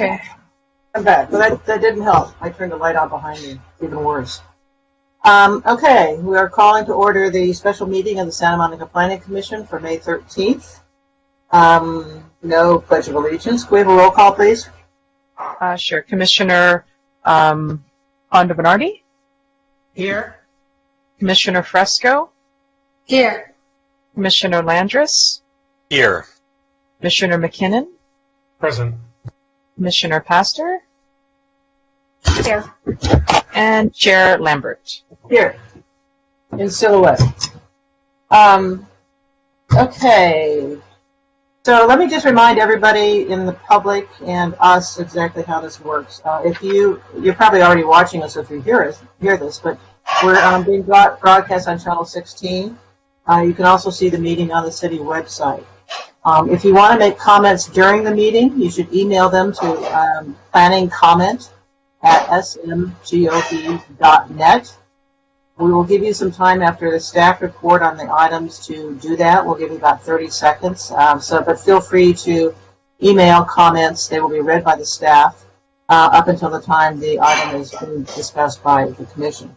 Okay. I'm back, but that didn't help. I turned the light on behind me. Even worse. Okay, we are calling to order the special meeting of the Santa Monica Planning Commission for May 13th. No pledge of allegiance. Can we have a roll call, please? Sure. Commissioner Hondo Bernardi? Here. Commissioner Fresco? Here. Commissioner Landris? Here. Commissioner McKinnon? Present. Commissioner Pastor? Here. And Chair Lambert. Here. In silhouette. Okay. So let me just remind everybody in the public and us exactly how this works. If you're probably already watching us if you hear this, but we're being broadcast on Channel 16. You can also see the meeting on the city website. If you want to make comments during the meeting, you should email them to planningcomment@smgop.net. We will give you some time after the staff report on the items to do that. We'll give you about 30 seconds. But feel free to email comments. They will be read by the staff up until the time the item is being discussed by the commission.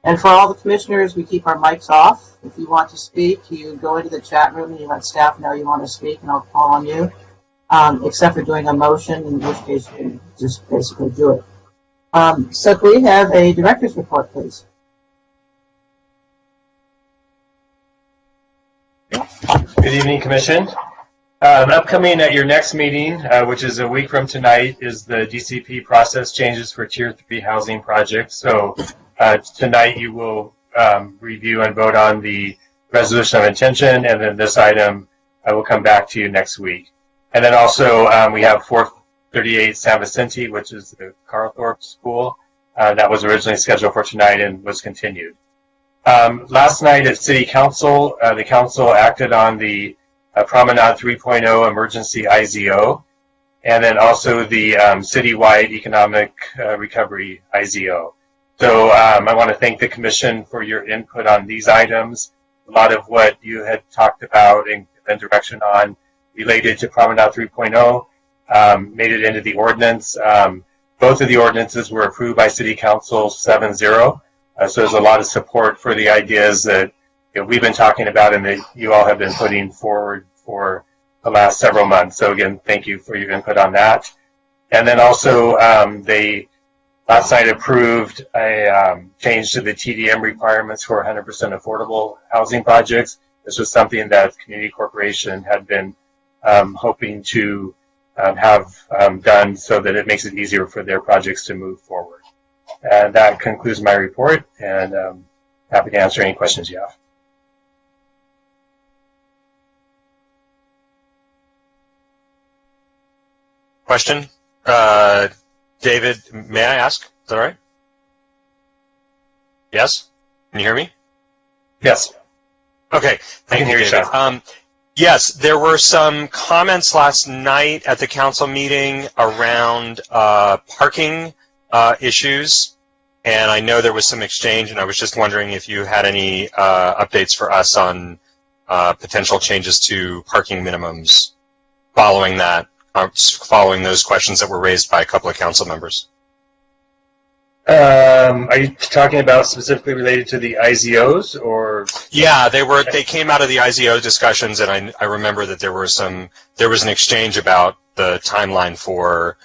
And for all the commissioners, we keep our mics off. If you want to speak, you go into the chat room and you let staff know you want to speak, and I'll call on you, except for doing a motion, in which case you can just basically do it. So can we have a director's report, please? Good evening, Commission. Upcoming at your next meeting, which is a week from tonight, is the DCP process changes for Tier 3 housing projects. So tonight you will review and vote on the resolution of intention, and then this item will come back to you next week. And then also we have 438 San Vicente, which is the Carlthorpe School. That was originally scheduled for tonight and was continued. Last night at City Council, the Council acted on the Promenade 3.0 Emergency IZO, and then also the Citywide Economic Recovery IZO. So I want to thank the Commission for your input on these items. A lot of what you had talked about and given direction on related to Promenade 3.0 made it into the ordinance. Both of the ordinances were approved by City Council 7-0. So there's a lot of support for the ideas that we've been talking about and that you all have been putting forward for the last several months. So again, thank you for your input on that. And then also they last night approved a change to the TDM requirements for 100% affordable housing projects. This was something that Community Corporation had been hoping to have done so that it makes it easier for their projects to move forward. And that concludes my report, and happy to answer any questions you have. Question? David, may I ask? Is that all right? Yes? Can you hear me? Yes. Okay. Thank you, David. Yes, there were some comments last night at the council meeting around parking issues, and I know there was some exchange, and I was just wondering if you had any updates for us on potential changes to parking minimums following that, following those questions that were raised by a couple of council members. Are you talking about specifically related to the IZOs, or? Yeah, they came out of the IZO discussions, and I remember that there was an exchange about the timeline for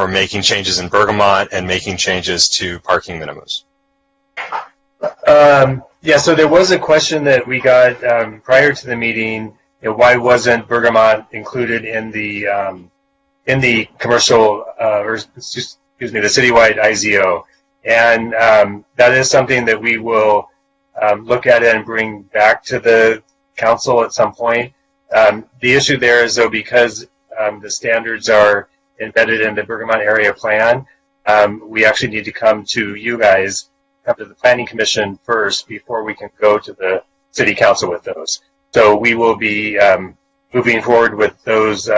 making changes in Bergamot and making changes to parking minimums. Yeah, so there was a question that we got prior to the meeting. Why wasn't Bergamot included in the commercial, the citywide IZO? And that is something that we will look at and bring back to the council at some point. The issue there is, though, because the standards are embedded in the Bergamot area plan, we actually need to come to you guys, come to the Planning Commission first before we can go to the City Council with those. So we will be moving forward with those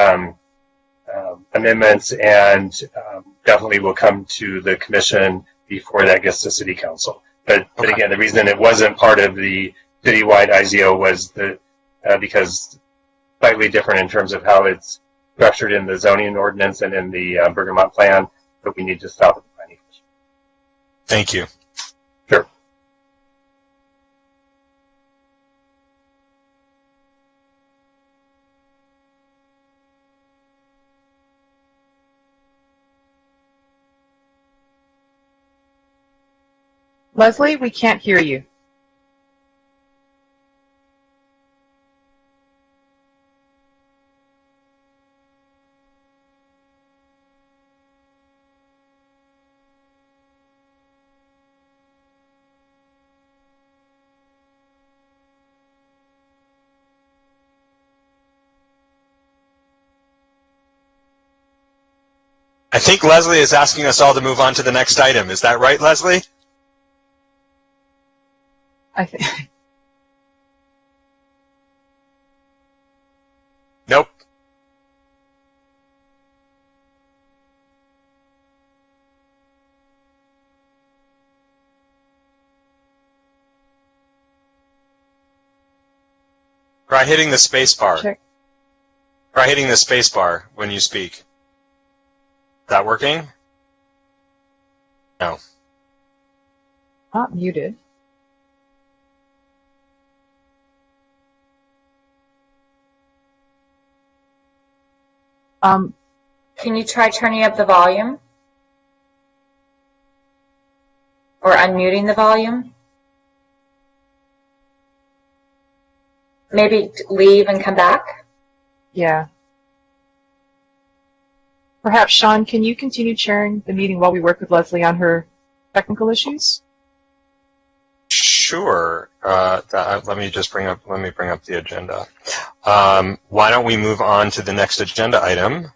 amendments, and definitely will come to the Commission before that gets to City Council. But again, the reason it wasn't part of the citywide IZO was because slightly different in terms of how it's structured in the zoning ordinance and in the Bergamot plan, but we need to stop at the planning commission. Thank you. Sure. Leslie, we can't hear you. I think Leslie is asking us all to move on to the next item. Is that right, Leslie? I think. Nope. Try hitting the space bar. Check. Try hitting the space bar when you speak. Is that working? No. Not muted. Can you try turning up the volume? Or unmuting the volume? Maybe leave and come back? Yeah. Perhaps, Sean, can you continue chairing the meeting while we work with Leslie on her technical issues? Sure. Let me bring up the agenda. Why don't we move on to the next agenda item,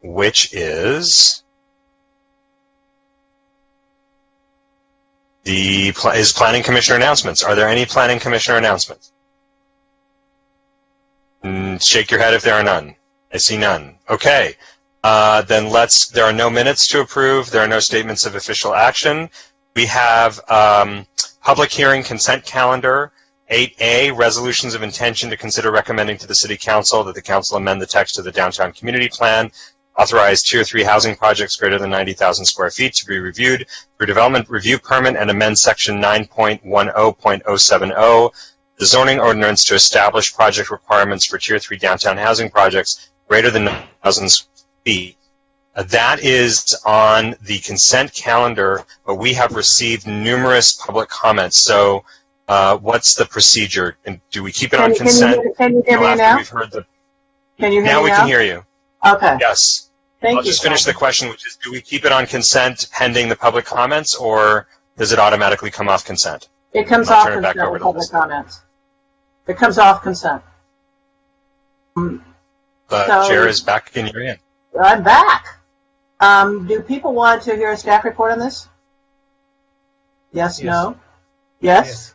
which is planning commissioner announcements. Are there any planning commissioner announcements? Shake your head if there are none. I see none. Okay. Then there are no minutes to approve. There are no statements of official action. We have public hearing consent calendar. 8A, resolutions of intention to consider recommending to the City Council that the Council amend the text of the Downtown Community Plan, authorize Tier 3 housing projects greater than 90,000 square feet to be reviewed through development review permit and amend Section 9.10.070, the zoning ordinance to establish project requirements for Tier 3 downtown housing projects greater than 90,000 feet. That is on the consent calendar, but we have received numerous public comments. So what's the procedure? And do we keep it on consent? Can you hear me after now? we've heard the, Can you hear now me we now? can hear you. Okay. Yes. Thank I'll you. just finish the question, which is, do we keep it on consent pending the public comments, or does it automatically come off consent? It comes I'll off turn it back consent over with to public Leslie. comments. It comes off consent. The So- chair is back. Can you hear in? I'm back. Do people want to hear a staff report on this? Yes, Yes. no? Yes?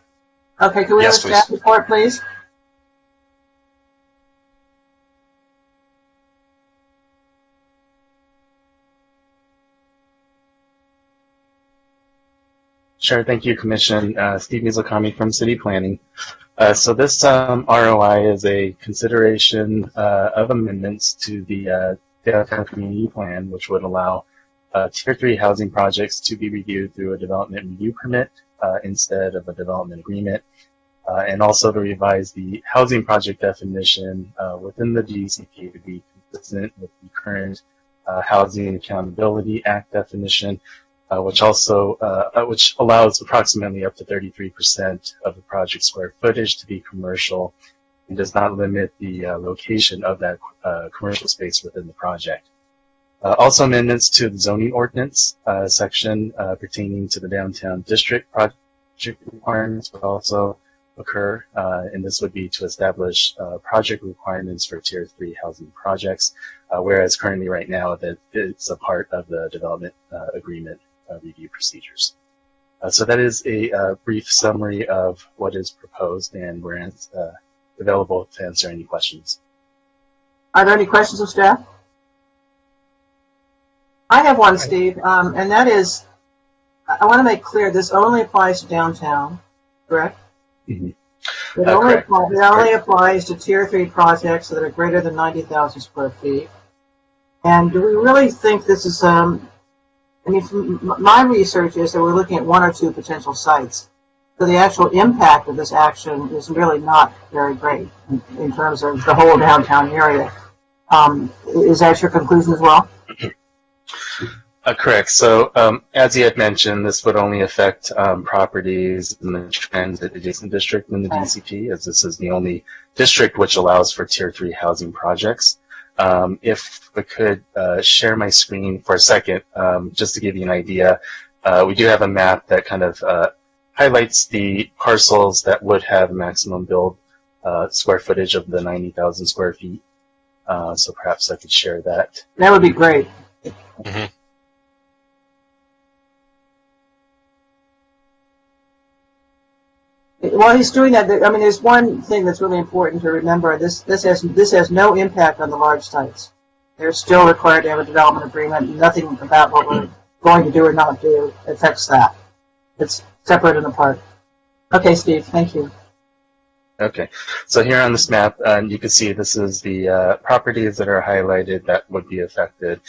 Okay, can we Yes, have a staff please. report, please? Sure. Thank you, Commission. Steve Mizukami from City Planning. So this ROI is a consideration of amendments to the Downtown Community Plan, which would allow Tier 3 housing projects to be reviewed through a development review permit instead of a development agreement, and also to revise the housing project definition within the DCP to be consistent with the current Housing Accountability Act definition, which allows approximately up to 33% of the project square footage to be commercial and does not limit the location of that commercial space within the project. Also amendments to the zoning ordinance section pertaining to the downtown district project requirements would also occur, and this would be to establish project requirements for Tier 3 housing projects, whereas currently right now that it's a part of the development agreement review procedures. So that is a brief summary of what is proposed, and we're available to answer any questions. Are there any questions of staff? I have one, Steve, and that is, I want to make clear this only applies to downtown, correct? Mm-hmm. It Correct. only applies to Tier 3 projects that are greater than 90,000 square feet. And do we really think this is, I mean, from my research is that we're looking at one or two potential sites. So the actual impact of this action is really not very great in terms of the whole downtown area. Is that your conclusion as well? Correct. So, as you had mentioned, this would only affect properties in the transit adjacent district in the DCP, as this is the only district which allows for Tier 3 housing projects. If I could share my screen for a second, just to give you an idea, we do have a map that kind of highlights the parcels that would have maximum build square footage of the 90,000 square feet. So perhaps I could share that. That would be great. Mhm. While he's doing that, I mean, there's one thing that's really important to remember. This has no impact on the large sites. They're still required to have a development agreement. Nothing about what we're going to do or not do affects that. It's separate and apart. Okay, Steve, thank you. Okay, so here on this map, you can see this is the properties that are highlighted that would be affected.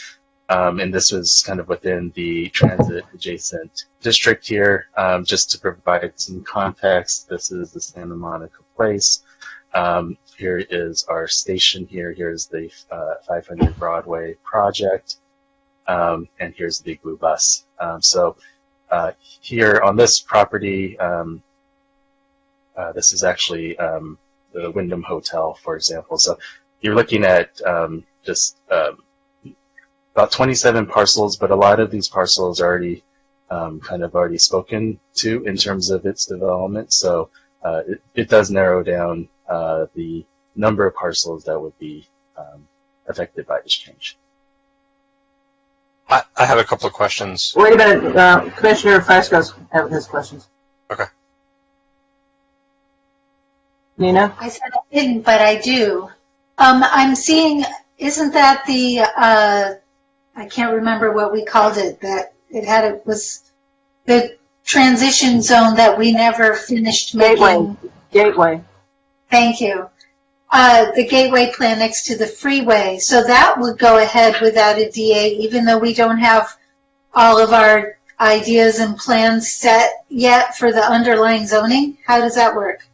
And this was kind of within the transit adjacent district here. Just to provide some context, this is the Santa Monica Place. Here is our station here. Here's the 500 Broadway project. And here's the Big Blue Bus. So here on this property, this is actually the Wyndham Hotel, for example. So you're looking at just about 27 parcels, but a lot of these parcels are already kind of already spoken to in terms of its development. So it does narrow down the number of parcels that would be affected by this change. I have a couple of questions. Wait a minute, Commissioner Fresco's have his questions. Okay. Nina? I said I didn't, but I do. I'm seeing, isn't that the, I can't remember what we called it, that it was the transition zone that we never finished making. Gateway. Thank you. The gateway plan next to the freeway. So that would go ahead without a DA, even though we don't have all of our ideas and plans set yet for the underlying zoning. How does that work?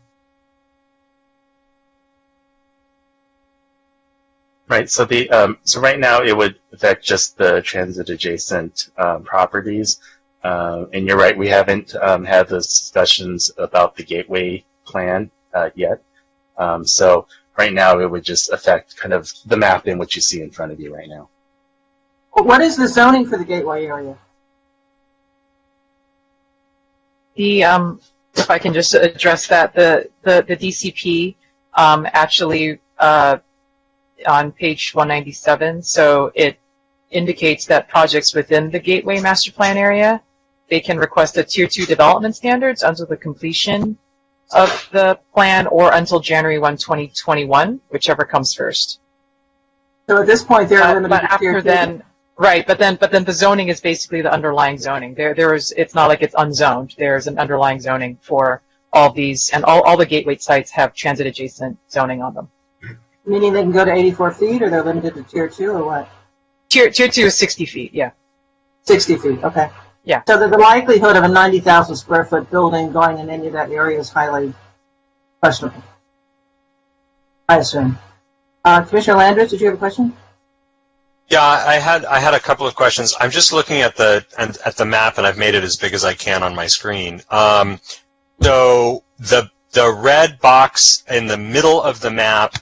Right. So so right now it would affect just the transit adjacent properties, and you're right. We haven't had those discussions about the gateway plan yet. So right now it would just affect kind of the map in what you see in front of you right now. What is the zoning for the gateway area? The if I can just address that, the DCP actually on page 197, so it indicates that projects within the Gateway Master Plan area, they can request a Tier 2 development standards until the completion of the plan or until January 1, 2021, whichever comes first. So at this point, they're limited But to Tier after 2. then, right, but then the zoning is basically the underlying zoning. It's not like it's unzoned. There's an underlying zoning for all these, and all the gateway sites have transit adjacent zoning on them. Meaning they can go to 84 feet, or they're limited to Tier 2, or what? Tier 2 is 60 feet, yeah. 60 feet, okay. Yeah. So the likelihood of a 90,000 square foot building going in any of that area is highly questionable, I assume. Commissioner Landris, did you have a question? Yeah, I had a couple of questions. I'm just looking at the map, and I've made it as big as I can on my screen. So the red box in the middle of the map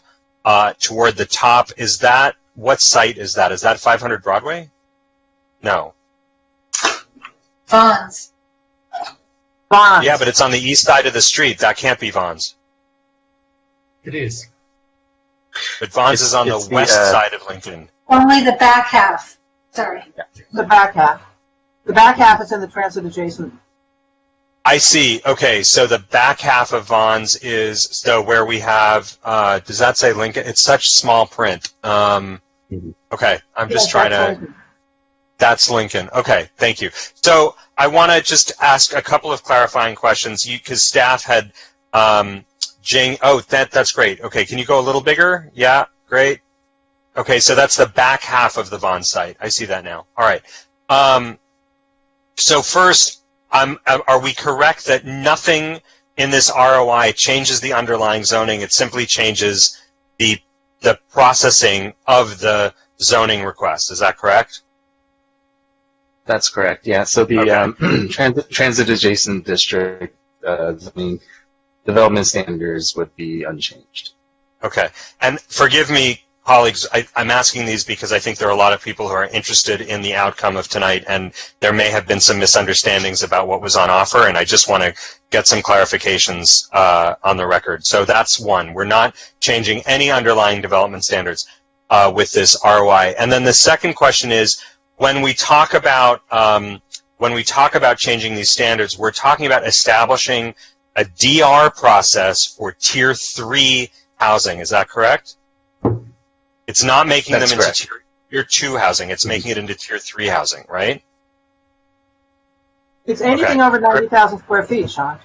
toward the top, is that, what site is that? Is that 500 Broadway? No. Vaughn's. Vaughn's. Yeah, but it's on the east side of the street. That can't be Vaughn's. It is. But Vaughn's is on the It's the, west side of Lincoln. Only the back half. Sorry. The back half. The back half is in the transit adjacent. I see. Okay, so the back half of Vaughn's is so where we have. Does that say Lincoln? It's such small print. Okay, I'm just trying to. That's Lincoln. Okay, thank you. So I want to just ask a couple of clarifying questions because staff had Jing, oh, that's great. Okay, can you go a little bigger? Yeah, great. Okay, so that's the back half of the Vaughn site. I see that now. All right. So first, are we correct that nothing in this ROI changes the underlying zoning? It simply changes the processing of the zoning request. Is that correct? That's correct. Yeah. So the transit adjacent district zoning development standards would be unchanged. Okay. And forgive me, colleagues, I'm asking these because I think there are a lot of people who are interested in the outcome of tonight, and there may have been some misunderstandings about what was on offer, and I just want to get some clarifications on the record. So that's one. We're not changing any underlying development standards with this ROI. And then the second question is, when we talk about changing these standards, we're talking about establishing a DR process for Tier 3 housing. Is that correct? It's not making That's them into correct. tier 2 housing. It's making it into Tier 3 housing, right? It's anything Okay. over 90,000 square feet, Sean.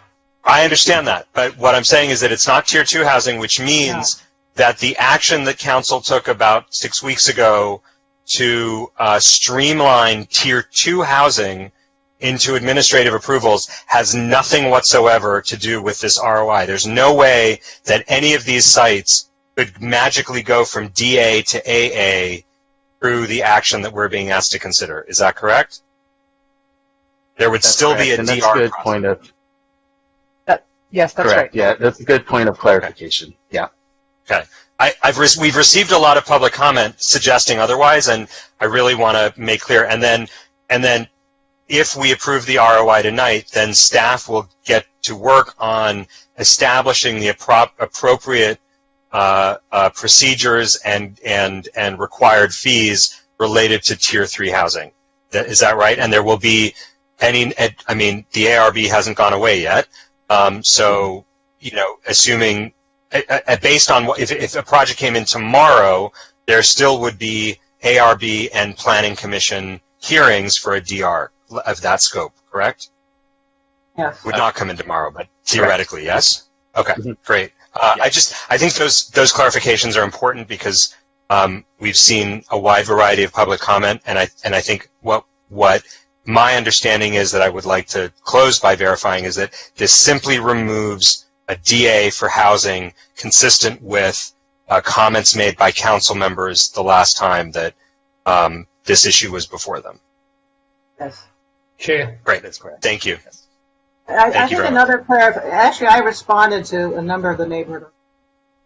I understand that, but what I'm saying is that it's not Tier 2 housing, which means that the action that Council took about 6 weeks ago to streamline Tier 2 housing into administrative approvals has nothing whatsoever to do with this ROI. There's no way that any of these sites could magically go from DA to AA through the action that we're being asked to consider. Is that correct? There would That's still correct. be a and DR that's a good process. point of Yes, that's correct. right. Yeah, that's a good point of clarification. Yeah. We've received a lot of public comment suggesting otherwise, and I really want to make clear. And then, if we approve the ROI tonight, then staff will get to work on establishing the appropriate procedures and required fees related to Tier 3 housing. Is that right? And there will be the ARB hasn't gone away yet. So, assuming, based on if a project came in tomorrow, there still would be ARB and Planning Commission hearings for a DR of that scope, correct? Yes. Would not come in tomorrow, but theoretically, yes? Okay, great. I think those clarifications are important because we've seen a wide variety of public comment, and I think what my understanding is that I would like to close by verifying is that this simply removes a DA for housing consistent with comments made by council members the last time that this issue was before them. Yes. Chair. Great, that's correct. Thank you. I Thank you think very another clarification. Actually, I responded to a number of the neighborhood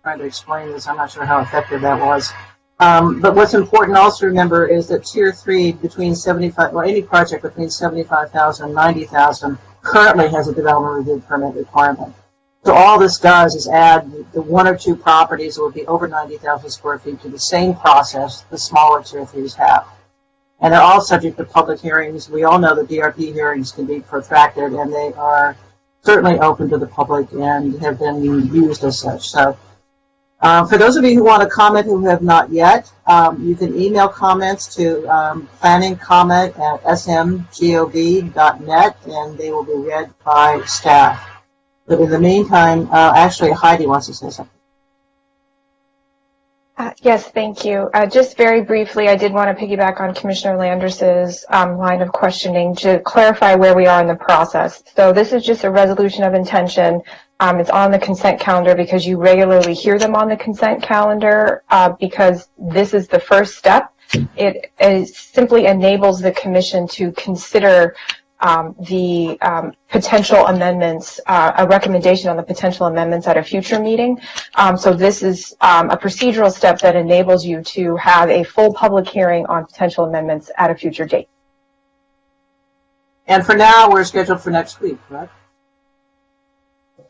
trying to explain this. I'm not sure how effective that was. But what's important also to remember is that Tier 3 between 75, or any project between 75,000 and 90,000 currently has a development review permit requirement. So all this does is add the one or two properties that would be over 90,000 square feet to the same process the smaller Tier 3s have. And they're all subject to public hearings. We all know that DRP hearings can be protracted, and they are certainly open to the public and have been used as such. So for those of you who want to comment who have not yet, you can email comments to planningcomment@smgov.net, and they will be read by staff. But in the meantime, actually, Heidi wants to say something. Yes, thank you. Just very briefly, I did want to piggyback on Commissioner Landers's line of questioning to clarify where we are in the process. So this is just a resolution of intention. It's on the consent calendar because you regularly hear them on the consent calendar because this is the first step. It simply enables the commission to consider the potential amendments, a recommendation on the potential amendments at a future meeting. So this is a procedural step that enables you to have a full public hearing on potential amendments at a future date. And for now, we're scheduled for next week, right?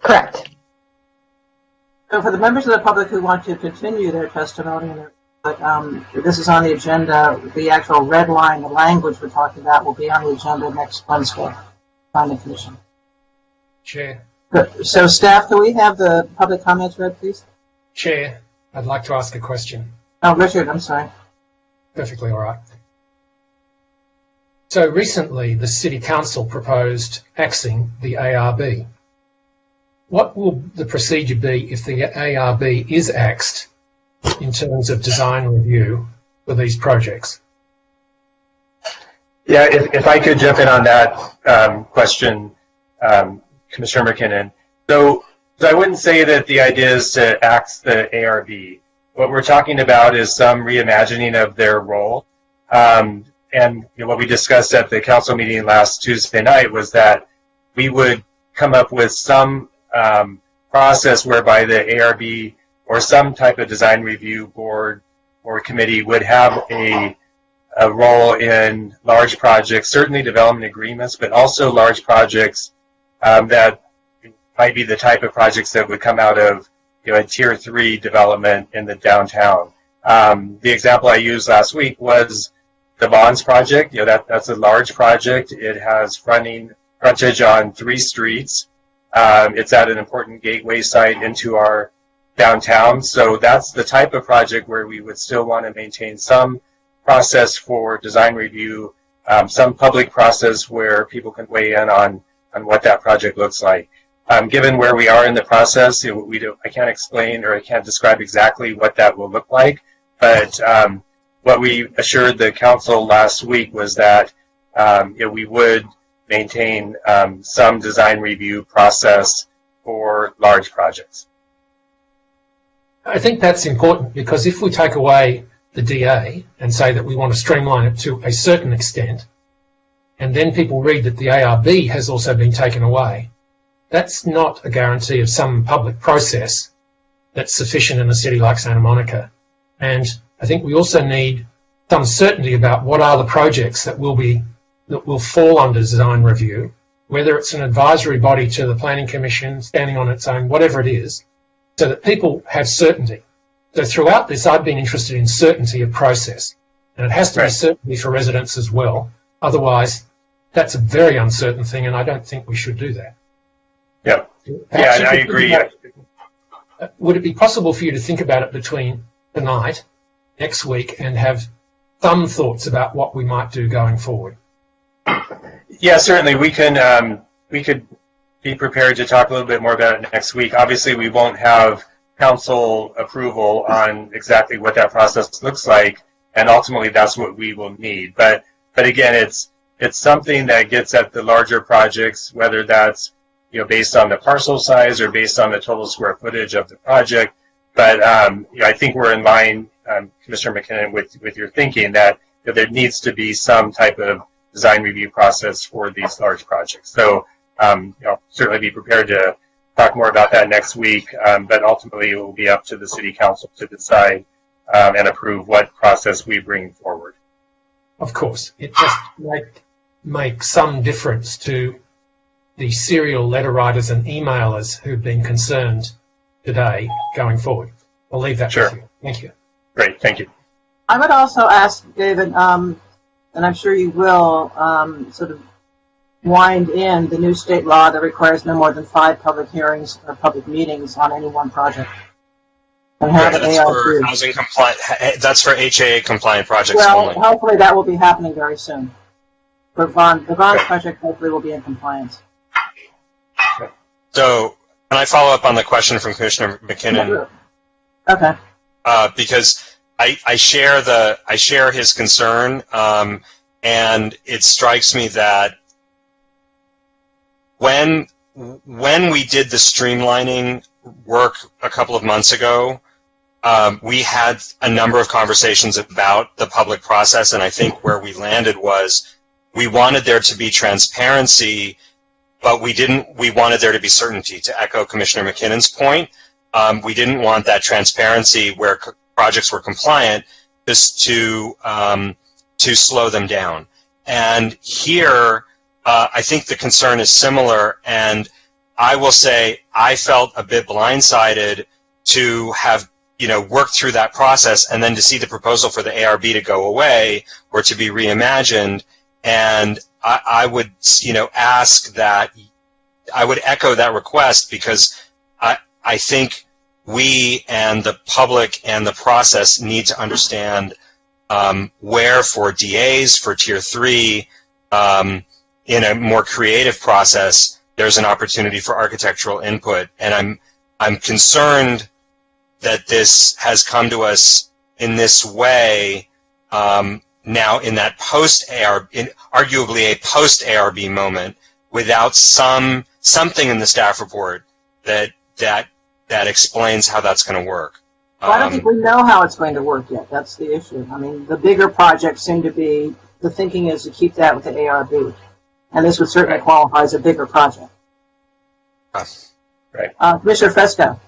Correct. So for the members of the public who want to continue their testimony, but this is on the agenda, the actual red line, the language we're talking about will be on the agenda next Wednesday on the commission. Chair. Good. So staff, can we have the public comments read, please? Chair, I'd like to ask a question. Oh, Richard, I'm sorry. Perfectly all right. So recently, the City Council proposed axing the ARB. what will the procedure be if the ARB is axed in terms of design review for these projects? Yeah, if I could jump in on that question, Commissioner McKinnon. So I wouldn't say that the idea is to axe the ARB. What we're talking about is some reimagining of their role. And what we discussed at the council meeting last Tuesday night was that we would come up with some process whereby the ARB or some type of design review board or committee would have a role in large projects, certainly development agreements, but also large projects that might be the type of projects that would come out of a Tier 3 development in the downtown. The example I used last week was the Bonds project. That's a large project. It has frontage on 3 streets. It's at an important gateway site into our downtown. So that's the type of project where we would still want to maintain some process for design review, some public process where people can weigh in on what that project looks like. Given where we are in the process, I can't explain or I can't describe exactly what that will look like, but what we assured the council last week was that we would maintain some design review process for large projects. I think that's important because if we take away the DA and say that we want to streamline it to a certain extent, and then people read that the ARB has also been taken away, that's not a guarantee of some public process that's sufficient in a city like Santa Monica. And I think we also need some certainty about what are the projects that will fall under design review, whether it's an advisory body to the Planning Commission, standing on its own, whatever it is, so that people have certainty. So throughout this, I've been interested in certainty of process, and it has to be certainty for residents as well. Otherwise, that's a very uncertain thing, and I don't think we should do that. Yeah, Perhaps and I agree. Would it be possible for you to think about it between tonight, next week, and have some thoughts about what we might do going forward? Yeah, certainly. We could be prepared to talk a little bit more about it next week. Obviously, we won't have council approval on exactly what that process looks like, and ultimately that's what we will need. But again, it's something that gets at the larger projects, whether that's based on the parcel size or based on the total square footage of the project. But I think we're in line, Commissioner McKinnon, with your thinking that there needs to be some type of design review process for these large projects. So certainly be prepared to talk more about that next week, but ultimately it will be up to the City Council to decide and approve what process we bring forward. Of course, it just might make some difference to the serial letter writers and emailers who've been concerned today going forward. I'll leave that with you. Thank you. Great, thank you. I would also ask David, and I'm sure you will, sort of wind in the new state law that requires no more than 5 public hearings or public meetings on any one project. And have an That's ARB. for housing compliant. That's for HAA compliant projects Well, only. hopefully that will be happening very soon. For the Bonds project hopefully will be in compliance. So, can I follow up on the question from Commissioner McKinnon? Okay. Because I share his concern, and it strikes me that when we did the streamlining work a couple of months ago, we had a number of conversations about the public process, and I think where we landed was we wanted there to be transparency, but we wanted there to be certainty. To echo Commissioner McKinnon's point, we didn't want that transparency where projects were compliant just to slow them down. And here, I think the concern is similar, and I will say I felt a bit blindsided to have worked through that process and then to see the proposal for the ARB to go away or to be reimagined. And I would ask that, I would echo that request, because I think we and the public and the process need to understand where for DAs, for Tier 3, in a more creative process, there's an opportunity for architectural input. And I'm concerned that this has come to us in this way now in that arguably a post-ARB moment, without something in the staff report that explains how that's going to work. Well, I don't think we know how it's going to work yet. That's the issue. I mean, the bigger projects seem to be, the thinking is to keep that with the ARB. And this would certainly qualify as a bigger project. Right. Commissioner Fresco.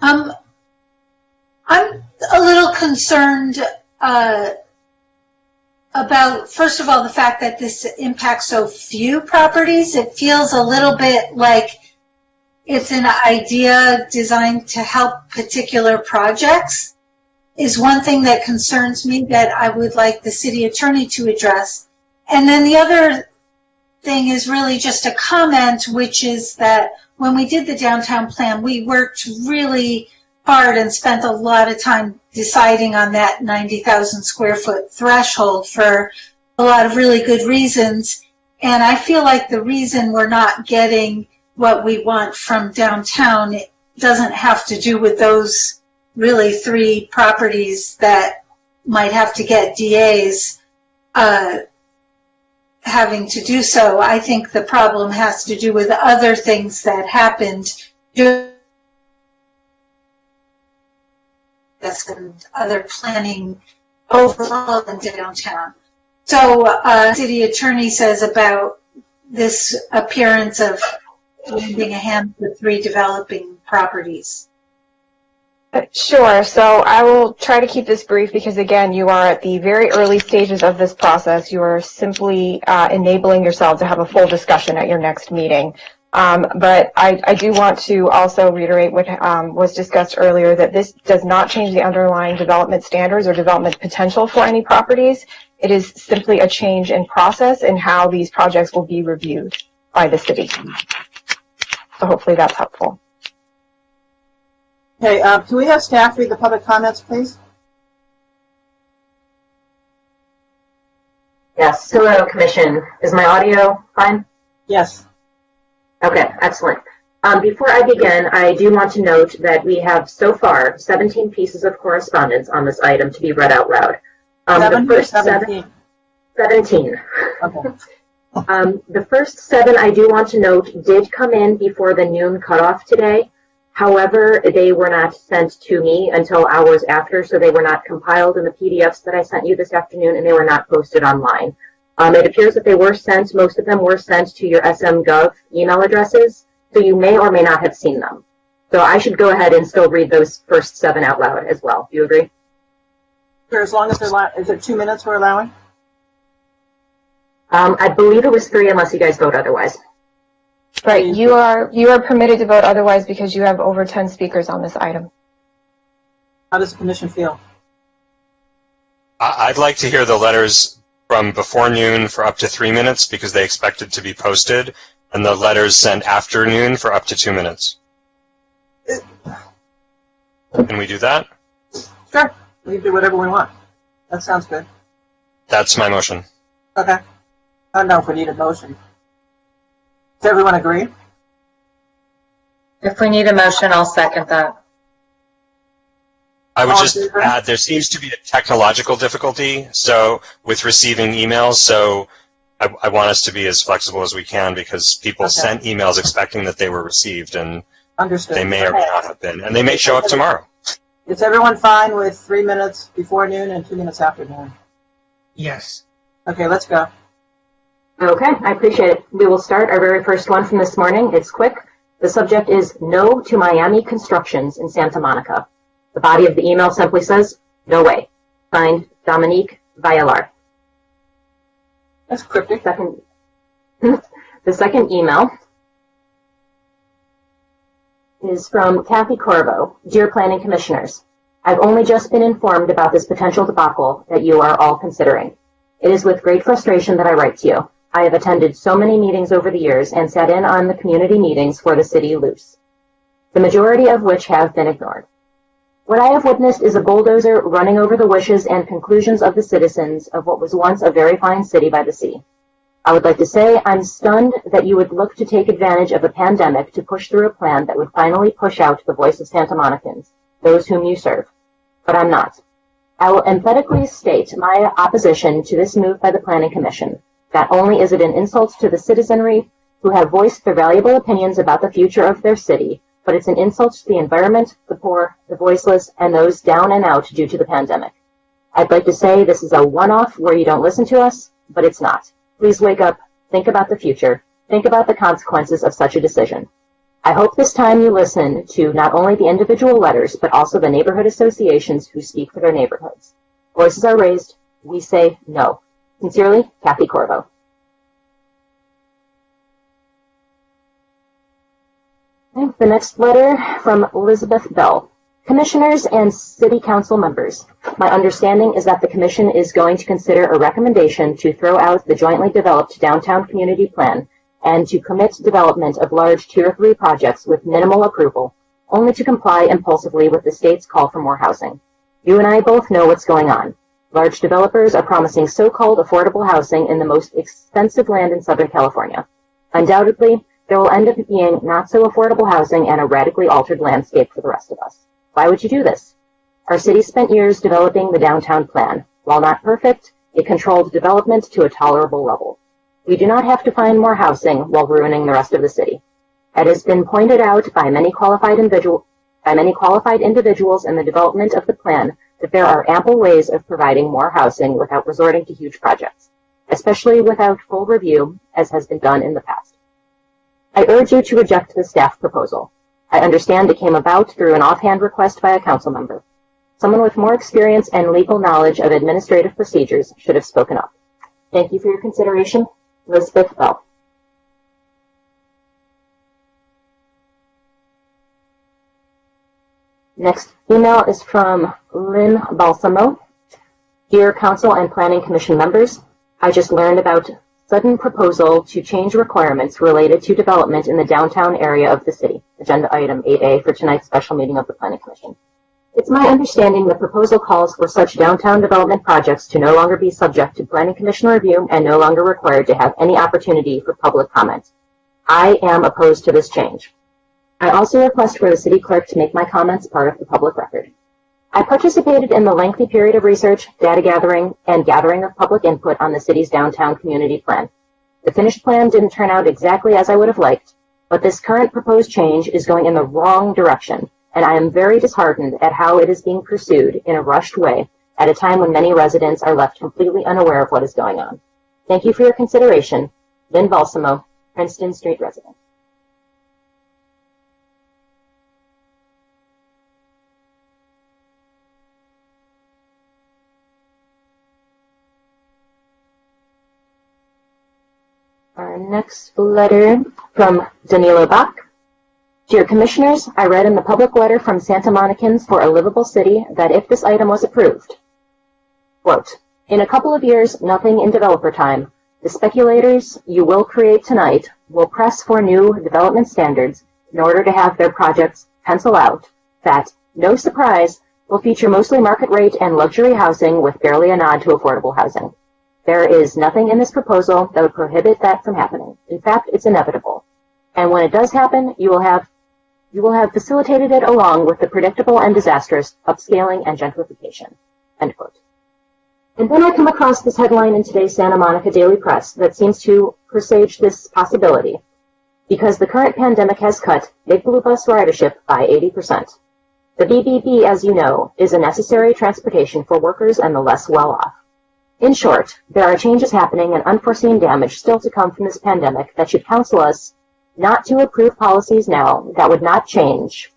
I'm a little concerned about, first of all, the fact that this impacts so few properties. It feels a little bit like it's an idea designed to help particular projects, is one thing that concerns me that I would like the city attorney to address. And then the other thing is really just a comment, which is that when we did the downtown plan, we worked really hard and spent a lot of time deciding on that 90,000 square foot threshold for a lot of really good reasons. And I feel like the reason we're not getting what we want from downtown, it doesn't have to do with those really 3 properties that might have to get DAs having to do so. I think the problem has to do with other things that happened during this and other planning overall in downtown. So city attorney says about this appearance of lending a hand to 3 developing properties. Sure. So I will try to keep this brief because, again, you are at the very early stages of this process. You are simply enabling yourself to have a full discussion at your next meeting. But I do want to also reiterate what was discussed earlier, that this does not change the underlying development standards or development potential for any properties. It is simply a change in process in how these projects will be reviewed by the city. So hopefully that's helpful. Okay, can we have staff read the public comments, please? Yes. Hello, Commission. Is my audio fine? Yes. Okay, excellent. Before I begin, I do want to note that we have so far 17 pieces of correspondence on this item to be read out loud. The first 17. Okay. The first 7, I do want to note, did come in before the noon cutoff today. However, they were not sent to me until hours after, so they were not compiled in the PDFs that I sent you this afternoon, and they were not posted online. It appears that they were sent, most of them were sent to your SM.gov email addresses, so you may or may not have seen them. So I should go ahead and still read those first 7 out loud as well. Do you agree? Sure, as long as they're, is it 2 minutes we're allowing? I believe it was 3 unless you guys vote otherwise. Right, you are permitted to vote otherwise because you have over 10 speakers on this item. How does the commission feel? I'd like to hear the letters from before noon for up to 3 minutes because they expected to be posted, and the letters sent after noon for up to 2 minutes. Can we do that? Sure, we can do whatever we want. That sounds good. That's my motion. Okay. I don't know if we need a motion. Does everyone agree? If we need a motion, I'll second that. I would just add there seems to be a technological difficulty with receiving emails, so I want us to be as flexible as we can because people sent emails expecting that they were received, and they may or may not have been, and they may show up tomorrow. Is everyone fine with 3 minutes before noon and 2 minutes after noon? Yes. Okay, let's go. Okay, I appreciate it. We will start our very first one from this morning. It's quick. The subject is No to Miami Constructions in Santa Monica. The body of the email simply says, no way. Signed, Dominique Vaillar. That's cryptic. The second email is from Kathy Corvo. Dear Planning Commissioners, I've only just been informed about this potential debacle that you are all considering. It is with great frustration that I write to you. I have attended so many meetings over the years and sat in on the community meetings for the city loose, the majority of which have been ignored. What I have witnessed is a bulldozer running over the wishes and conclusions of the citizens of what was once a very fine city by the sea. I would like to say I'm stunned that you would look to take advantage of a pandemic to push through a plan that would finally push out the voice of Santa Monicans, those whom you serve. But I'm not. I will emphatically state my opposition to this move by the Planning Commission. Not only is it an insult to the citizenry who have voiced their valuable opinions about the future of their city, but it's an insult to the environment, the poor, the voiceless, and those down and out due to the pandemic. I'd like to say this is a one-off where you don't listen to us, but it's not. Please wake up, think about the future, think about the consequences of such a decision. I hope this time you listen to not only the individual letters, but also the neighborhood associations who speak for their neighborhoods. Voices are raised, we say no. Sincerely, Kathy Corvo. Okay, the next letter from Elizabeth Bell. Commissioners and City Council members, my understanding is that the Commission is going to consider a recommendation to throw out the jointly developed Downtown Community Plan and to commit development of large Tier 3 projects with minimal approval, only to comply impulsively with the state's call for more housing. You and I both know what's going on. Large developers are promising so-called affordable housing in the most expensive land in Southern California. Undoubtedly, there will end up being not so affordable housing and a radically altered landscape for the rest of us. Why would you do this? Our city spent years developing the downtown plan. While not perfect, it controlled development to a tolerable level. We do not have to find more housing while ruining the rest of the city. It has been pointed out by many qualified individuals in the development of the plan that there are ample ways of providing more housing without resorting to huge projects, especially without full review, as has been done in the past. I urge you to reject the staff proposal. I understand it came about through an offhand request by a council member. Someone with more experience and legal knowledge of administrative procedures should have spoken up. Thank you for your consideration. Elizabeth Bell. Next email is from Lynn Balsamo. Dear Council and Planning Commission members, I just learned about sudden proposal to change requirements related to development in the downtown area of the city. Agenda item 8A for tonight's special meeting of the Planning Commission. It's my understanding the proposal calls for such downtown development projects to no longer be subject to Planning Commission review and no longer required to have any opportunity for public comment. I am opposed to this change. I also request for the city clerk to make my comments part of the public record. I participated in the lengthy period of research, data gathering, and gathering of public input on the city's downtown community plan. The finished plan didn't turn out exactly as I would have liked, but this current proposed change is going in the wrong direction, and I am very disheartened at how it is being pursued in a rushed way at a time when many residents are left completely unaware of what is going on. Thank you for your consideration. Lynn Balsamo, Princeton Street resident. Our next letter from Danilo Bach. Dear Commissioners, I read in the public letter from Santa Monicans for a Livable City that if this item was approved, quote, in a couple of years, nothing in developer time, the speculators you will create tonight will press for new development standards in order to have their projects pencil out that, no surprise, will feature mostly market rate and luxury housing with barely a nod to affordable housing. There is nothing in this proposal that would prohibit that from happening. In fact, it's inevitable. And when it does happen, you will have facilitated it along with the predictable and disastrous upscaling and gentrification. End quote. And then I come across this headline in today's Santa Monica Daily Press that seems to presage this possibility, because the current pandemic has cut Big Blue Bus ridership by 80%. The BBB, as you know, is a necessary transportation for workers and the less well-off. In short, there are changes happening and unforeseen damage still to come from this pandemic that should counsel us not to approve policies now that would not change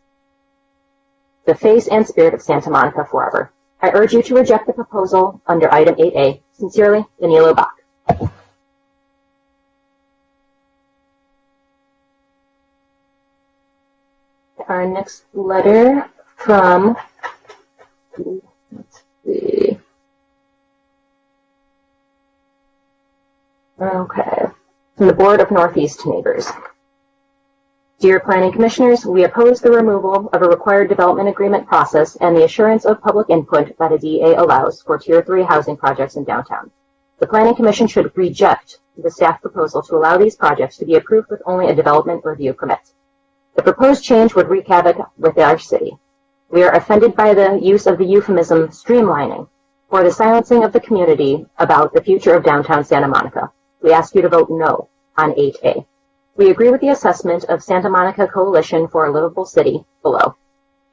the face and spirit of Santa Monica forever. I urge you to reject the proposal under item 8A. Sincerely, Danilo Bach. Our next letter from, let's see. Okay, from the Board of Northeast Neighbors. Dear Planning Commissioners, we oppose the removal of a required development agreement process and the assurance of public input that a DA allows for Tier 3 housing projects in downtown. The Planning Commission should reject the staff proposal to allow these projects to be approved with only a development review permit. The proposed change would wreak havoc with our city. We are offended by the use of the euphemism streamlining for the silencing of the community about the future of downtown Santa Monica. We ask you to vote no on 8A. We agree with the assessment of Santa Monica Coalition for a Livable City below.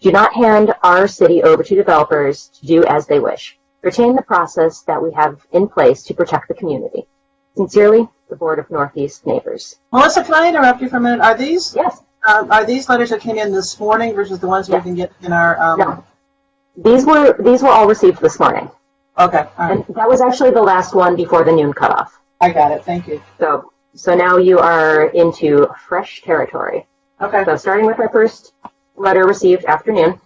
Do not hand our city over to developers to do as they wish. Retain the process that we have in place to protect the community. Sincerely, the Board of Northeast Neighbors. Melissa, can I interrupt you for a minute? Are these Yes. letters that came in this morning versus the ones we can get in our? No. These were all received this morning. Okay. All right. And that was actually the last one before the noon cutoff. I got it. Thank you. So now you are into fresh territory. Okay. So starting with our first letter received afternoon.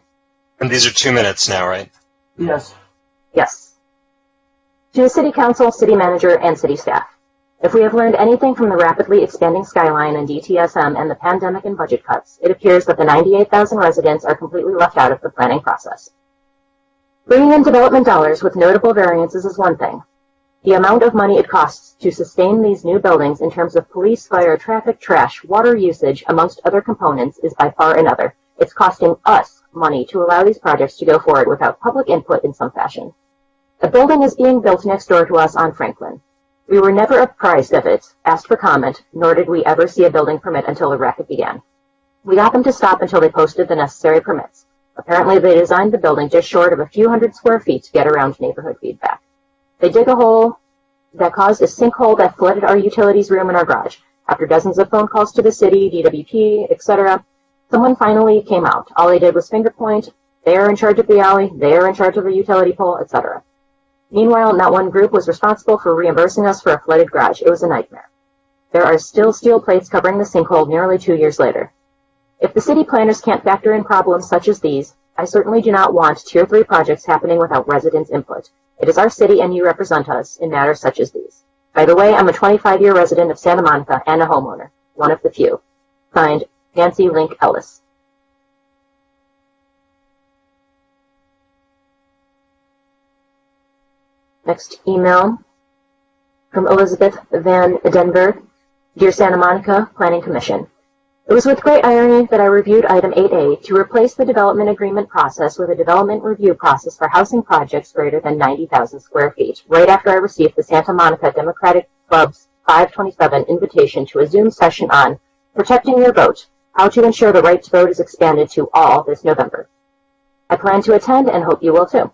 And these are 2 minutes now, right? Yes. Yes. To the City Council, City Manager, and City staff. If we have learned anything from the rapidly expanding skyline and DTSM and the pandemic and budget cuts, it appears that the 98,000 residents are completely left out of the planning process. Bringing in development dollars with notable variances is one thing. The amount of money it costs to sustain these new buildings in terms of police, fire, traffic, trash, water usage, amongst other components, is by far another. It's costing us money to allow these projects to go forward without public input in some fashion. A building is being built next door to us on Franklin. We were never apprised of it, asked for comment, nor did we ever see a building permit until the racket began. We got them to stop until they posted the necessary permits. Apparently they designed the building just short of a few hundred square feet to get around neighborhood feedback. They dig a hole that caused a sinkhole that flooded our utilities room and our garage. After dozens of phone calls to the city, DWP, etc., someone finally came out. All they did was finger point, they are in charge of the alley, they are in charge of the utility pole, etc. Meanwhile, not one group was responsible for reimbursing us for a flooded garage. It was a nightmare. There are still steel plates covering the sinkhole nearly 2 years later. If the city planners can't factor in problems such as these, I certainly do not want Tier 3 projects happening without residents' input. It is our city and you represent us in matters such as these. By the way, I'm a 25-year resident of Santa Monica and a homeowner, one of the few. Signed, Nancy Link Ellis. Next email from Elizabeth Van Denberg. Dear Santa Monica Planning Commission, it was with great irony that I reviewed item 8A to replace the development agreement process with a development review process for housing projects greater than 90,000 square feet, right after I received the Santa Monica Democratic Club's 527 invitation to a Zoom session on protecting your vote, how to ensure the right to vote is expanded to all this November. I plan to attend and hope you will too.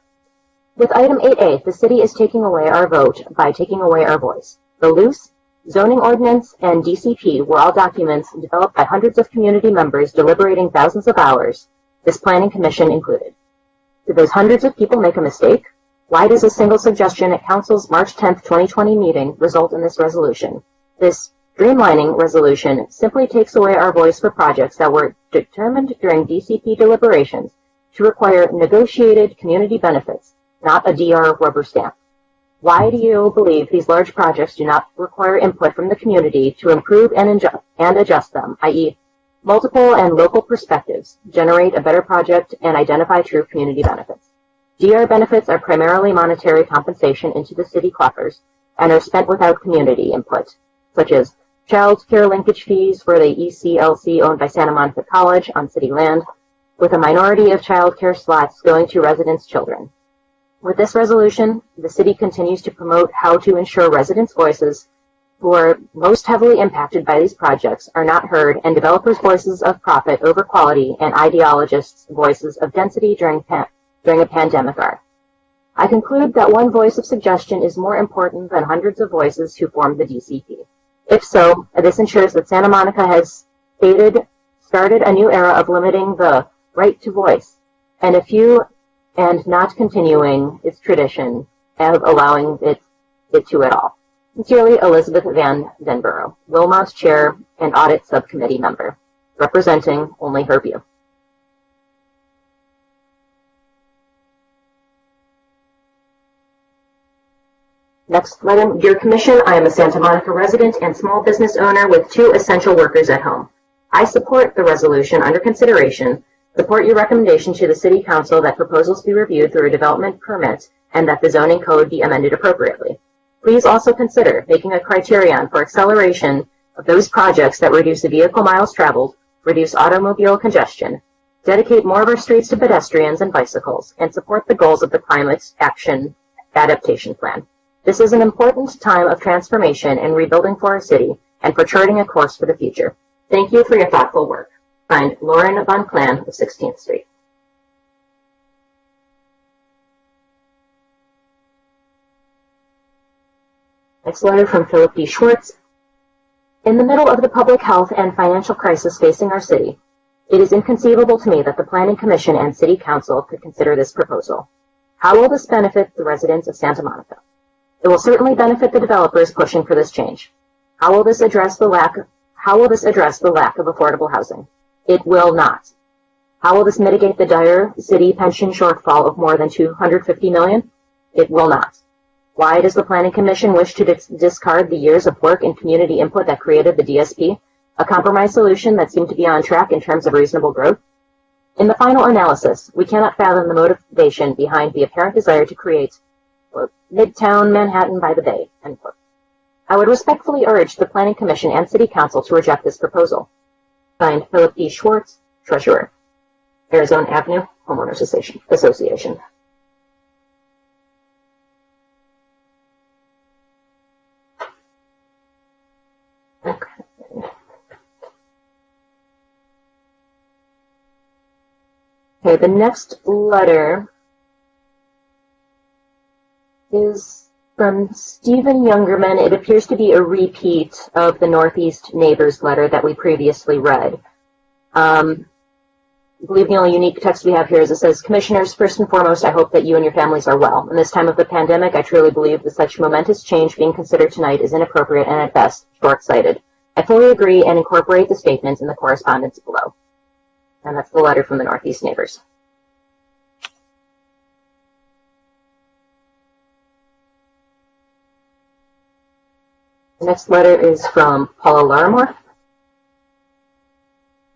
With item 8A, the city is taking away our vote by taking away our voice. The loose zoning ordinance and DCP were all documents developed by hundreds of community members deliberating thousands of hours, this planning commission included. Did those hundreds of people make a mistake? Why does a single suggestion at Council's March 10, 2020 meeting result in this resolution? This streamlining resolution simply takes away our voice for projects that were determined during DCP deliberations to require negotiated community benefits, not a DR rubber stamp. Why do you believe these large projects do not require input from the community to improve and adjust them, i.e., multiple and local perspectives, generate a better project, and identify true community benefits? DR benefits are primarily monetary compensation into the city coffers and are spent without community input, such as child care linkage fees for the ECLC owned by Santa Monica College on city land, with a minority of child care slots going to residents' children. With this resolution, the city continues to promote how to ensure residents' voices who are most heavily impacted by these projects are not heard, and developers' voices of profit over quality and ideologists' voices of density during a pandemic are. I conclude that one voice of suggestion is more important than hundreds of voices who form the DCP. If so, this ensures that Santa Monica has started a new era of limiting the right to voice, and not continuing its tradition of allowing it to it all. Sincerely, Elizabeth Van Denborough, Wilmot Chair and Audit Subcommittee Member, representing only her view. Next letter. Dear Commission, I am a Santa Monica resident and small business owner with 2 essential workers at home. I support the resolution under consideration, support your recommendation to the City Council that proposals be reviewed through a development permit and that the zoning code be amended appropriately. Please also consider making a criterion for acceleration of those projects that reduce the vehicle miles traveled, reduce automobile congestion, dedicate more of our streets to pedestrians and bicycles, and support the goals of the Climate Action Adaptation Plan. This is an important time of transformation and rebuilding for our city and for charting a course for the future. Thank you for your thoughtful work. Signed, Lauren Von Clan of 16th Street. Next letter from Philip D. Schwartz. In the middle of the public health and financial crisis facing our city, it is inconceivable to me that the Planning Commission and City Council could consider this proposal. How will this benefit the residents of Santa Monica? It will certainly benefit the developers pushing for this change. How will this address the lack of affordable housing? It will not. How will this mitigate the dire city pension shortfall of more than $250 million? It will not. Why does the Planning Commission wish to discard the years of work and community input that created the DSP, a compromise solution that seemed to be on track in terms of reasonable growth? In the final analysis, we cannot fathom the motivation behind the apparent desire to create, quote, Midtown Manhattan by the Bay, end quote. I would respectfully urge the Planning Commission and City Council to reject this proposal. Signed, Philip D. Schwartz, Treasurer, Arizona Avenue Homeowners Association. Okay, the next letter is from Stephen Youngerman. It appears to be a repeat of the Northeast Neighbors letter that we previously read. I believe the only unique text we have here is it says, Commissioners, first and foremost, I hope that you and your families are well. In this time of the pandemic, I truly believe that such momentous change being considered tonight is inappropriate and at best short-sighted. I fully agree and incorporate the statements in the correspondence below. And that's the letter from the Northeast Neighbors. The next letter is from Paula Larimore.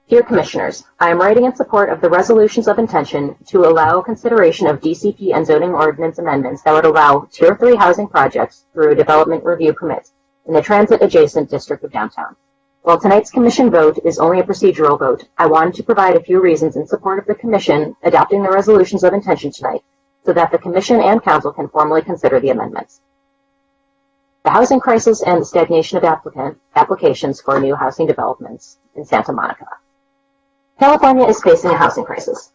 Dear Commissioners, I am writing in support of the resolutions of intention to allow consideration of DCP and zoning ordinance amendments that would allow Tier 3 housing projects through a development review permit in the transit-adjacent district of downtown. While tonight's Commission vote is only a procedural vote, I wanted to provide a few reasons in support of the Commission adopting the resolutions of intention tonight so that the Commission and Council can formally consider the amendments. The housing crisis and the stagnation of applications for new housing developments in Santa Monica. California is facing a housing crisis.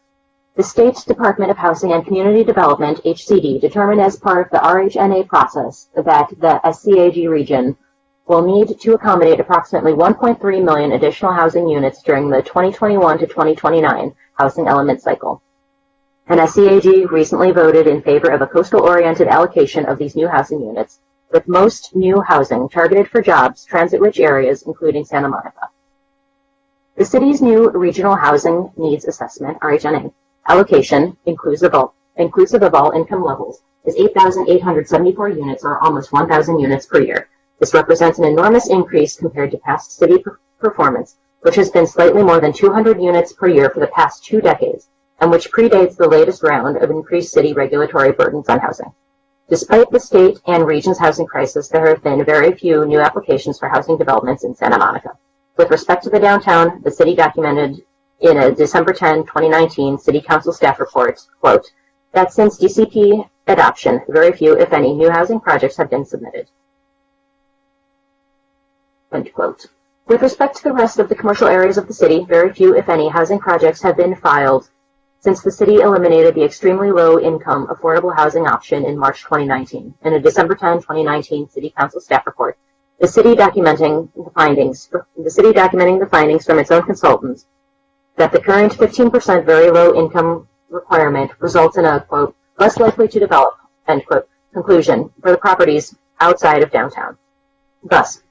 The State Department of Housing and Community Development, HCD, determined as part of the RHNA process that the SCAG region will need to accommodate approximately 1.3 million additional housing units during the 2021 to 2029 housing element cycle. And SCAG recently voted in favor of a coastal-oriented allocation of these new housing units, with most new housing targeted for jobs, transit-rich areas, including Santa Monica. The city's new Regional Housing Needs Assessment, RHNA, allocation, inclusive of all income levels, is 8,874 units, or almost 1,000 units per year. This represents an enormous increase compared to past city performance, which has been slightly more than 200 units per year for the past 2 decades, and which predates the latest round of increased city regulatory burdens on housing. Despite the state and region's housing crisis, there have been very few new applications for housing developments in Santa Monica. With respect to the downtown, the city documented in a December 10, 2019 City Council staff report, quote, that since DCP adoption, very few, if any, new housing projects have been submitted. End quote. With respect to the rest of the commercial areas of the city, very few, if any, housing projects have been filed since the city eliminated the extremely low-income affordable housing option in March 2019. In a December 10, 2019 City Council staff report, the city documenting the findings from its own consultants that the current 15% very low-income requirement results in a, quote, less likely to develop, end quote, conclusion for the properties outside of downtown. Thus,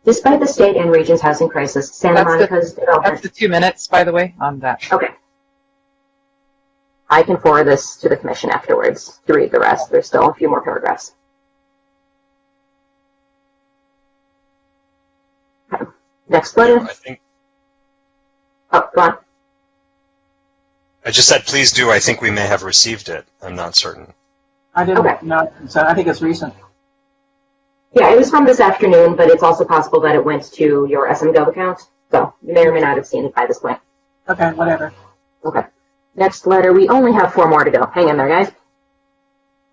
despite the state and region's housing crisis, Santa Monica's development... That's the 2 minutes, by the way, on that. Okay. I can forward this to the Commission afterwards to read the rest. There's still a few more paragraphs. Okay. Next letter. I think. Oh, go on. I just said, please do. I think we may have received it. I'm not certain. I didn't Okay. know, so I think it's recent. Yeah, it was from this afternoon, but it's also possible that it went to your SMGov account. So you may or may not have seen it by this point. Okay, whatever. Okay. Next letter. We only have 4 more to go. Hang in there, guys.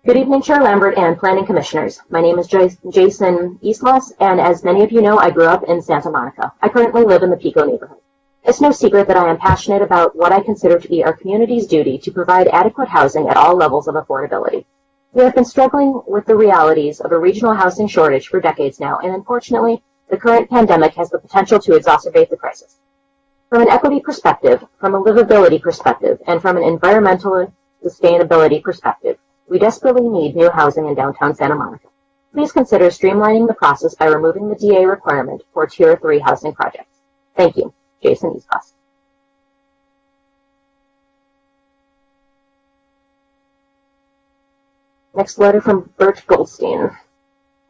Good evening, Chair Lambert and Planning Commissioners. My name is Jason Eastloss, and as many of you know, I grew up in Santa Monica. I currently live in the Pico neighborhood. It's no secret that I am passionate about what I consider to be our community's duty to provide adequate housing at all levels of affordability. We have been struggling with the realities of a regional housing shortage for decades now, and unfortunately, the current pandemic has the potential to exacerbate the crisis. From an equity perspective, from a livability perspective, and from an environmental sustainability perspective, we desperately need new housing in downtown Santa Monica. Please consider streamlining the process by removing the DA requirement for Tier 3 housing projects. Thank you. Jason Eastloss. Next letter from Bert Goldstein.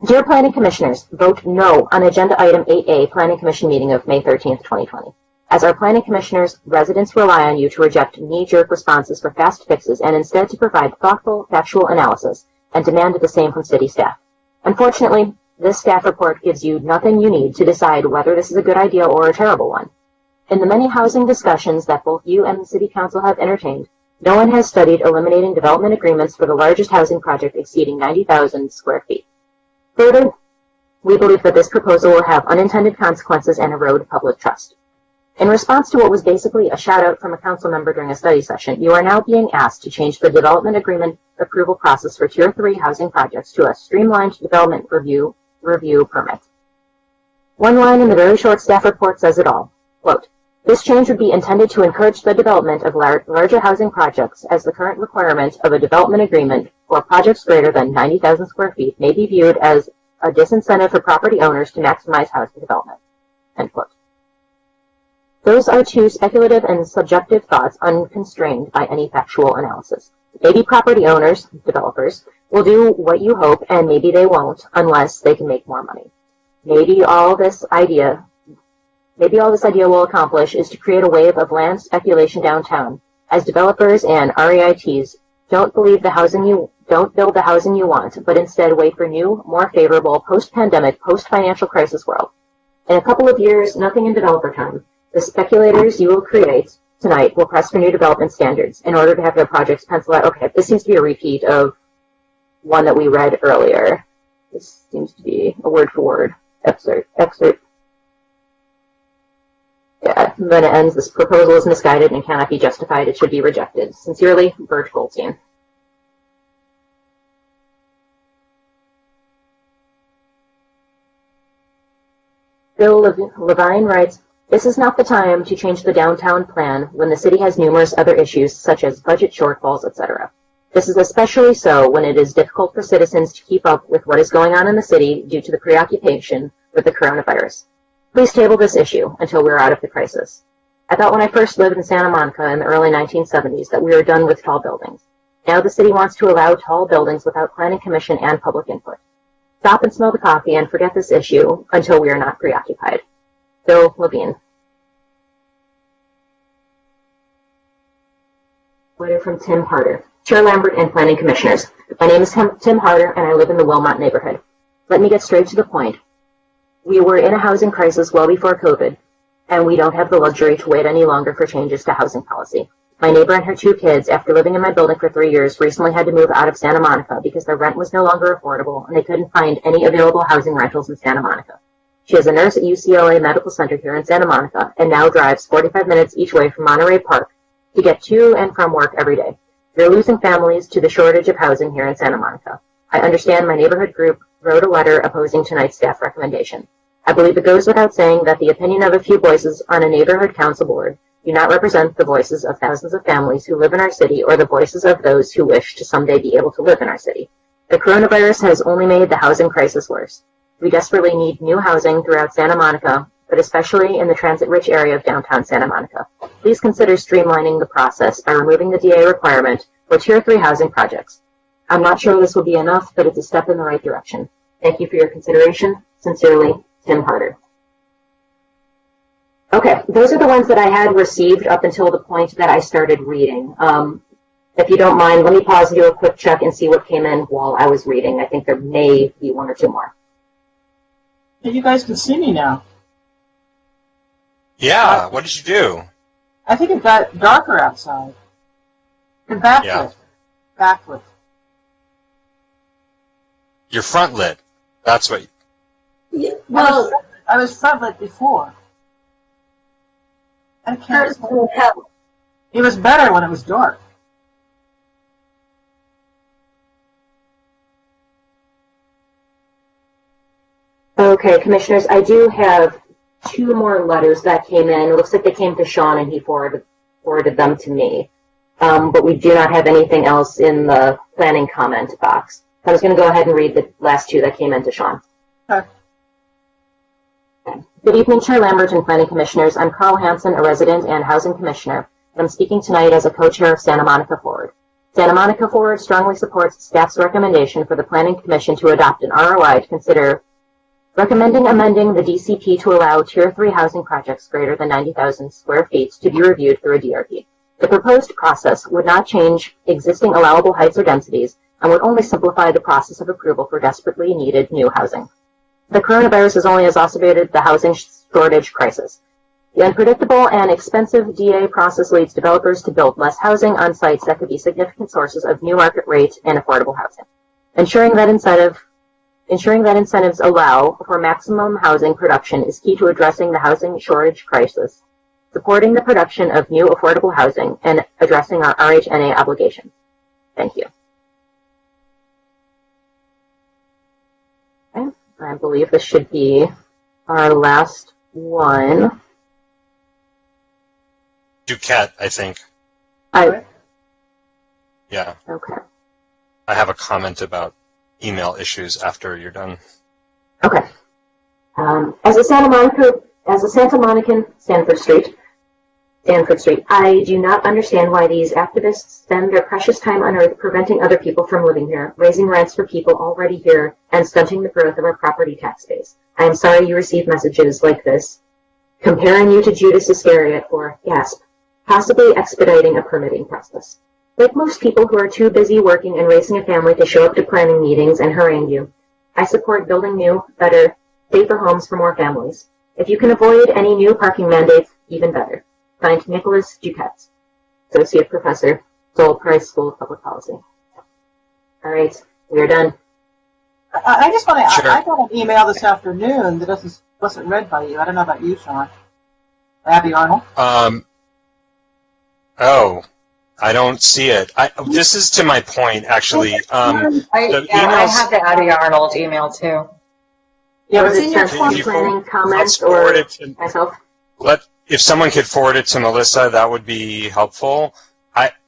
Dear Planning Commissioners, vote no on Agenda Item 8A, Planning Commission meeting of May 13th, 2020. As our Planning Commissioners, residents rely on you to reject knee-jerk responses for fast fixes and instead to provide thoughtful, factual analysis and demand the same from city staff. Unfortunately, this staff report gives you nothing you need to decide whether this is a good idea or a terrible one. In the many housing discussions that both you and the City Council have entertained, no one has studied eliminating development agreements for the largest housing project exceeding 90,000 square feet. Further, we believe that this proposal will have unintended consequences and erode public trust. In response to what was basically a shout-out from a council member during a study session, you are now being asked to change the development agreement approval process for Tier 3 housing projects to a streamlined development review permit. One line in the very short staff report says it all. Quote, this change would be intended to encourage the development of larger housing projects, as the current requirement of a development agreement for projects greater than 90,000 square feet may be viewed as a disincentive for property owners to maximize housing development. End quote. Those are 2 speculative and subjective thoughts unconstrained by any factual analysis. Maybe property owners, developers, will do what you hope, and maybe they won't unless they can make more money. Maybe all this idea will accomplish is to create a wave of land speculation downtown, as developers and REITs don't build the housing you want, but instead wait for new, more favorable post-pandemic, post-financial crisis world. In a couple of years, nothing in developer time, the speculators you will create tonight will press for new development standards in order to have their projects pencil out. Okay, this seems to be a repeat of one that we read earlier. This seems to be a word-for-word excerpt. Yeah, then it ends, this proposal is misguided and cannot be justified. It should be rejected. Sincerely, Bert Goldstein. Bill Levine writes, this is not the time to change the downtown plan when the city has numerous other issues such as budget shortfalls, etc. This is especially so when it is difficult for citizens to keep up with what is going on in the city due to the preoccupation with the coronavirus. Please table this issue until we're out of the crisis. I thought when I first lived in Santa Monica in the early 1970s that we were done with tall buildings. Now the city wants to allow tall buildings without planning commission and public input. Stop and smell the coffee and forget this issue until we are not preoccupied. Bill Levine. Letter from Tim Harder. Chair Lambert and Planning Commissioners. My name is Tim Harder and I live in the Wilmot neighborhood. Let me get straight to the point. We were in a housing crisis well before COVID, and we don't have the luxury to wait any longer for changes to housing policy. My neighbor and her 2 kids, after living in my building for 3 years, recently had to move out of Santa Monica because their rent was no longer affordable and they couldn't find any available housing rentals in Santa Monica. She is a nurse at UCLA Medical Center here in Santa Monica and now drives 45 minutes each way from Monterey Park to get to and from work every day. We're losing families to the shortage of housing here in Santa Monica. I understand my neighborhood group wrote a letter opposing tonight's staff recommendation. I believe it goes without saying that the opinion of a few voices on a neighborhood council board do not represent the voices of thousands of families who live in our city or the voices of those who wish to someday be able to live in our city. The coronavirus has only made the housing crisis worse. We desperately need new housing throughout Santa Monica, but especially in the transit-rich area of downtown Santa Monica. Please consider streamlining the process by removing the DA requirement for Tier 3 housing projects. I'm not sure this will be enough, but it's a step in the right direction. Thank you for your consideration. Sincerely, Tim Harder. Okay, those are the ones that I had received up until the point that I started reading. If you don't mind, let me pause and do a quick check and see what came in while I was reading. I think there may be 1 or 2 more. Hey, you guys can see me now. Yeah, what did you do? I think it got darker outside. And backlit. Yeah. Backlit. You're front lit. That's what. Well, I was frontlit before. I can't. It was better when it was dark. Okay, commissioners, I do have 2 more letters that came in. It looks like they came to Sean and he forwarded them to me. But we do not have anything else in the planning comment box. I was going to go ahead and read the last 2 that came in to Sean. Okay. Good evening, Chair Lambert and Planning Commissioners. I'm Carl Hansen, a resident and housing commissioner. I'm speaking tonight as a co-chair of Santa Monica Forward. Santa Monica Forward strongly supports staff's recommendation for the Planning Commission to adopt an ROI to consider recommending amending the DCP to allow Tier 3 housing projects greater than 90,000 square feet to be reviewed through a DRP. The proposed process would not change existing allowable heights or densities and would only simplify the process of approval for desperately needed new housing. The coronavirus has only exacerbated the housing shortage crisis. The unpredictable and expensive DA process leads developers to build less housing on sites that could be significant sources of new market rate and affordable housing. Ensuring that incentives allow for maximum housing production is key to addressing the housing shortage crisis, supporting the production of new affordable housing, and addressing our RHNA obligations. Thank you. Okay. I believe this should be our last one. Duquette, I think. Yeah. Okay. I have a comment about email issues after you're done. Okay. As a Santa Monican, Stanford Street, I do not understand why these activists spend their precious time on earth preventing other people from living here, raising rents for people already here, and stunting the growth of our property tax base. I am sorry you receive messages like this, comparing you to Judas Iscariot or, gasp, possibly expediting a permitting process. Like most people who are too busy working and raising a family to show up to planning meetings and harangue you, I support building new, better, safer homes for more families. If you can avoid any new parking mandates, even better. Signed, Nicholas Duquette, Associate Professor, Dole Price School of Public Policy. All right, we are done. I just want to. Sure. I got an email this afternoon that wasn't read by you. I don't know about you, Sean. Abby Arnold. Oh, I don't see it. This is to my point, actually. I have the Abby Arnold email too. Yeah, Was it's it in your sent to planning let's comments forward or it to, myself? if someone could forward it to Melissa, that would be helpful.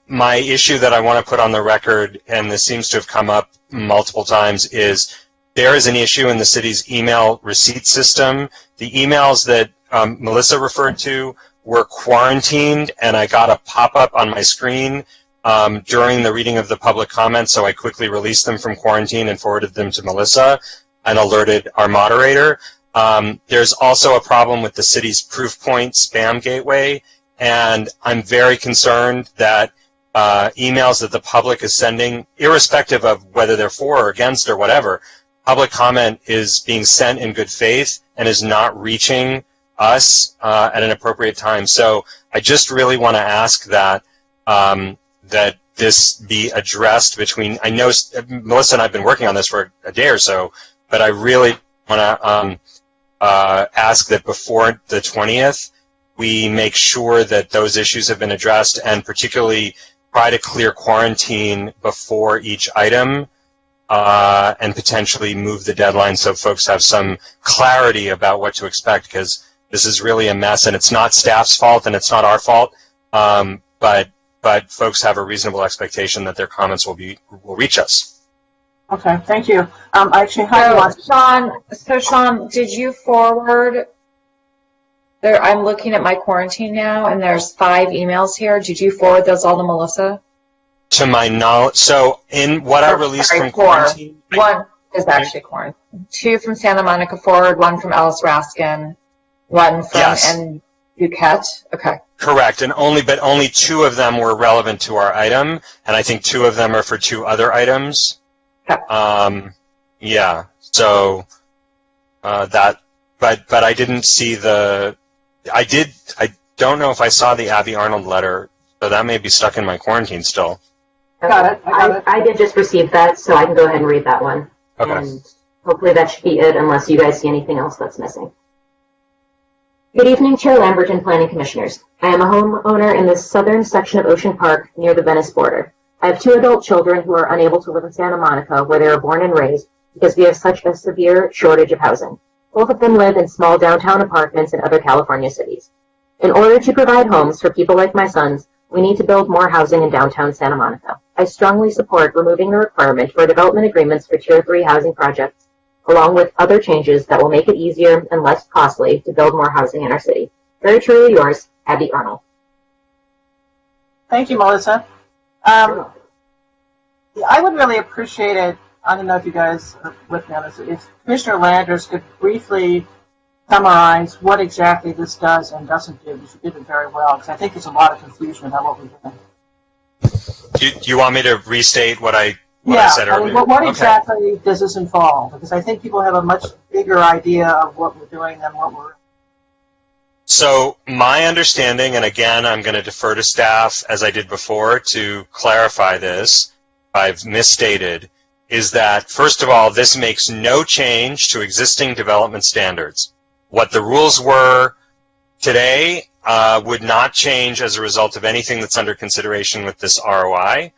My issue that I want to put on the record, and this seems to have come up multiple times, is there is an issue in the city's email receipt system. The emails that Melissa referred to were quarantined, and I got a pop-up on my screen during the reading of the public comments, so I quickly released them from quarantine and forwarded them to Melissa and alerted our moderator. There's also a problem with the city's Proofpoint spam gateway, and I'm very concerned that emails that the public is sending, irrespective of whether they're for or against or whatever, public comment is being sent in good faith and is not reaching us at an appropriate time. So I just really want to ask that that this be addressed between, I know Melissa and I have been working on this for a day or so, but I really want to ask that before the 20th, we make sure that those issues have been addressed, and particularly try to clear quarantine before each item, and potentially move the deadline so folks have some clarity about what to expect, because this is really a mess, and it's not staff's fault and it's not our fault, but folks have a reasonable expectation that their comments will reach us. Okay, thank you. Actually, hi, Sean, did you forward? There, I'm looking at my quarantine now, and there's 5 emails here. Did you forward those all to Melissa? To my knowledge, so in what I released from quarantine, 1 is actually quarantine. 2 from Santa Monica Forward, 1 from Alice Raskin, 1 from and Duquette. Okay. Correct, and only 2 of them were relevant to our item, and I think 2 of them are for 2 other items. Okay. Yeah. So that but I didn't see I don't know if I saw the Abby Arnold letter, so that may be stuck in my quarantine still. Got it. I did just receive that, so I can go ahead and read that one. Okay. And hopefully that should be it, unless you guys see anything else that's missing. Good evening, Chair Lambert and Planning Commissioners. I am a homeowner in the southern section of Ocean Park near the Venice border. I have 2 adult children who are unable to live in Santa Monica, where they were born and raised, because we have such a severe shortage of housing. Both of them live in small downtown apartments in other California cities. In order to provide homes for people like my sons, we need to build more housing in downtown Santa Monica. I strongly support removing the requirement for development agreements for Tier 3 housing projects, along with other changes that will make it easier and less costly to build more housing in our city. Very truly yours, Abby Arnold. Thank you, Melissa. I would really appreciate it. I don't know if you guys are with me on this. If Commissioner Landers could briefly summarize what exactly this does and doesn't do, because you did it very well, because I think there's a lot of confusion about what we're doing. Do you want me to restate what I said earlier? What exactly does this involve? Because I think people have a much bigger idea of what we're doing than what we're... So my understanding, and again, I'm going to defer to staff, as I did before, to clarify this, if I've misstated, is that, first of all, this makes no change to existing development standards. What the rules were today would not change as a result of anything that's under consideration with this ROI.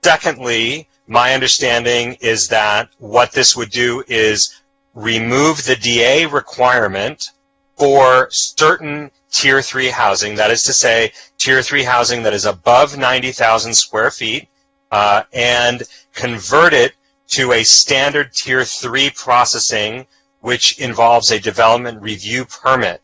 Secondly, my understanding is that what this would do is remove the DA requirement for certain Tier 3 housing, that is to say, Tier 3 housing that is above 90,000 square feet, and convert it to a standard Tier 3 processing, which involves a development review permit.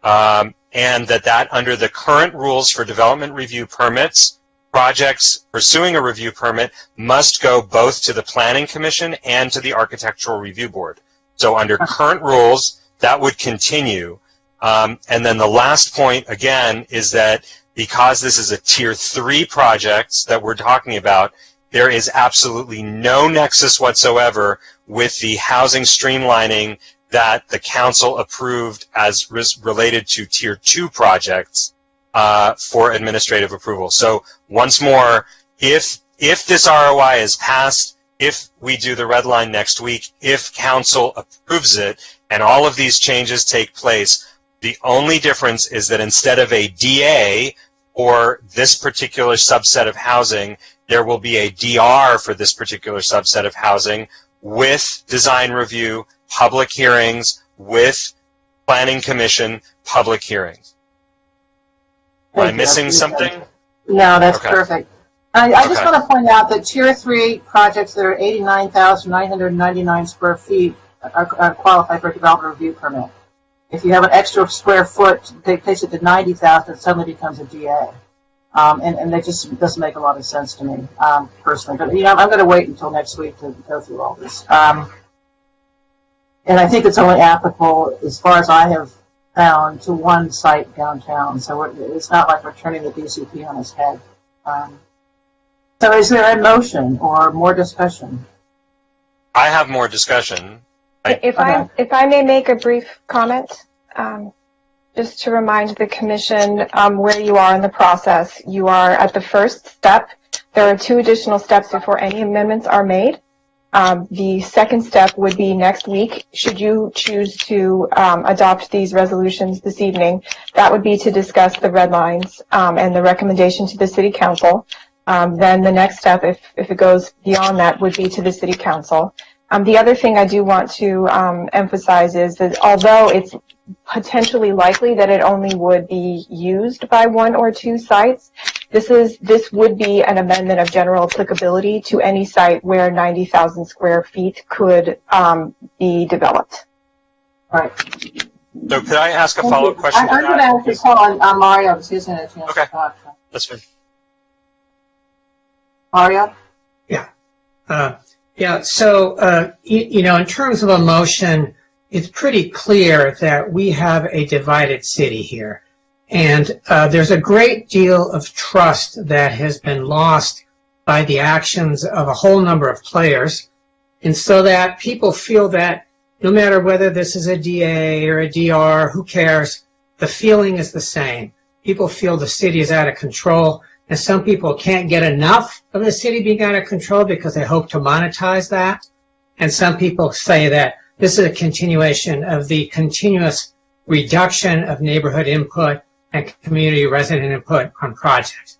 And that under the current rules for development review permits, projects pursuing a review permit must go both to the Planning Commission and to the Architectural Review Board. So under current rules, that would continue. And then the last point, again, is that because this is a Tier 3 project that we're talking about, there is absolutely no nexus whatsoever with the housing streamlining that the council approved as related to Tier 2 projects for administrative approval. So once more, if this ROI is passed, if we do the red line next week, if council approves it, and all of these changes take place, the only difference is that instead of a DA for this particular subset of housing, there will be a DR for this particular subset of housing with design review, public hearings, with Planning Commission, public hearings. Am I missing something? No, that's perfect. I just want to point out that Tier 3 projects that are 89,999 square feet are qualify for a development review permit. If you have an extra square foot, they place it to 90,000, it suddenly becomes a DA. And that just doesn't make a lot of sense to me, personally. But, I'm going to wait until next week to go through all this. And I think it's only applicable, as far as I have found, to one site downtown. So it's not like we're turning the DCP on its head. So is there a motion or more discussion? I have more discussion. If I may make a brief comment, just to remind the commission where you are in the process. You are at the first step. There are 2 additional steps before any amendments are made. The second step would be next week. Should you choose to adopt these resolutions this evening, that would be to discuss the red lines and the recommendation to the City Council. Then the next step, if it goes beyond that, would be to the City Council. The other thing I do want to emphasize is that although it's potentially likely that it only would be used by 1 or 2 sites, this would be an amendment of general applicability to any site where 90,000 square feet could be developed. All right. So could I ask a follow-up question? I'm going to ask this call on Mario, because he's going to chance to talk. That's fine. Mario? So, in terms of a motion, it's pretty clear that we have a divided city here. And there's a great deal of trust that has been lost by the actions of a whole number of players. And so that people feel that no matter whether this is a DA or a DR, who cares? The feeling is the same. People feel the city is out of control, and some people can't get enough of the city being out of control because they hope to monetize that. And some people say that this is a continuation of the continuous reduction of neighborhood input and community resident input on projects.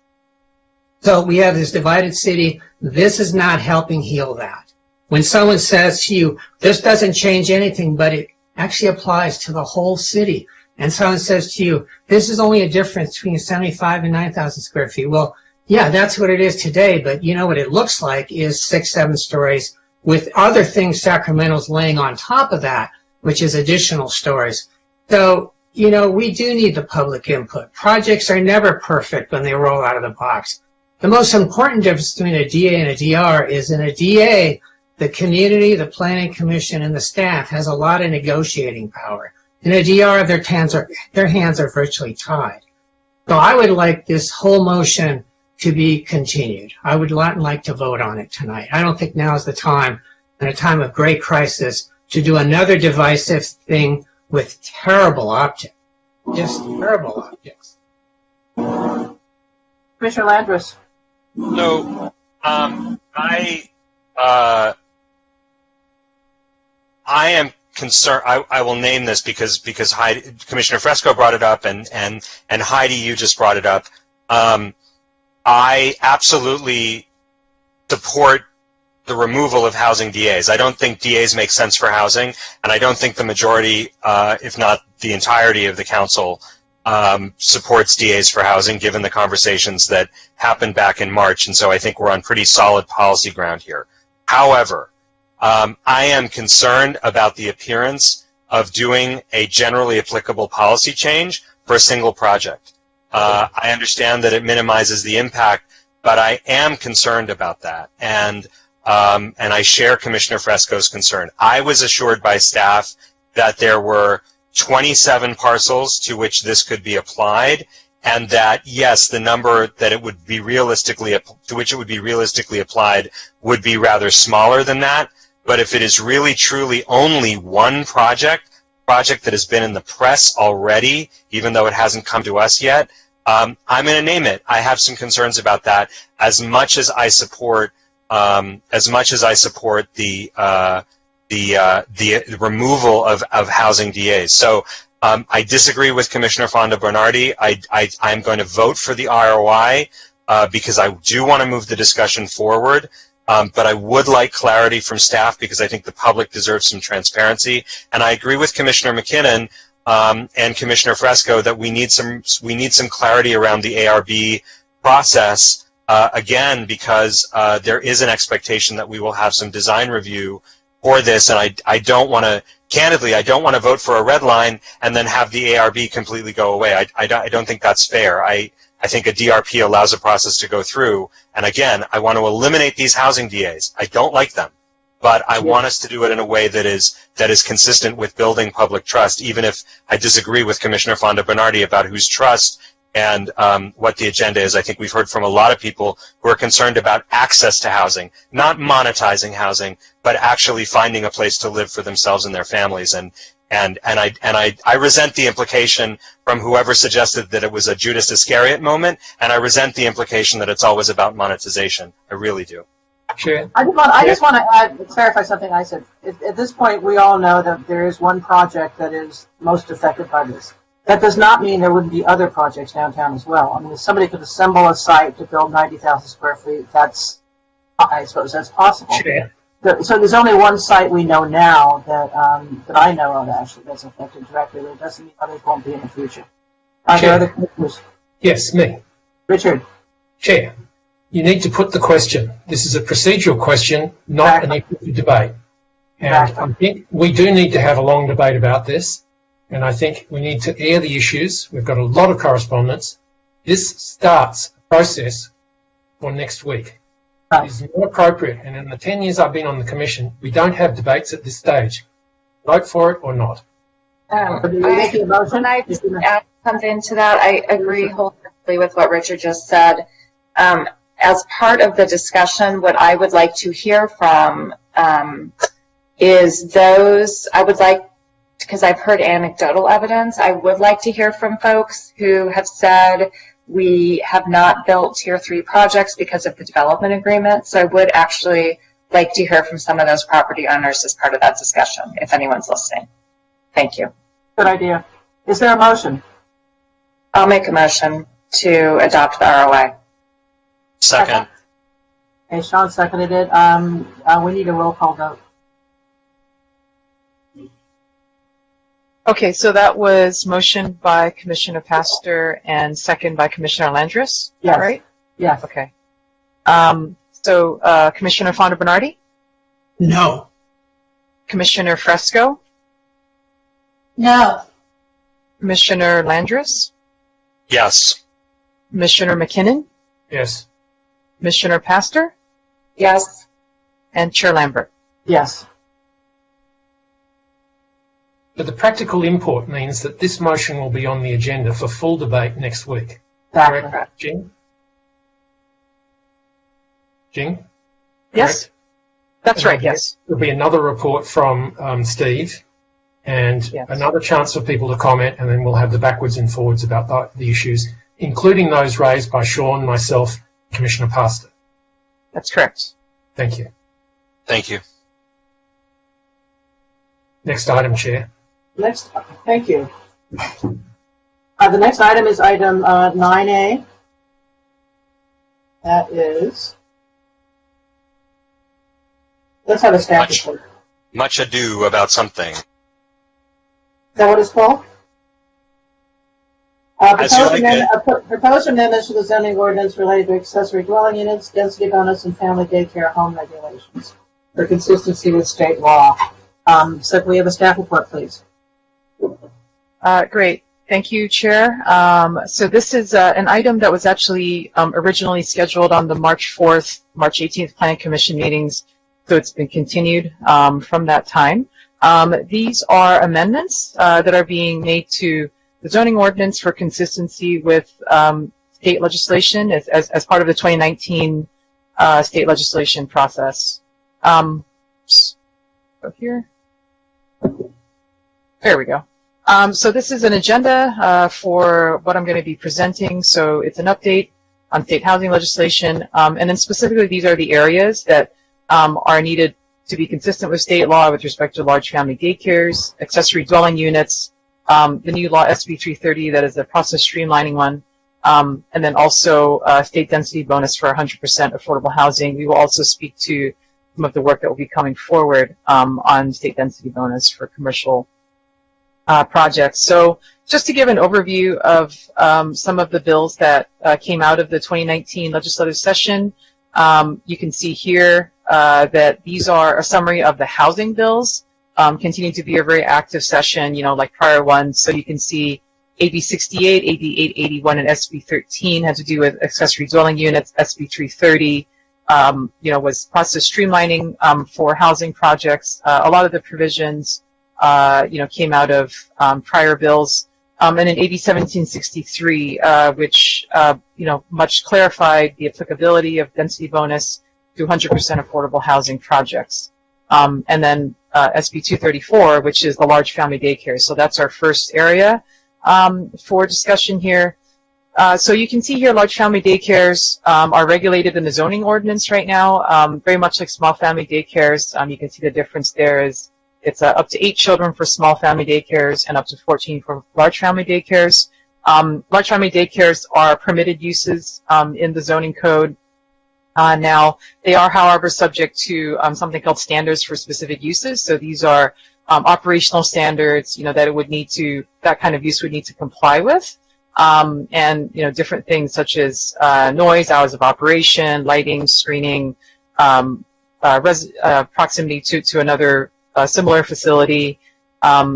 So we have this divided city. This is not helping heal that. When someone says to you, this doesn't change anything, but it actually applies to the whole city, and someone says to you, this is only a difference between 75 and 9,000 square feet. Well, yeah, that's what it is today, but you know what it looks like is 6, 7 stories with other things Sacramento's laying on top of that, which is additional stories. So, you know, we do need the public input. Projects are never perfect when they roll out of the box. The most important difference between a DA and a DR is in a DA, the community, the planning commission, and the staff has a lot of negotiating power. In a DR, their hands are virtually tied. So I would like this whole motion to be continued. I would not like to vote on it tonight. I don't think now is the time, in a time of great crisis, to do another divisive thing with terrible objects. Just terrible objects. Commissioner Landris. So, I am concerned. I will name this because Commissioner Fresco brought it up, and Heidi, you just brought it up. I absolutely support the removal of housing DAs. I don't think DAs make sense for housing, and I don't think the majority, if not the entirety of the council, supports DAs for housing, given the conversations that happened back in March, and so I think we're on pretty solid policy ground here. However, I am concerned about the appearance of doing a generally applicable policy change for a single project. I understand that it minimizes the impact, but I am concerned about that, and I share Commissioner Fresco's concern. I was assured by staff that there were 27 parcels to which this could be applied, and that yes, the number that it would be realistically to which it would be realistically applied would be rather smaller than that. But if it is really truly only one project that has been in the press already, even though it hasn't come to us yet, I'm going to name it. I have some concerns about that. As much as I support the removal of housing DAs. So I disagree with Commissioner Fonda Bernardi. I'm going to vote for the ROI because I do want to move the discussion forward. But I would like clarity from staff because I think the public deserves some transparency. And I agree with Commissioner McKinnon and Commissioner Fresco that we need some clarity around the ARB process. Again, because there is an expectation that we will have some design review for this, and I don't want to, candidly, I don't want to vote for a red line and then have the ARB completely go away. I don't think that's fair. I think a DRP allows a process to go through, and again, I want to eliminate these housing DAs. I don't like them, but I want us to do it in a way that is consistent with building public trust, even if I disagree with Commissioner Fonda Bernardi about whose trust and what the agenda is. I think we've heard from a lot of people who are concerned about access to housing, not monetizing housing, but actually finding a place to live for themselves and their families. And I resent the implication from whoever suggested that it was a Judas Iscariot moment, and I resent the implication that it's always about monetization. I really do. Chair. I just want to clarify something I said. At this point, we all know that there is one project that is most affected by this. That does not mean there wouldn't be other projects downtown as well. I mean, if somebody could assemble a site to build 90,000 square feet, I suppose that's possible. Chair. So there's only one site we know now that I know of actually that's affected directly. But it doesn't mean others won't be in the future. Are there other commissioners? Yes, me. Richard. Chair, you need to put the question. This is a procedural question, not an equity debate. And I think we do need to have a long debate about this. And I think we need to air the issues. We've got a lot of correspondence. This starts a process for next week. It is not appropriate. And in the 10 years I've been on the Commission, we don't have debates at this stage. Vote for it or not. Can I just add something to that? I agree wholeheartedly with what Richard just said. As part of the discussion, what I would like to hear from is those, I would like, because I've heard anecdotal evidence, I would like to hear from folks who have said we have not built Tier 3 projects because of the development agreement. So I would actually like to hear from some of those property owners as part of that discussion, if anyone's listening. Thank you. Good idea. Is there a motion? I'll make a motion to adopt the ROI. Second. Okay, Sean seconded it. We need a roll call vote. Okay, so that was motioned by Commissioner Pastor and second by Commissioner Landris, Yes. right? Yes. Okay. Commissioner Fonda Bernardi, No. Commissioner Fresco, No. Commissioner Landris, Yes. Commissioner McKinnon, Yes. Commissioner Pastor, Yes. and Chair Lambert. Yes. But the practical import means that this motion will be on the agenda for full debate next week. Exactly. Correct, Jing? Jing? Yes? Correct? That's right, yes. There'll be another report from Steve and Yes. another chance for people to comment, and then we'll have the backwards and forwards about the issues, including those raised by Sean, myself, Commissioner Pastor. That's correct. Thank you. Thank you. Next item, Chair. Next, thank you. The next item is item 9A. That is, let's have a staff report. Much ado about something. Is that what it's called? As you like it. Proposed amendments to the zoning ordinance related to accessory dwelling units, density bonus, and family daycare home regulations for consistency with state law. So can we have a staff report, please? Great. Thank you, Chair. So this is an item that was actually originally scheduled on the March 4th, March 18th Plan Commission meetings, so it's been continued from that time. These are amendments that are being made to the zoning ordinance for consistency with state legislation as part of the 2019 state legislation process. Go here. There we go. So this is an agenda for what I'm going to be presenting. So it's an update on state housing legislation, and then specifically these are the areas that are needed to be consistent with state law with respect to large family daycares, accessory dwelling units, the new law SB 330 that is a process streamlining one, and then also state density bonus for 100% affordable housing. We will also speak to some of the work that will be coming forward on state density bonus for commercial projects. So just to give an overview of some of the bills that came out of the 2019 legislative session, you can see here that these are a summary of the housing bills. Continue to be a very active session, like prior ones. So you can see AB 68, AB 881, and SB 13 had to do with accessory dwelling units. SB 330, was process streamlining for housing projects. A lot of the provisions came out of prior bills. And in AB 1763, which, much clarified the applicability of density bonus to 100% affordable housing projects. And then SB 234, which is the large family daycare. So that's our first area for discussion here. So you can see here large family daycares are regulated in the zoning ordinance right now, very much like small family daycares. You can see the difference there is it's up to 8 children for small family daycares and up to 14 for large family daycares. Large family daycares are permitted uses in the zoning code. Now, they are, however, subject to something called standards for specific uses. So these are operational standards, that it would need to, that kind of use would need to comply with. And, different things such as noise, hours of operation, lighting, screening, proximity to another similar facility.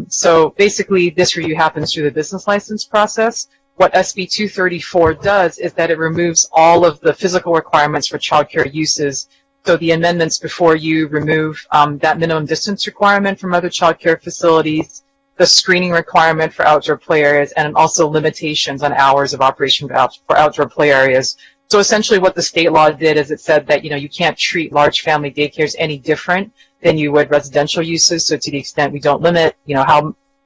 So basically, this review happens through the business license process. What SB 234 does is that it removes all of the physical requirements for childcare uses. So the amendments before you remove that minimum distance requirement from other childcare facilities, the screening requirement for outdoor play areas, and also limitations on hours of operation for outdoor play areas So essentially what the state law did is it said that, you can't treat large family daycares any different than you would residential uses. So to the extent we don't limit,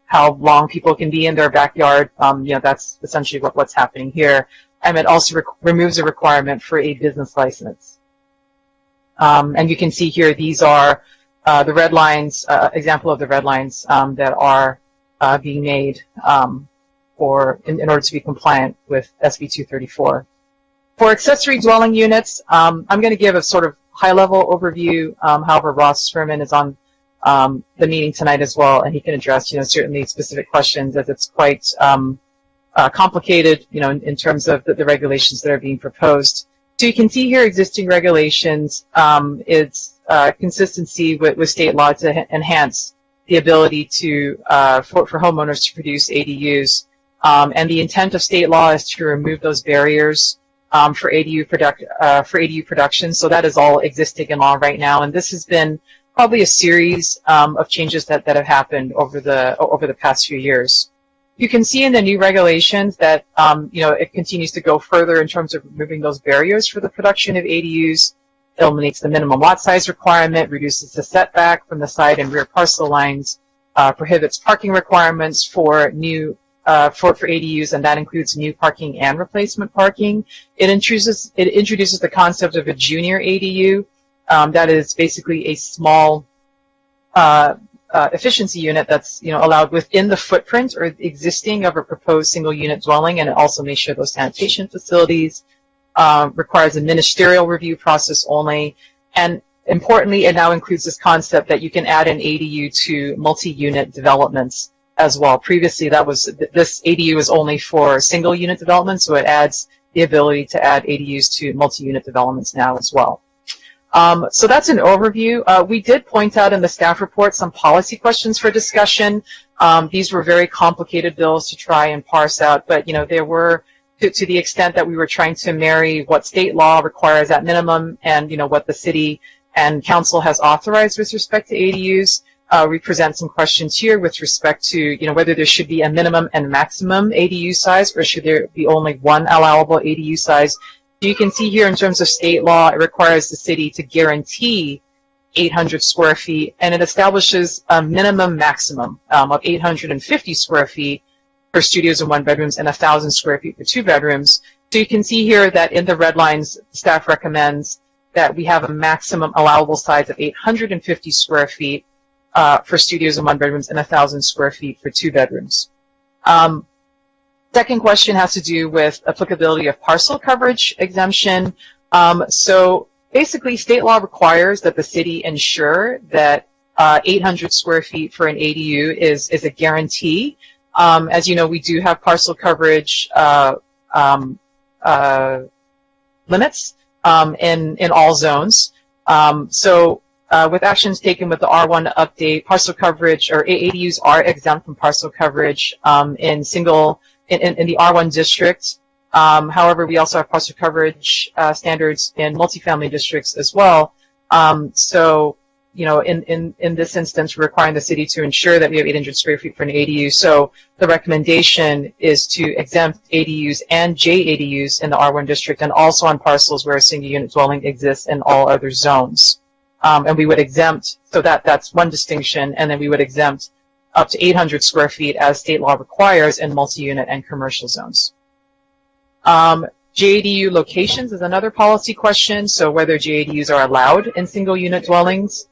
how long people can be in their backyard, that's essentially what's happening here. And it also removes a requirement for a business license. And you can see here, these are the red lines, example of the red lines that are being made in order to be compliant with SB 234. For accessory dwelling units, I'm going to give a sort of high-level overview. However, Ross Furman is on the meeting tonight as well, and he can address, certainly specific questions, as it's quite complicated, in terms of the regulations that are being proposed. So you can see here existing regulations. It's consistency with state law to enhance the ability to for homeowners to produce ADUs, and the intent of state law is to remove those barriers for ADU production. So that is all existing in law right now, and this has been probably a series of changes that have happened over the past few years. You can see in the new regulations that it continues to go further in terms of removing those barriers for the production of ADUs. It eliminates the minimum lot size requirement, reduces the setback from the side and rear parcel lines, prohibits parking requirements for for ADUs, and that includes new parking and replacement parking. It introduces the concept of a junior ADU. That is basically a small efficiency unit that's allowed within the footprint or existing of a proposed single unit dwelling, and it also may share those sanitation facilities. Requires a ministerial review process only, and importantly, it now includes this concept that you can add an ADU to multi-unit developments as well. Previously, this ADU is only for single unit development, so it adds the ability to add ADUs to multi-unit developments now as well. So that's an overview. We did point out in the staff report some policy questions for discussion. These were very complicated bills to try and parse out, but there were, to the extent that we were trying to marry what state law requires at minimum and what the city and council has authorized with respect to ADUs. We present some questions here with respect to whether there should be a minimum and maximum ADU size, or should there be only one allowable ADU size. You can see here in terms of state law, it requires the city to guarantee 800 square feet, and it establishes a minimum maximum of 850 square feet for studios and one bedrooms and 1,000 square feet for two bedrooms. So you can see here that in the red lines, staff recommends that we have a maximum allowable size of 850 square feet for studios and one bedrooms and 1,000 square feet for two bedrooms. Second question has to do with applicability of parcel coverage exemption. So basically, state law requires that the city ensure that 800 square feet for an ADU is a guarantee. As you know, we do have parcel coverage limits in all zones. With actions taken with the R1 update, parcel coverage or ADUs are exempt from parcel coverage in the R1 district. However, we also have parcel coverage standards in multifamily districts as well. In this instance, we're requiring the city to ensure that we have 800 square feet for an ADU. So the recommendation is to exempt ADUs and JADUs in the R1 district, and also on parcels where a single unit dwelling exists in all other zones. And we would exempt, so that's one distinction, and then we would exempt up to 800 square feet as state law requires in multi-unit and commercial zones. JADU locations is another policy question, so whether JADUs are allowed in single unit dwellings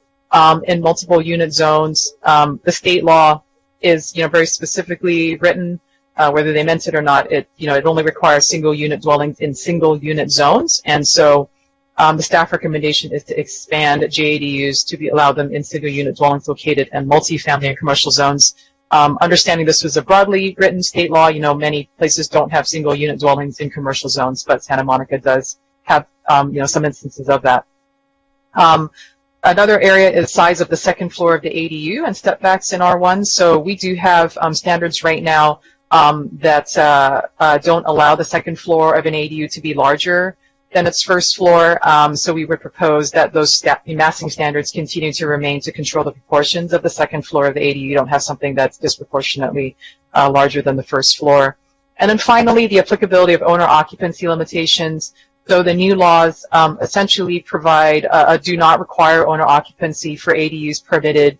in multiple unit zones. The state law is very specifically written, whether they meant it or not. It only requires single unit dwellings in single unit zones, and so the staff recommendation is to expand JADUs to allow them in single unit dwellings located in multifamily and commercial zones. Understanding this was a broadly written state law, many places don't have single unit dwellings in commercial zones, but Santa Monica does have, some instances of that. Another area is size of the second floor of the ADU and step backs in R1. So we do have standards right now that don't allow the second floor of an ADU to be larger than its first floor. So we would propose that those massing standards continue to remain to control the proportions of the second floor of the ADU. You don't have something that's disproportionately larger than the first floor. And then finally, the applicability of owner occupancy limitations. So the new laws essentially provide do not require owner occupancy for ADUs permitted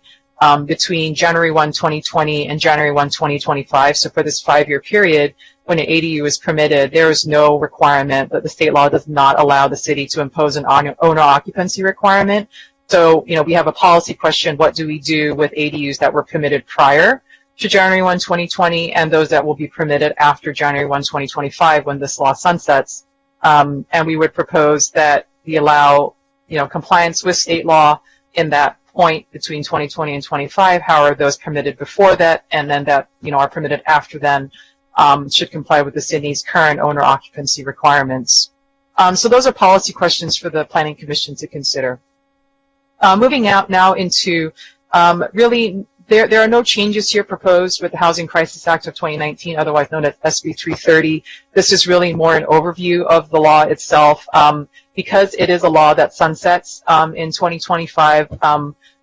between January 1, 2020 and January 1, 2025. So for this 5-year period, when an ADU is permitted, there is no requirement that the state law does not allow the city to impose an owner occupancy requirement. So, we have a policy question: what do we do with ADUs that were permitted prior to January 1, 2020, and those that will be permitted after January 1, 2025, when this law sunsets? And we would propose that we allow, compliance with state law in that point between 2020 and 25. However, those permitted before that and then that, are permitted after then, should comply with the city's current owner occupancy requirements. So those are policy questions for the Planning Commission to consider. Moving out now into really, there are no changes here proposed with the Housing Crisis Act of 2019, otherwise known as SB 330. This is really more an overview of the law itself. Because it is a law that sunsets in 2025,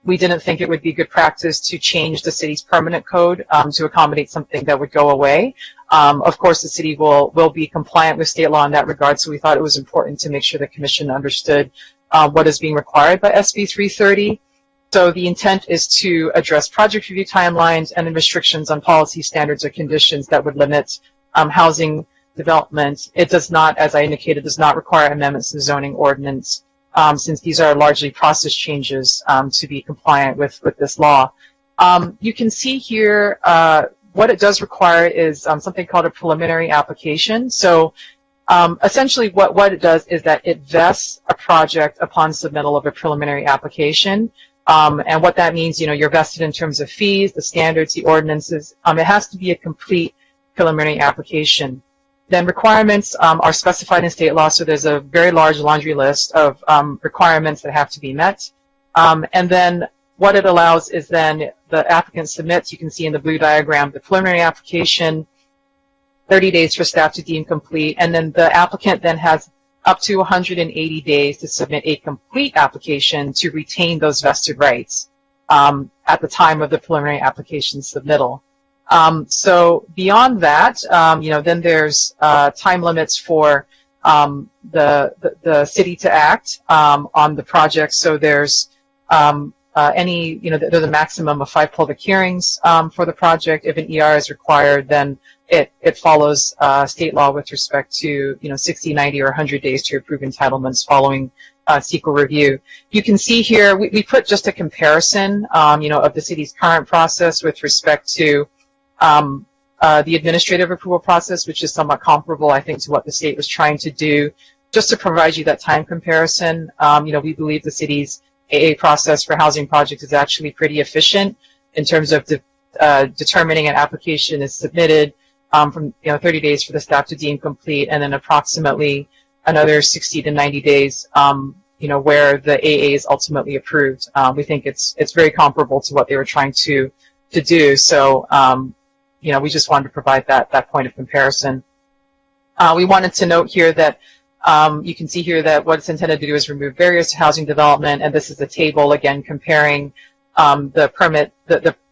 we didn't think it would be good practice to change the city's permanent code to accommodate something that would go away. Of course, the city will be compliant with state law in that regard, so we thought it was important to make sure the Commission understood what is being required by SB 330. So the intent is to address project review timelines and restrictions on policy standards or conditions that would limit housing development. It does not, as I indicated, does not require amendments to the zoning ordinance, since these are largely process changes to be compliant with this law. You can see here what it does require is something called a preliminary application. So essentially what it does is that it vests a project upon submittal of a preliminary application. And what that means, you're vested in terms of fees, the standards, the ordinances. It has to be a complete preliminary application. Then requirements are specified in state law, so there's a very large laundry list of requirements that have to be met. And then what it allows is then the applicant submits, you can see in the blue diagram, the preliminary application, 30 days for staff to deem complete, and then the applicant then has up to 180 days to submit a complete application to retain those vested rights at the time of the preliminary application submittal. So beyond that, then there's time limits for the city to act on the project. So there's there's a maximum of 5 public hearings for the project. If an ER is required, then it follows state law with respect to 60, 90, or 100 days to approve entitlements following CEQA review. You can see here we put just a comparison, of the city's current process with respect to the administrative approval process, which is somewhat comparable, I think, to what the state was trying to do. Just to provide you that time comparison, we believe the city's AA process for housing projects is actually pretty efficient in terms of determining an application is submitted from 30 days for the staff to deem complete, and then approximately another 60 to 90 days where the AA is ultimately approved. We think it's very comparable to what they were trying to do. So we just wanted to provide that point of comparison. We wanted to note here that you can see here that what it's intended to do is remove barriers to housing development, and this is a table again comparing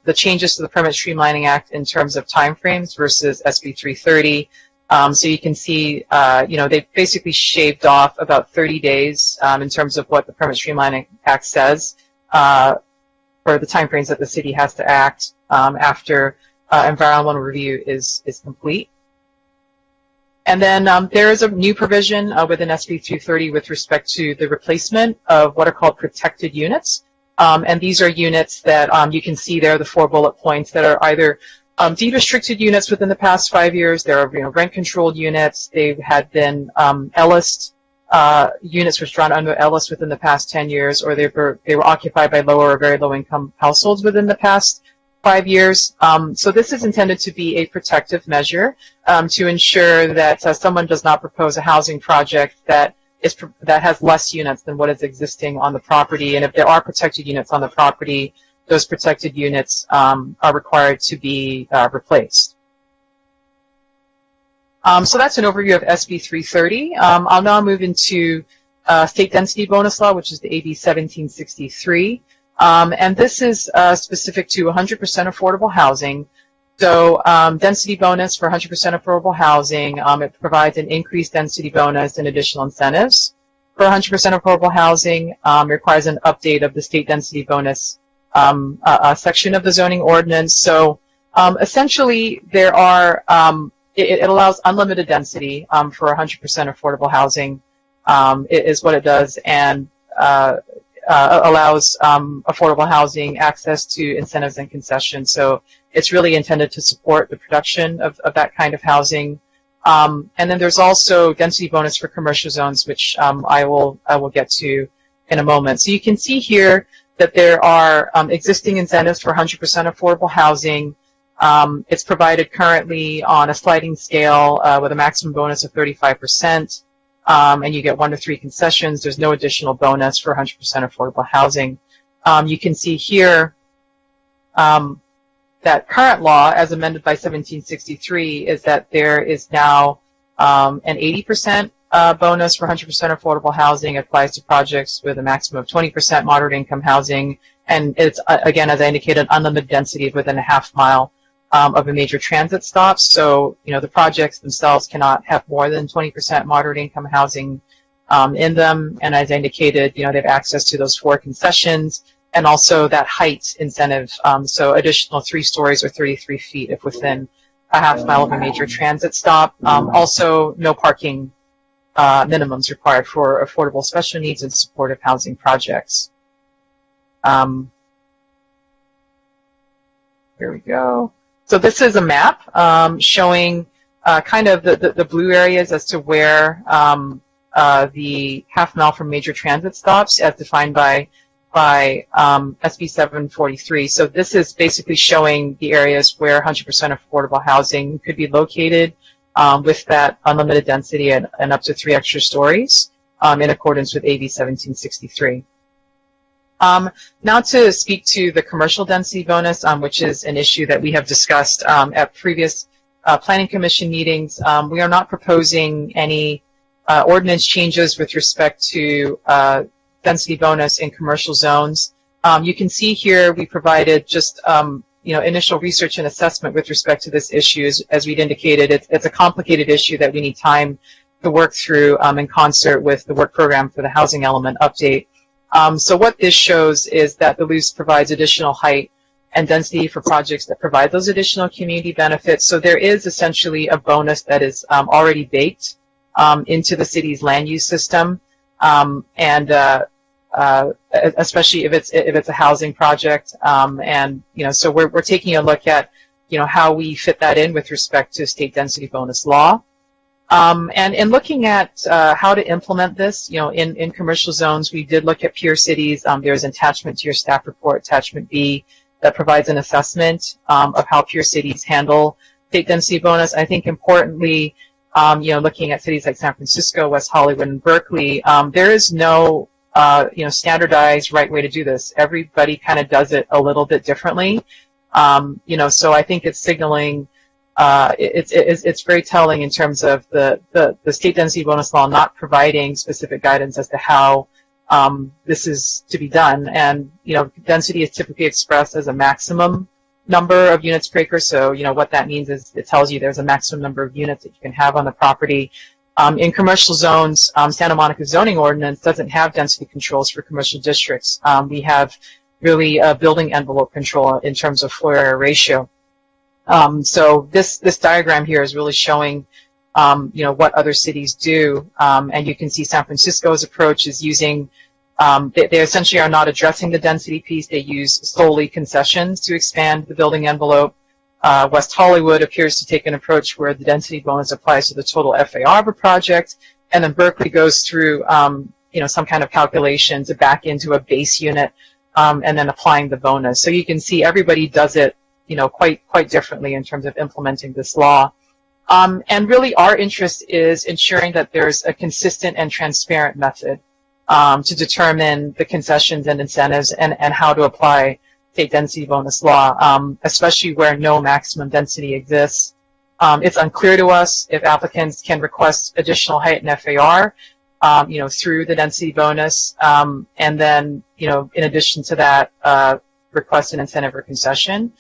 the changes to the Permit Streamlining Act in terms of timeframes versus SB 330. So you can see, they basically shaved off about 30 days in terms of what the Permit Streamlining Act says for the timeframes that the city has to act after environmental review is complete. And then there is a new provision within SB 330 with respect to the replacement of what are called protected units. And these are units that you can see there, the 4 bullet points that are either deed restricted units within the past 5 years. There are rent controlled units. They had been Ellis units withdrawn under Ellis within the past 10 years, or they were occupied by lower or very low income households within the past 5 years. So this is intended to be a protective measure to ensure that someone does not propose a housing project that has less units than what is existing on the property. And if there are protected units on the property, those protected units are required to be replaced. So that's an overview of SB 330. I'll now move into state density bonus law, which is the AB 1763. And this is specific to 100% affordable housing. So density bonus for 100% affordable housing, it provides an increased density bonus and additional incentives. For 100% affordable housing, requires an update of the state density bonus section of the zoning ordinance. So essentially, there are it allows unlimited density for 100% affordable housing is what it does, and allows affordable housing access to incentives and concessions. So it's really intended to support the production of that kind of housing. And then there's also density bonus for commercial zones, which I will get to in a moment. So you can see here that there are existing incentives for 100% affordable housing. It's provided currently on a sliding scale with a maximum bonus of 35%, and you get 1 to 3 concessions. There's no additional bonus for 100% affordable housing. You can see here that current law, as amended by 1763, is that there is now an 80% bonus for 100% affordable housing. It applies to projects with a maximum of 20% moderate income housing, and it's, again, as I indicated, unlimited density within a half mile of a major transit stop. So, the projects themselves cannot have more than 20% moderate income housing in them. And as I indicated, they have access to those 4 concessions and also that height incentive. So additional 3 stories or 33 feet if within a half mile of a major transit stop. Also, no parking minimums required for affordable special needs and supportive housing projects. Here we go. So this is a map showing kind of the blue areas as to where the half mile from major transit stops, as defined by SB 743. So this is basically showing the areas where 100% affordable housing could be located with that unlimited density and up to 3 extra stories in accordance with AB 1763. Now to speak to the commercial density bonus, which is an issue that we have discussed at previous Planning Commission meetings. We are not proposing any ordinance changes with respect to density bonus in commercial zones. You can see here we provided just initial research and assessment with respect to this issue. As we'd indicated, it's a complicated issue that we need time to work through in concert with the work program for the housing element update. So what this shows is that the LUCE provides additional height and density for projects that provide those additional community benefits. So there is essentially a bonus that is already baked into the city's land use system, especially if it's a housing project. So we're taking a look at how we fit that in with respect to state density bonus law. And in looking at how to implement this, in commercial zones, we did look at peer cities. There's an attachment to your staff report, attachment B, that provides an assessment of how peer cities handle state density bonus. I think importantly, looking at cities like San Francisco, West Hollywood, and Berkeley, there is no standardized right way to do this. Everybody kind of does it a little bit differently. So I think it's signaling. It's very telling in terms of the state density bonus law not providing specific guidance as to how this is to be done. And density is typically expressed as a maximum number of units per acre. So what that means is it tells you there's a maximum number of units that you can have on the property. In commercial zones, Santa Monica zoning ordinance doesn't have density controls for commercial districts. We have really a building envelope control in terms of floor area ratio. So this diagram here is really showing, what other cities do. And you can see San Francisco's approach is using, they essentially are not addressing the density piece. They use solely concessions to expand the building envelope. West Hollywood appears to take an approach where the density bonus applies to the total FAR of a project. And then Berkeley goes through, some kind of calculation to back into a base unit, and then applying the bonus. So you can see everybody does it quite differently in terms of implementing this law. And really our interest is ensuring that there's a consistent and transparent method to determine the concessions and incentives and how to apply state density bonus law, especially where no maximum density exists. It's unclear to us if applicants can request additional height and FAR, through the density bonus, and then, in addition to that, request an incentive or concession.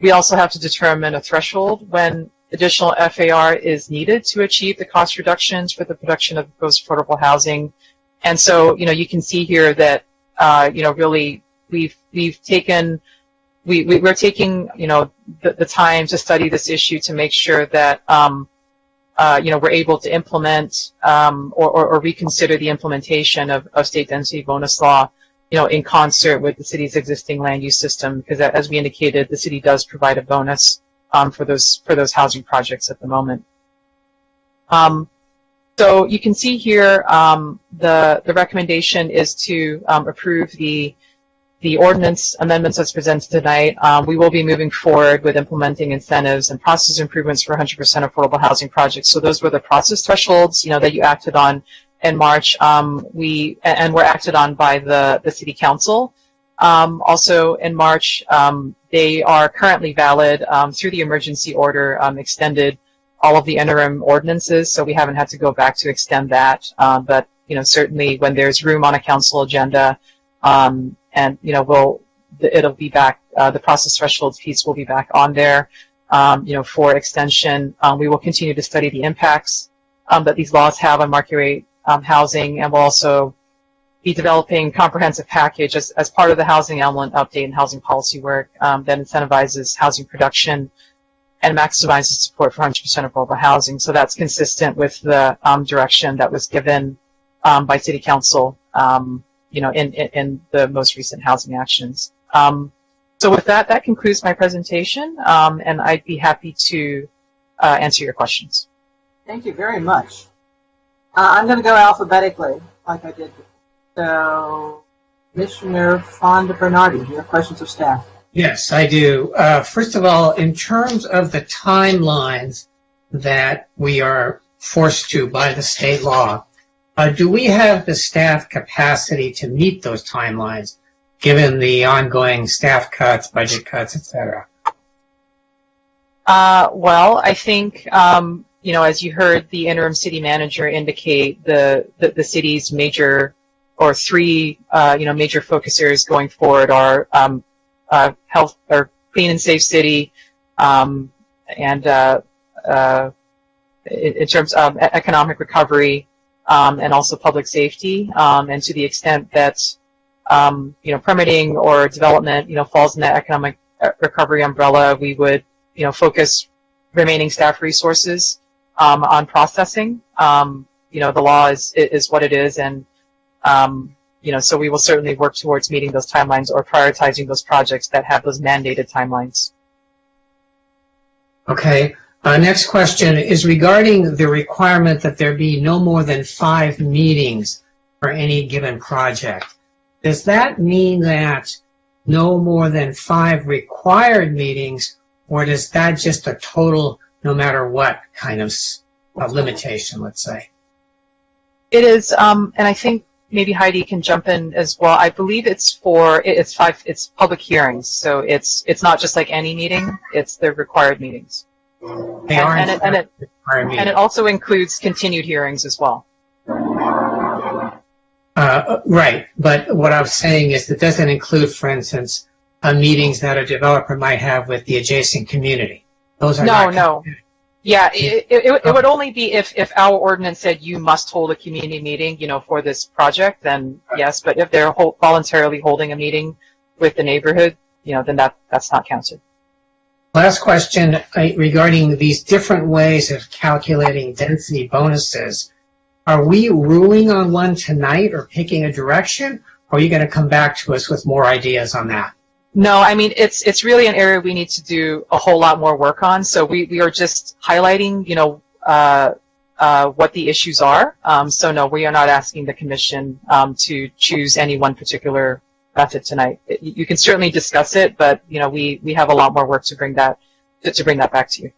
We also have to determine a threshold when additional FAR is needed to achieve the cost reductions for the production of proposed affordable housing. And so, you can see here that, really we're taking, the time to study this issue to make sure that, we're able to implement, or reconsider the implementation of state density bonus law, in concert with the city's existing land use system, because as we indicated, the city does provide a bonus, for those housing projects at the moment. So you can see here, the recommendation is to approve the ordinance amendments as presented tonight. We will be moving forward with implementing incentives and process improvements for 100% affordable housing projects. So those were the process thresholds, that you acted on in March. Were acted on by the City Council. Also in March, they are currently valid through the emergency order, extended all of the interim ordinances, so we haven't had to go back to extend that. But certainly when there's room on a council agenda, and it'll be back. The process thresholds piece will be back on there, for extension. We will continue to study the impacts that these laws have on market rate housing, and we'll also be developing comprehensive package as part of the housing element update and housing policy work that incentivizes housing production and maximizes support for 100% affordable housing. So that's consistent with the direction that was given by City Council, in the most recent housing actions. So with that concludes my presentation, and I'd be happy to answer your questions. Thank you very much. I'm going to go alphabetically, like I did. So, Commissioner Fonda Bernardi, do you have questions of staff? Yes, I do. First of all, in terms of the timelines that we are forced to by the state law, do we have the staff capacity to meet those timelines, given the ongoing staff cuts, budget cuts, etc.? Well, I think, as you heard the interim city manager indicate, the city's major or three, major focus areas going forward are health or clean and safe city, and in terms of economic recovery, and also public safety, and to the extent that permitting or development falls in that economic recovery umbrella, we would focus remaining staff resources on processing. The law is what it is, and so we will certainly work towards meeting those timelines or prioritizing those projects that have those mandated timelines. Okay. Next question is regarding the requirement that there be no more than 5 meetings for any given project. Does that mean that no more than 5 required meetings, or is that just a total, no matter what kind of limitation, let's say? It is, and I think maybe Heidi can jump in as well. I believe it's public hearings, so it's not just like any meeting; it's the required meetings. They are and it also includes continued hearings as well. Right, but what I was saying is that doesn't include, for instance, meetings that a developer might have with the adjacent community. Those are no. Yeah, it would only be if our ordinance said you must hold a community meeting, for this project, then yes. But if they're voluntarily holding a meeting with the neighborhood, then that's not counted. Last question regarding these different ways of calculating density bonuses. Are we ruling on one tonight or picking a direction, or are you going to come back to us with more ideas on that? No, I mean, it's really an area we need to do a whole lot more work on. So we are just highlighting, what the issues are. So no, we are not asking the commission to choose any one particular method tonight. You can certainly discuss it, but we have a lot more work to bring that back to you.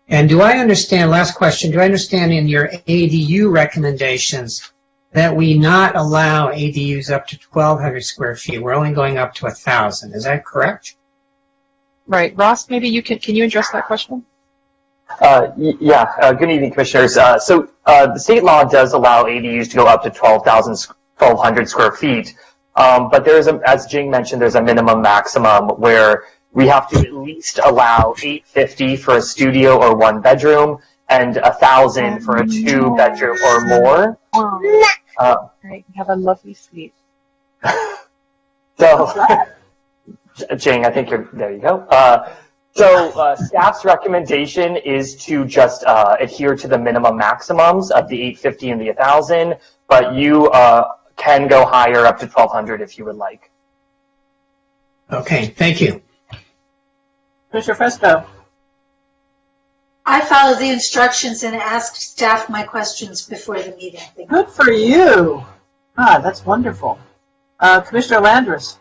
And do I understand, last question, do I understand in your ADU recommendations that we not allow ADUs up to 1,200 square feet? We're only going up to 1,000. Is that correct? Right. Ross, maybe can you address that question? Good evening, commissioners. So the state law does allow ADUs to go up to 1,200 square feet. But there is, as Jing mentioned, there's a minimum maximum where we have to at least allow $850 for a studio or 1 bedroom and $1,000 for a 2 bedroom or more. Right, you have a lovely suite. So, Jane, I think there you go. Staff's recommendation is to just adhere to the minimum maximums of the $850 and the $1,000, but you can go higher up to $1,200 if you would like. Okay, thank you. Commissioner Fresco. I followed the instructions and asked staff my questions before the meeting. Good for you. That's wonderful. Commissioner Landris.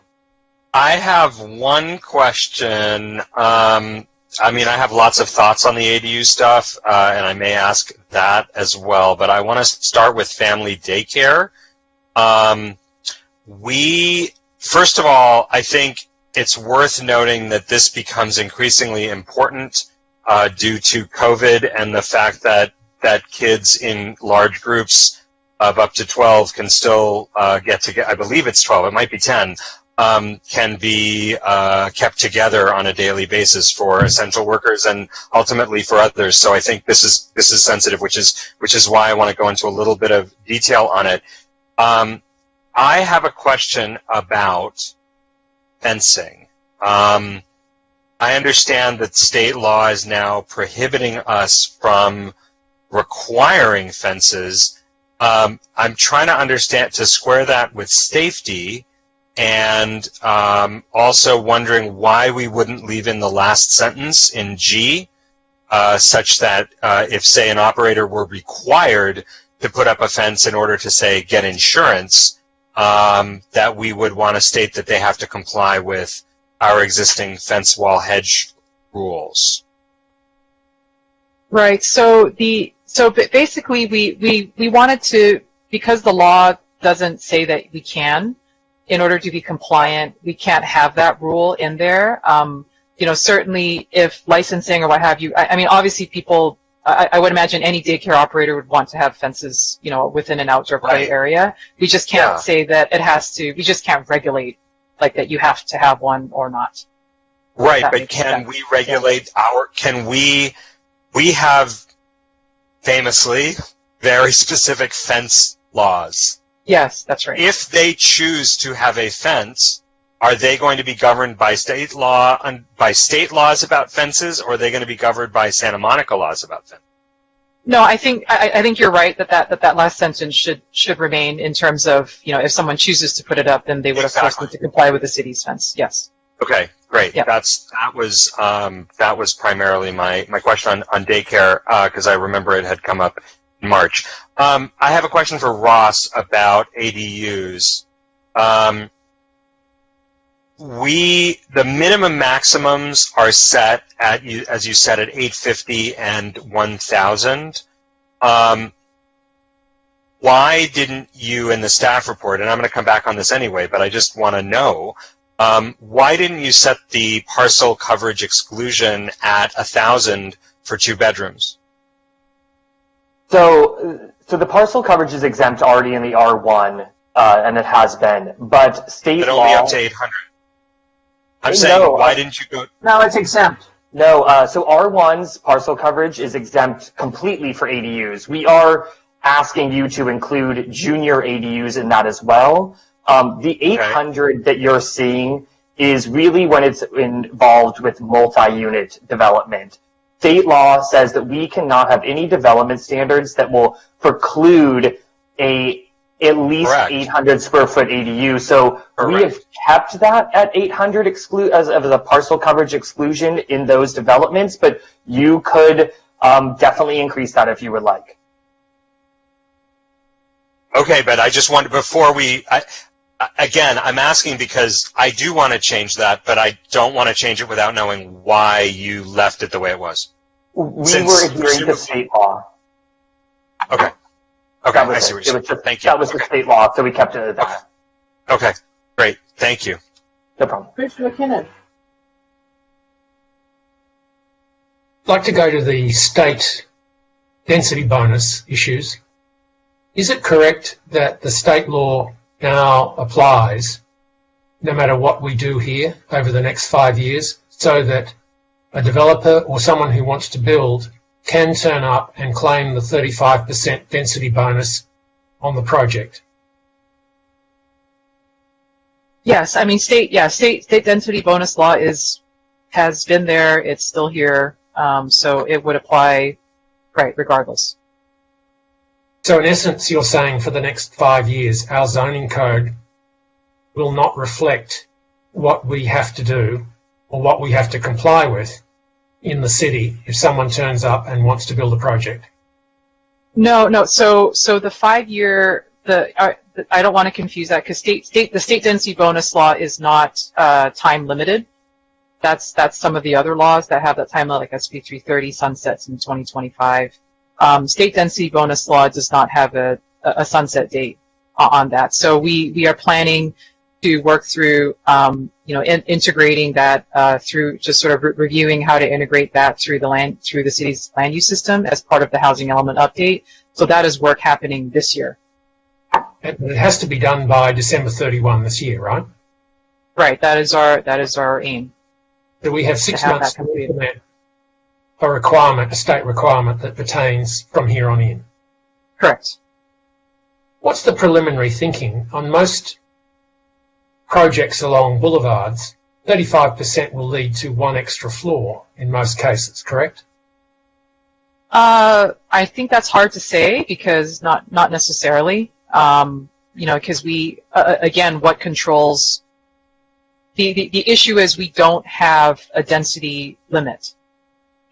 I have one question. I have lots of thoughts on the ADU stuff, and I may ask that as well, but I want to start with family daycare. First of all, I think it's worth noting that this becomes increasingly important due to COVID and the fact that kids in large groups of up to 12 can still get together. I believe it's 12, it might be 10, can be kept together on a daily basis for essential workers and ultimately for others. So I think this is sensitive, which is why I want to go into a little bit of detail on it. I have a question about fencing. I understand that state law is now prohibiting us from requiring fences. I'm trying to square that with safety, and also wondering why we wouldn't leave in the last sentence in G, such that if, say, an operator were required to put up a fence in order to, say, get insurance, that we would want to state that they have to comply with our existing fence wall hedge rules. Right. So basically we wanted to, because the law doesn't say that we can, in order to be compliant, we can't have that rule in there. Certainly if licensing or what have you, obviously people, I would imagine any daycare operator would want to have fences, within an outdoor play area. We just can't say that it has to, we just can't regulate like that you have to have one or not. Right, but can we regulate we have famously very specific fence laws. Yes, that's right. If they choose to have a fence, are they going to be governed by state law, by state laws about fences, or are they going to be governed by Santa Monica laws about fences? No, I think you're right that last sentence should remain in terms of, if someone chooses to put it up, then they would of course need to comply with the city's fence. Yes. Okay, great. Yeah. That was primarily my question on daycare, because I remember it had come up in March. I have a question for Ross about ADUs. The minimum maximums are set at, as you said, at $850 and $1,000. Why didn't you in the staff report, and I'm going to come back on this anyway, but I just want to know, why didn't you set the parcel coverage exclusion at $1,000 for 2 bedrooms? So the parcel coverage is exempt already in the R1, and it has been, but state law... But only up to 800. I'm saying, why didn't you go... No, it's exempt. No, so R1's parcel coverage is exempt completely for ADUs. We are asking you to include junior ADUs in that as well. The 800 that you're seeing is really when it's involved with multi-unit development. State law says that we cannot have any development standards that will preclude at least 800 square foot ADU. So we have kept that at 800 as a parcel coverage exclusion in those developments, but you could definitely increase that if you would like. Okay, but I just wanted, before again, I'm asking because I do want to change that, but I don't want to change it without knowing why you left it the way it was. We were adhering to state law. Okay. Okay, I see what you're saying. Thank you. That was the state law, so we kept it at that. Okay, great. Thank you. No problem. Commissioner McKinnon. I'd like to go to the state density bonus issues. Is it correct that the state law now applies no matter what we do here over the next 5 years? so that a developer or someone who wants to build can turn up and claim the 35% density bonus on the project? Yes, I mean state density bonus law has been there. It's still here, so it would apply, right, regardless. So in essence, you're saying for the next 5 years, our zoning code will not reflect what we have to do or what we have to comply with in the city if someone turns up and wants to build a project? No. So the 5-year, I don't want to confuse that because the state density bonus law is not time limited. That's some of the other laws that have that time limit, like SB 330 sunsets in 2025. State density bonus law does not have a sunset date on that. So we are planning to work through, integrating that through just sort of reviewing how to integrate that through the city's land use system as part of the housing element update. So that is work happening this year. And it has to be done by December 31 this year, right? Right. That is our aim. So we have 6 months to implement a state requirement that pertains from here on in. Correct. What's the preliminary thinking on most projects along boulevards? 35% will lead to 1 extra floor in most cases, correct? I think that's hard to say because not necessarily. Because we again, what controls the issue is we don't have a density limit.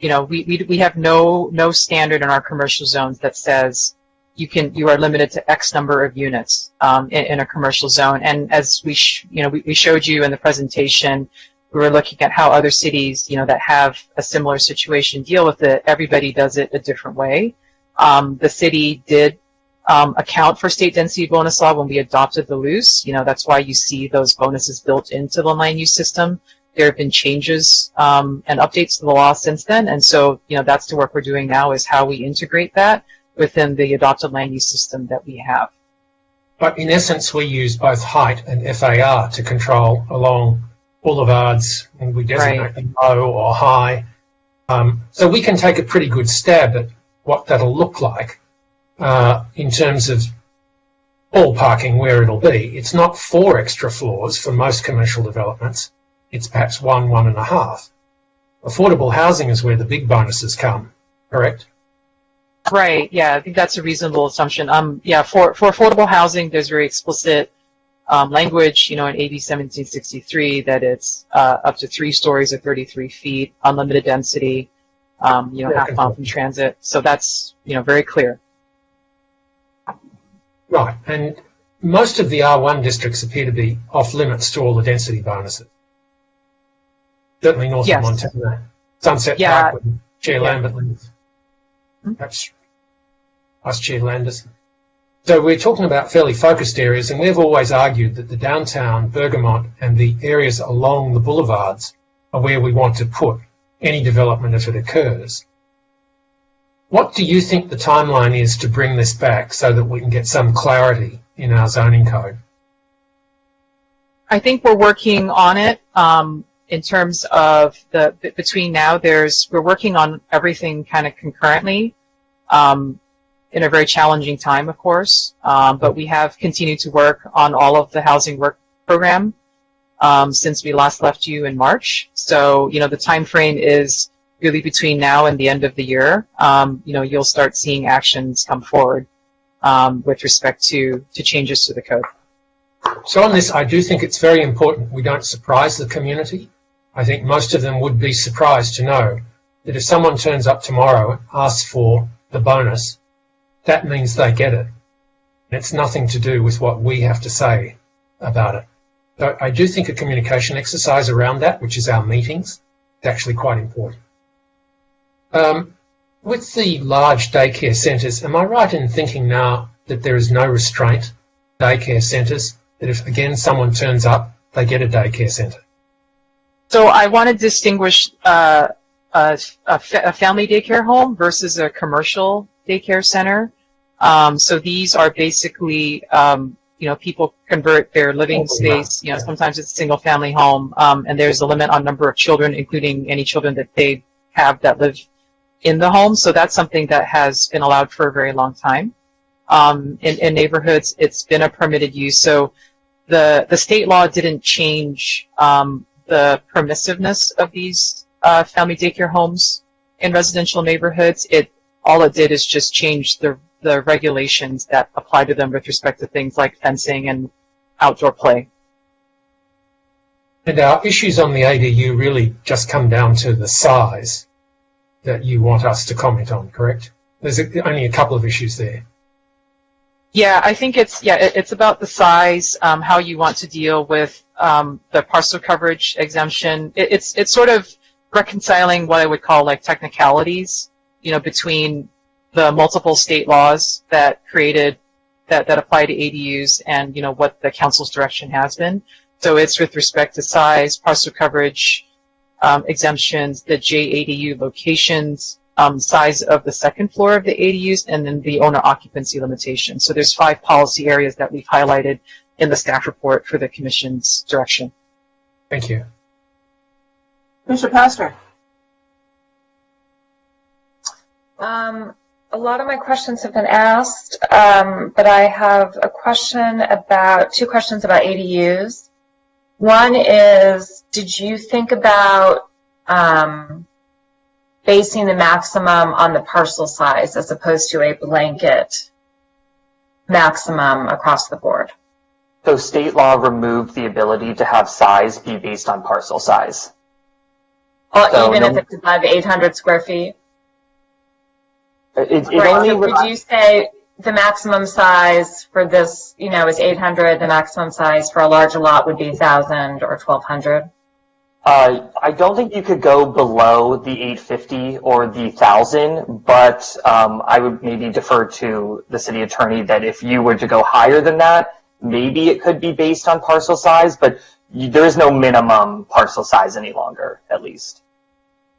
We have no standard in our commercial zones that says you are limited to X number of units in a commercial zone. And as we showed you in the presentation, we were looking at how other cities that have a similar situation deal with it. Everybody does it a different way. The city did account for state density bonus law when we adopted the LUCE. That's why you see those bonuses built into the land use system. There have been changes and updates to the law since then, and so that's the work we're doing now is how we integrate that within the adopted land use system that we have. But in essence, we use both height and FAR to control along boulevards, and we designate them low or high. So we can take a pretty good stab at what that'll look like in terms of ballparking where it'll be. It's not 4 extra floors for most commercial developments. It's perhaps 1.5. Affordable housing is where the big bonuses come, correct? Right, yeah, I think that's a reasonable assumption. For affordable housing, there's very explicit language, in AB 1763 that it's up to 3 stories or 33 feet, unlimited density, half mile from transit. So that's, very clear. Right, and most of the R1 districts appear to be off limits to all the density bonuses. Certainly north of Montana, Sunset Park with Chair Lambert lives. Perhaps us Chair Landers. So we're talking about fairly focused areas, and we've always argued that the downtown, Bergamot, and the areas along the boulevards are where we want to put any development if it occurs. What do you think the timeline is to bring this back so that we can get some clarity in our zoning code? I think we're working on it. In terms of between now, we're working on everything kind of concurrently, in a very challenging time, of course. But we have continued to work on all of the housing work program, since we last left you in March. So, the time frame is really between now and the end of the year. You'll start seeing actions come forward, with respect to changes to the code. So on this, I do think it's very important we don't surprise the community. I think most of them would be surprised to know that if someone turns up tomorrow and asks for the bonus, that means they get it. It's nothing to do with what we have to say about it. So I do think a communication exercise around that, which is our meetings, is actually quite important. With the large daycare centres, am I right in thinking now that there is no restraint daycare centres, that if, again, someone turns up, they get a daycare centre? So I want to distinguish a family daycare home versus a commercial daycare center. So these are basically people convert their living space, sometimes it's a single family home, and there's a limit on number of children, including any children that they have that live in the home. So that's something that has been allowed for a very long time. In neighborhoods, it's been a permitted use. So the state law didn't change the permissiveness of these family daycare homes in residential neighborhoods. All it did is just change the regulations that apply to them with respect to things like fencing and outdoor play. And our issues on the ADU really just come down to the size that you want us to comment on, correct? There's only a couple of issues there. Yeah, I think it's about the size, how you want to deal with the parcel coverage exemption. It's sort of reconciling what I would call like technicalities, between the multiple state laws that apply to ADUs and what the council's direction has been. So it's with respect to size, parcel coverage exemptions, the JADU locations, size of the second floor of the ADUs, and then the owner occupancy limitation. So there's 5 policy areas that we've highlighted in the staff report for the Commission's direction. Thank you. Mr. Pastor. A lot of my questions have been asked, but I have two questions about ADUs. One is, did you think about basing the maximum on the parcel size as opposed to a blanket maximum across the board? So state law removed the ability to have size be based on parcel size. Even if it's above 800 square feet? It right, only so would you say the maximum size for this, is 800, the maximum size for a larger lot would be 1,000 or 1,200? I don't think you could go below the 850 or the 1,000, but I would maybe defer to the city attorney that if you were to go higher than that, maybe it could be based on parcel size, but there is no minimum parcel size any longer, at least.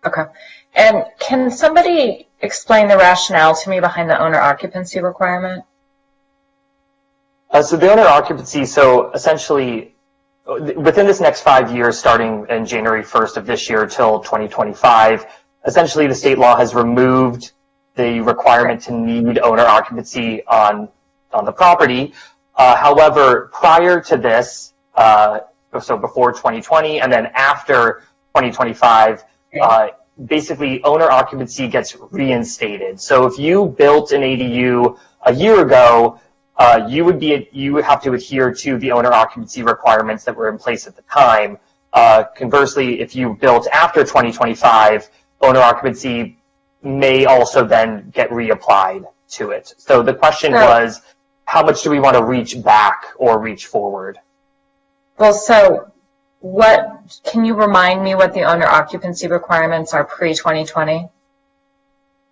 Okay. And can somebody explain the rationale to me behind the owner occupancy requirement? So the owner occupancy, so essentially, within this next 5 years, starting in January 1st of this year till 2025, essentially the state law has removed the requirement to need owner occupancy on the property. However, prior to this, so before 2020 and then after 2025, basically owner occupancy gets reinstated. So if you built an ADU a year ago, you would have to adhere to the owner occupancy requirements that were in place at the time. Conversely, if you built after 2025, owner occupancy may also then get reapplied to it. So the question was, how much do we want to reach back or reach forward? Well, so can you remind me what the owner occupancy requirements are pre-2020?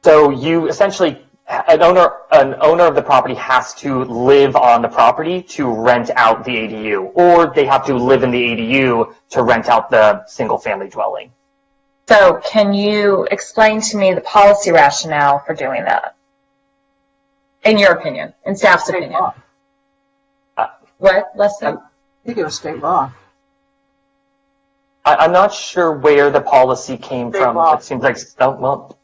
So you essentially, an owner of the property has to live on the property to rent out the ADU, or they have to live in the ADU to rent out the single family dwelling. So can you explain to me the policy rationale for doing that? In your opinion, in staff's opinion. What, Leslie? I think it was state law. I'm not sure where the policy came State from. law. It seems like, state law.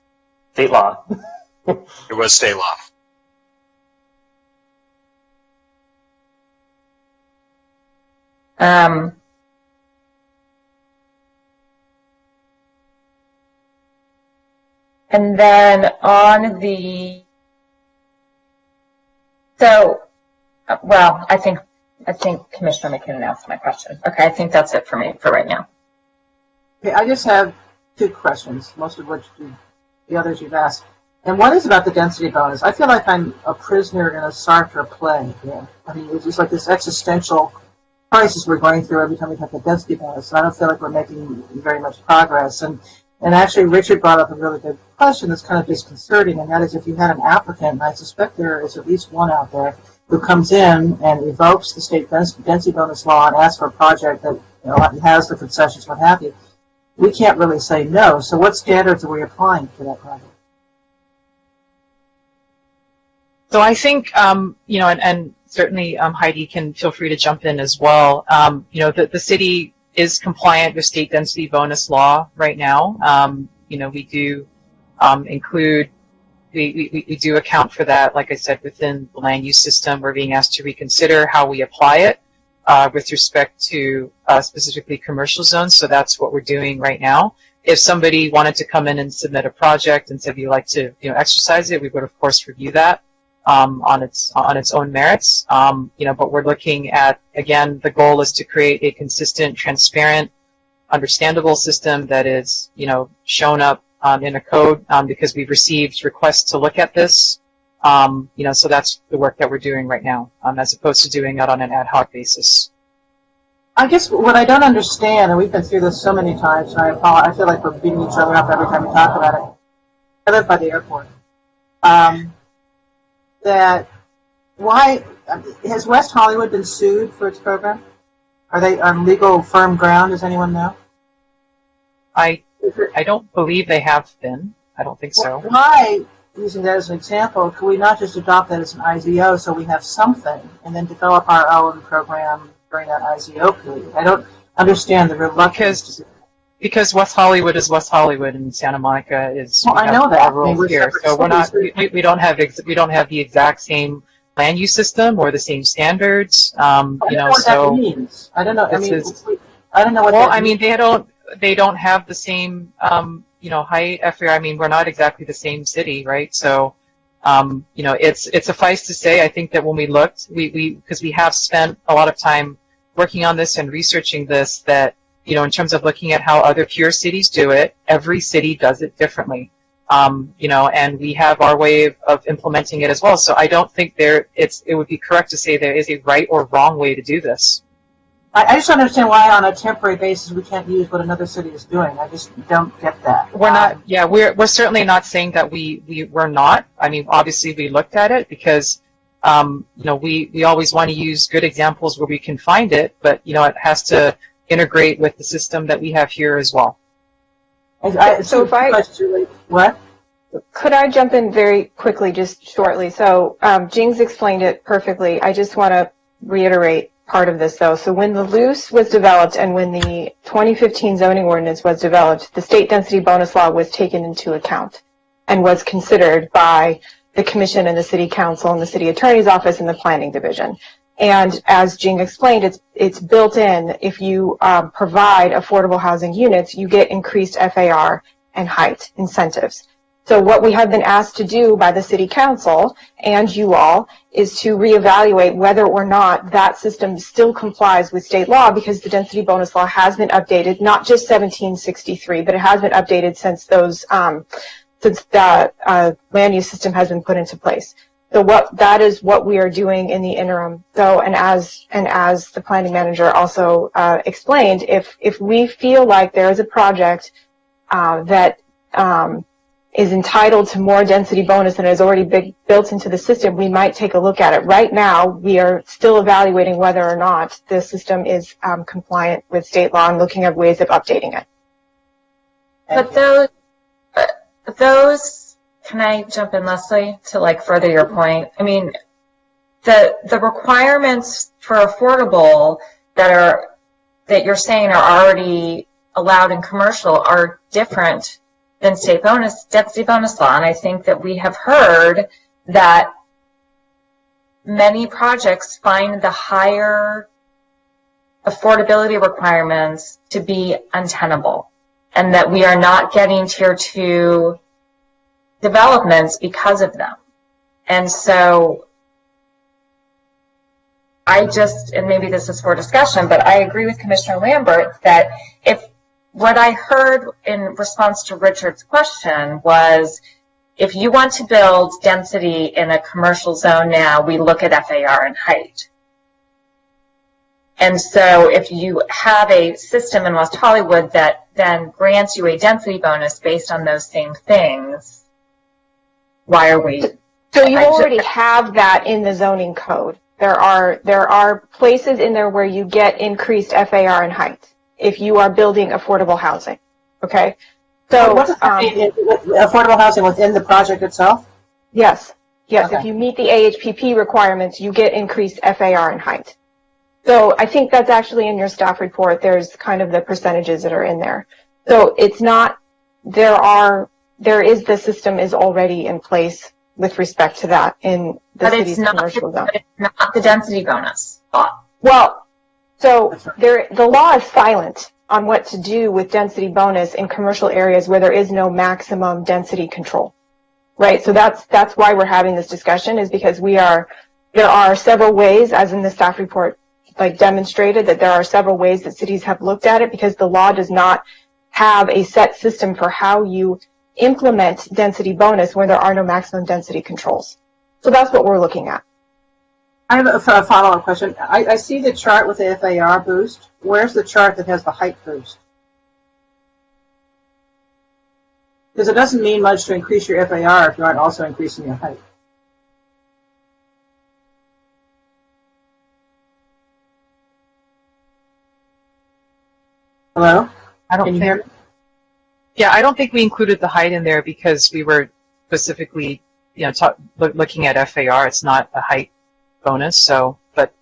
It was state law. And then on the, I think Commissioner McKinnon asked my question. Okay, I think that's it for me for right now. Okay, I just have 2 questions, most of which the others you've asked. And one is about the density bonus. I feel like I'm a prisoner in a Sartre play here. I mean, it's just like this existential crisis we're going through every time we have the density bonus. And I don't feel like we're making very much progress. And actually, Richard brought up a really good question that's kind of disconcerting, and that is if you had an applicant, and I suspect there is at least one out there, who comes in and evokes the state density bonus law and asks for a project that has the concessions, what have you, we can't really say no. So what standards are we applying for that project? So I think, and certainly Heidi can feel free to jump in as well. The city is compliant with state density bonus law right now. We do include, we do account for that, like I said, within the land use system. We're being asked to reconsider how we apply it with respect to specifically commercial zones. So that's what we're doing right now. If somebody wanted to come in and submit a project and said, we'd like to exercise it, we would, of course, review that on its own merits. But we're looking at, again, the goal is to create a consistent, transparent, understandable system that is, shown up in a code because we've received requests to look at this. So that's the work that we're doing right now, as opposed to doing it on an ad hoc basis. I guess what I don't understand, and we've been through this so many times, and I feel like we're beating each other up every time we talk about it. I live by the airport. That why has West Hollywood been sued for its program? Are they on legal firm ground? Does anyone know? I don't believe they have been. I don't think so. Why, using that as an example, could we not just adopt that as an IZO so we have something and then develop our own program during that IZO period? I don't understand the reluctance. Because West Hollywood is West Hollywood and Santa Monica is. Well, I know that. Rules here, so we're not. We don't have the exact same land use system or the same standards. I don't know what that means. I don't know. I don't know what. Well, that means. They don't have the same height FAR. I mean, we're not exactly the same city, right? So it's suffice to say, I think that when we looked, because we have spent a lot of time working on this and researching this, that in terms of looking at how other peer cities do it, every city does it differently. And we have our way of implementing it as well. So I don't think it would be correct to say there is a right or wrong way to do this. I just don't understand why on a temporary basis we can't use what another city is doing. I just don't get that. We're not. Yeah, we're certainly not saying that we're not. I mean, obviously we looked at it because we always want to use good examples where we can find it, but it has to integrate with the system that we have here as well. What? Could I jump in very quickly, just shortly? So Jing's explained it perfectly. I just want to reiterate part of this, though. So when the LUCE was developed and when the 2015 zoning ordinance was developed, the state density bonus law was taken into account and was considered by the commission and the city council and the city attorney's office and the planning division. And as Jing explained, it's built in. If you provide affordable housing units, you get increased FAR and height incentives. So what we have been asked to do by the city council and you all is to reevaluate whether or not that system still complies with state law, because the density bonus law has been updated, not just 1763, but it has been updated since since the land use system has been put into place. So that is what we are doing in the interim. So and as the planning manager also explained, if we feel like there is a project that is entitled to more density bonus than is already built into the system, we might take a look at it. Right now, we are still evaluating whether or not the system is compliant with state law and looking at ways of updating it. But those, can I jump in, Leslie, to further your point? I mean, the requirements for affordable that you're saying are already allowed in commercial are different than density bonus law. And I think that we have heard that many projects find the higher affordability requirements to be untenable, and that we are not getting tier 2 developments because of them. And so and maybe this is for discussion, but I agree with Commissioner Lambert that what I heard in response to Richard's question was, if you want to build density in a commercial zone now, we look at FAR and height. And so if you have a system in West Hollywood that then grants you a density bonus based on those same things, why are we? So you already have that in the zoning code. There are places in there where you get increased FAR and height if you are building affordable housing. Okay? So affordable housing within the project itself? Yes. Yes, Okay. if you meet the AHPP requirements, you get increased FAR in height. So I think that's actually in your staff report. There's kind of the percentages that are in there. So it's not, the system is already in place with respect to that in the city's commercial zone. But it's not the density bonus law. Well, so the law is silent on what to do with density bonus in commercial areas where there is no maximum density control, right? So that's why we're having this discussion, is because there are several ways, as in the staff report like demonstrated, that there are several ways that cities have looked at it, because the law does not have a set system for how you implement density bonus where there are no maximum density controls. So that's what we're looking at. I have a follow-up question. I see the chart with the FAR boost. Where's the chart that has the height boost? Because it doesn't mean much to increase your FAR if you aren't also increasing your height. Hello? Can you hear me? Yeah, I don't think we included the height in there because we were specifically, looking at FAR. It's not a height bonus, but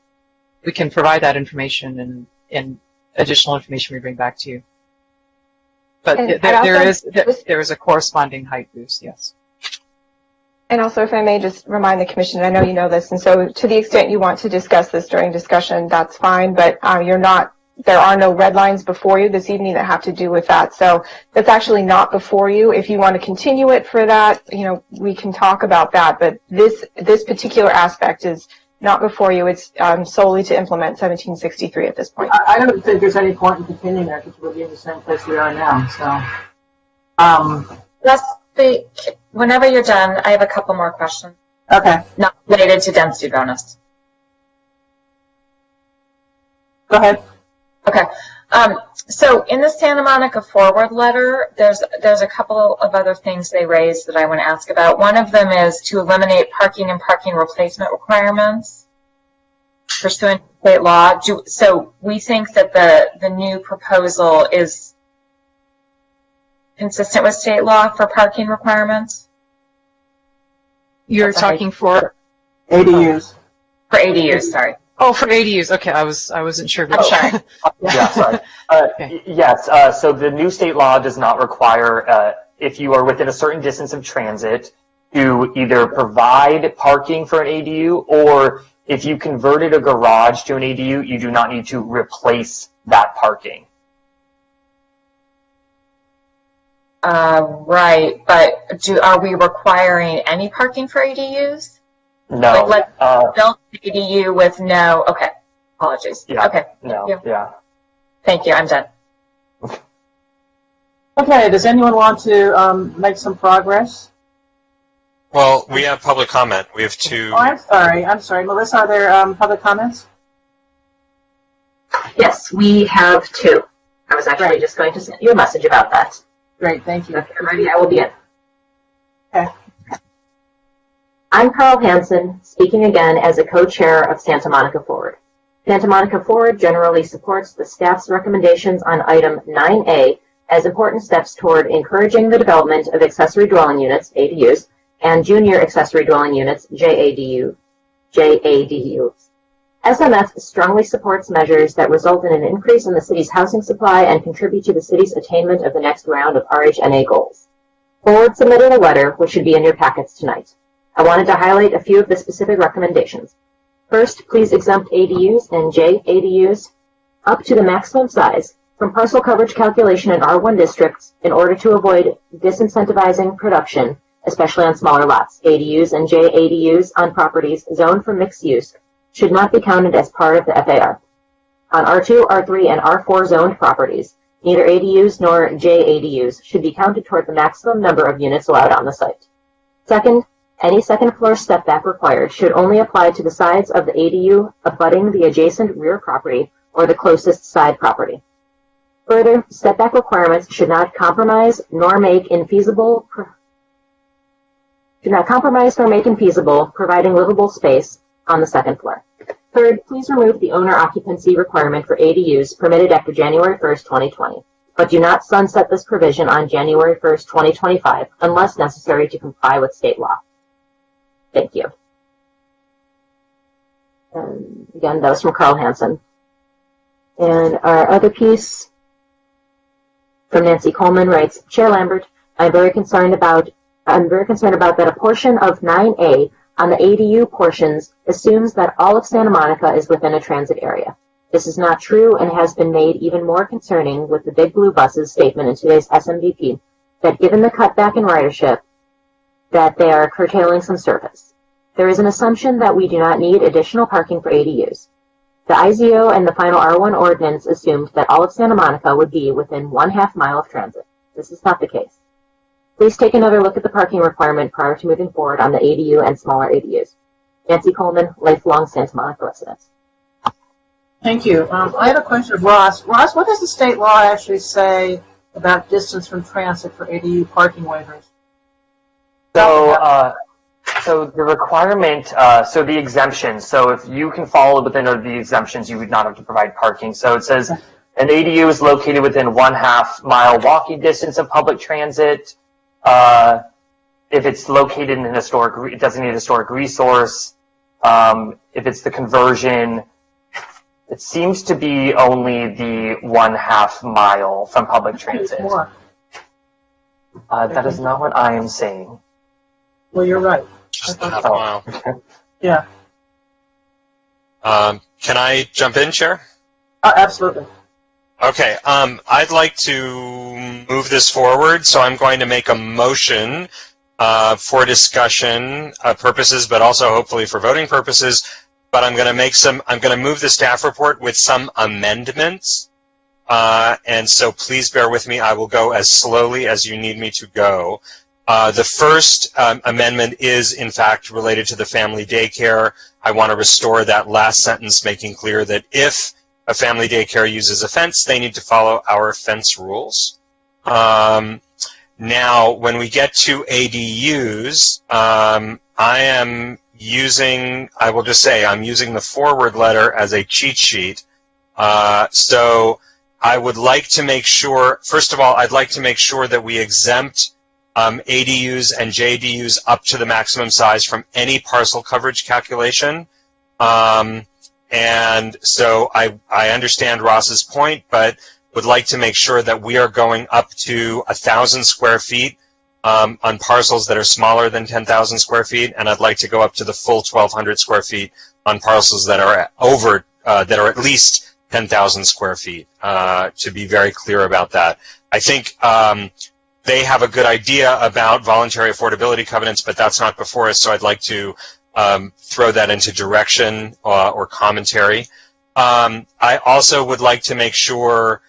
we can provide that information and additional information we bring back to you. But there is a corresponding height boost, yes. And also, if I may just remind the commission, I know you know this, and so to the extent you want to discuss this during discussion, that's fine, but there are no red lines before you this evening that have to do with that. So that's actually not before you. If you want to continue it for that, we can talk about that, but this particular aspect is not before you. It's solely to implement 1763 at this point. I don't think there's any point in continuing there because we'll be in the same place we are now. So, Whenever you're done, I have a couple more questions. Okay. Not related to density bonus. Go ahead. Okay. So in the Santa Monica Forward letter, there's a couple of other things they raised that I want to ask about. One of them is to eliminate parking and parking replacement requirements pursuant to state law. So we think that the new proposal is consistent with state law for parking requirements? You're talking for ADUs. For ADUs, sorry. Oh, for ADUs. Okay, I wasn't sure. I'm sorry. Yeah, sorry. Okay. Yes, so the new state law does not require, if you are within a certain distance of transit, to either provide parking for an ADU, or if you converted a garage to an ADU, you do not need to replace that parking. Right, but are we requiring any parking for ADUs? No. Like built ADU with no, okay, apologies. Yeah, okay. No, Thank you. yeah. Thank you, I'm done. Okay, does anyone want to make some progress? Well, we have public comment. We have two. Oh, I'm sorry. Melissa, are there public comments? Yes, we have two. I was actually just going to send you a message about that. Great, thank you. Okay, ready, I will begin. Okay. I'm Carl Hansen, speaking again as a co-chair of Santa Monica Forward. Santa Monica Forward generally supports the staff's recommendations on item 9A as important steps toward encouraging the development of accessory dwelling units, ADUs, and junior accessory dwelling units, JADUs. SMF strongly supports measures that result in an increase in the city's housing supply and contribute to the city's attainment of the next round of RHNA goals. Forward submitted a letter, which should be in your packets tonight. I wanted to highlight a few of the specific recommendations. First, please exempt ADUs and JADUs up to the maximum size from parcel coverage calculation in R1 districts in order to avoid disincentivizing production, especially on smaller lots. ADUs and JADUs on properties zoned for mixed use should not be counted as part of the FAR. On R2, R3, and R4 zoned properties, neither ADUs nor JADUs should be counted toward the maximum number of units allowed on the site. Second, any second floor step back required should only apply to the sides of the ADU abutting the adjacent rear property or the closest side property. Further, step back requirements should not compromise nor make infeasible providing livable space on the second floor. Third, please remove the owner occupancy requirement for ADUs permitted after January 1st, 2020, but do not sunset this provision on January 1st, 2025, unless necessary to comply with state law. Thank you. And again, that was from Carl Hansen. And our other piece from Nancy Coleman writes, Chair Lambert, I'm very concerned about that a portion of 9A on the ADU portions assumes that all of Santa Monica is within a transit area. This is not true and has been made even more concerning with the Big Blue Buses statement in today's SMDP that given the cutback in ridership, that they are curtailing some service. There is an assumption that we do not need additional parking for ADUs. The IZO and the final R1 ordinance assumed that all of Santa Monica would be within 1/2 mile of transit. This is not the case. Please take another look at the parking requirement prior to moving forward on the ADU and smaller ADUs. Nancy Coleman, lifelong Santa Monica resident. Thank you. I have a question of Ross. Ross, what does the state law actually say about distance from transit for ADU parking waivers? So the requirement, so the exemptions, so if you can fall within the exemptions, you would not have to provide parking. So it says an ADU is located within 1/2 mile walking distance of public transit. If it's located in a designated historic resource, if it's the conversion, it seems to be only the 1/2 mile from public transit. That is not what I am saying. Well, you're right. Just a half mile. Yeah. Can I jump in, Chair? Absolutely. Okay, I'd like to move this forward, so I'm going to make a motion for discussion purposes, but also hopefully for voting purposes. But I'm going to move the staff report with some amendments, and so please bear with me. I will go as slowly as you need me to go. The first amendment is, in fact, related to the family daycare. I want to restore that last sentence, making clear that if a family daycare uses a fence, they need to follow our fence rules. Now, when we get to ADUs, I'm using the forward letter as a cheat sheet. So I would like to make sure, first of all, I'd like to make sure that we exempt ADUs and JDUs up to the maximum size from any parcel coverage calculation. And so I understand Ross's point, but would like to make sure that we are going up to 1,000 square feet on parcels that are smaller than 10,000 square feet, and I'd like to go up to the full 1,200 square feet on parcels that are that are at least 10,000 square feet, to be very clear about that. I think they have a good idea about voluntary affordability covenants, but that's not before us, so I'd like to throw that into direction or commentary. I also would like to make sure,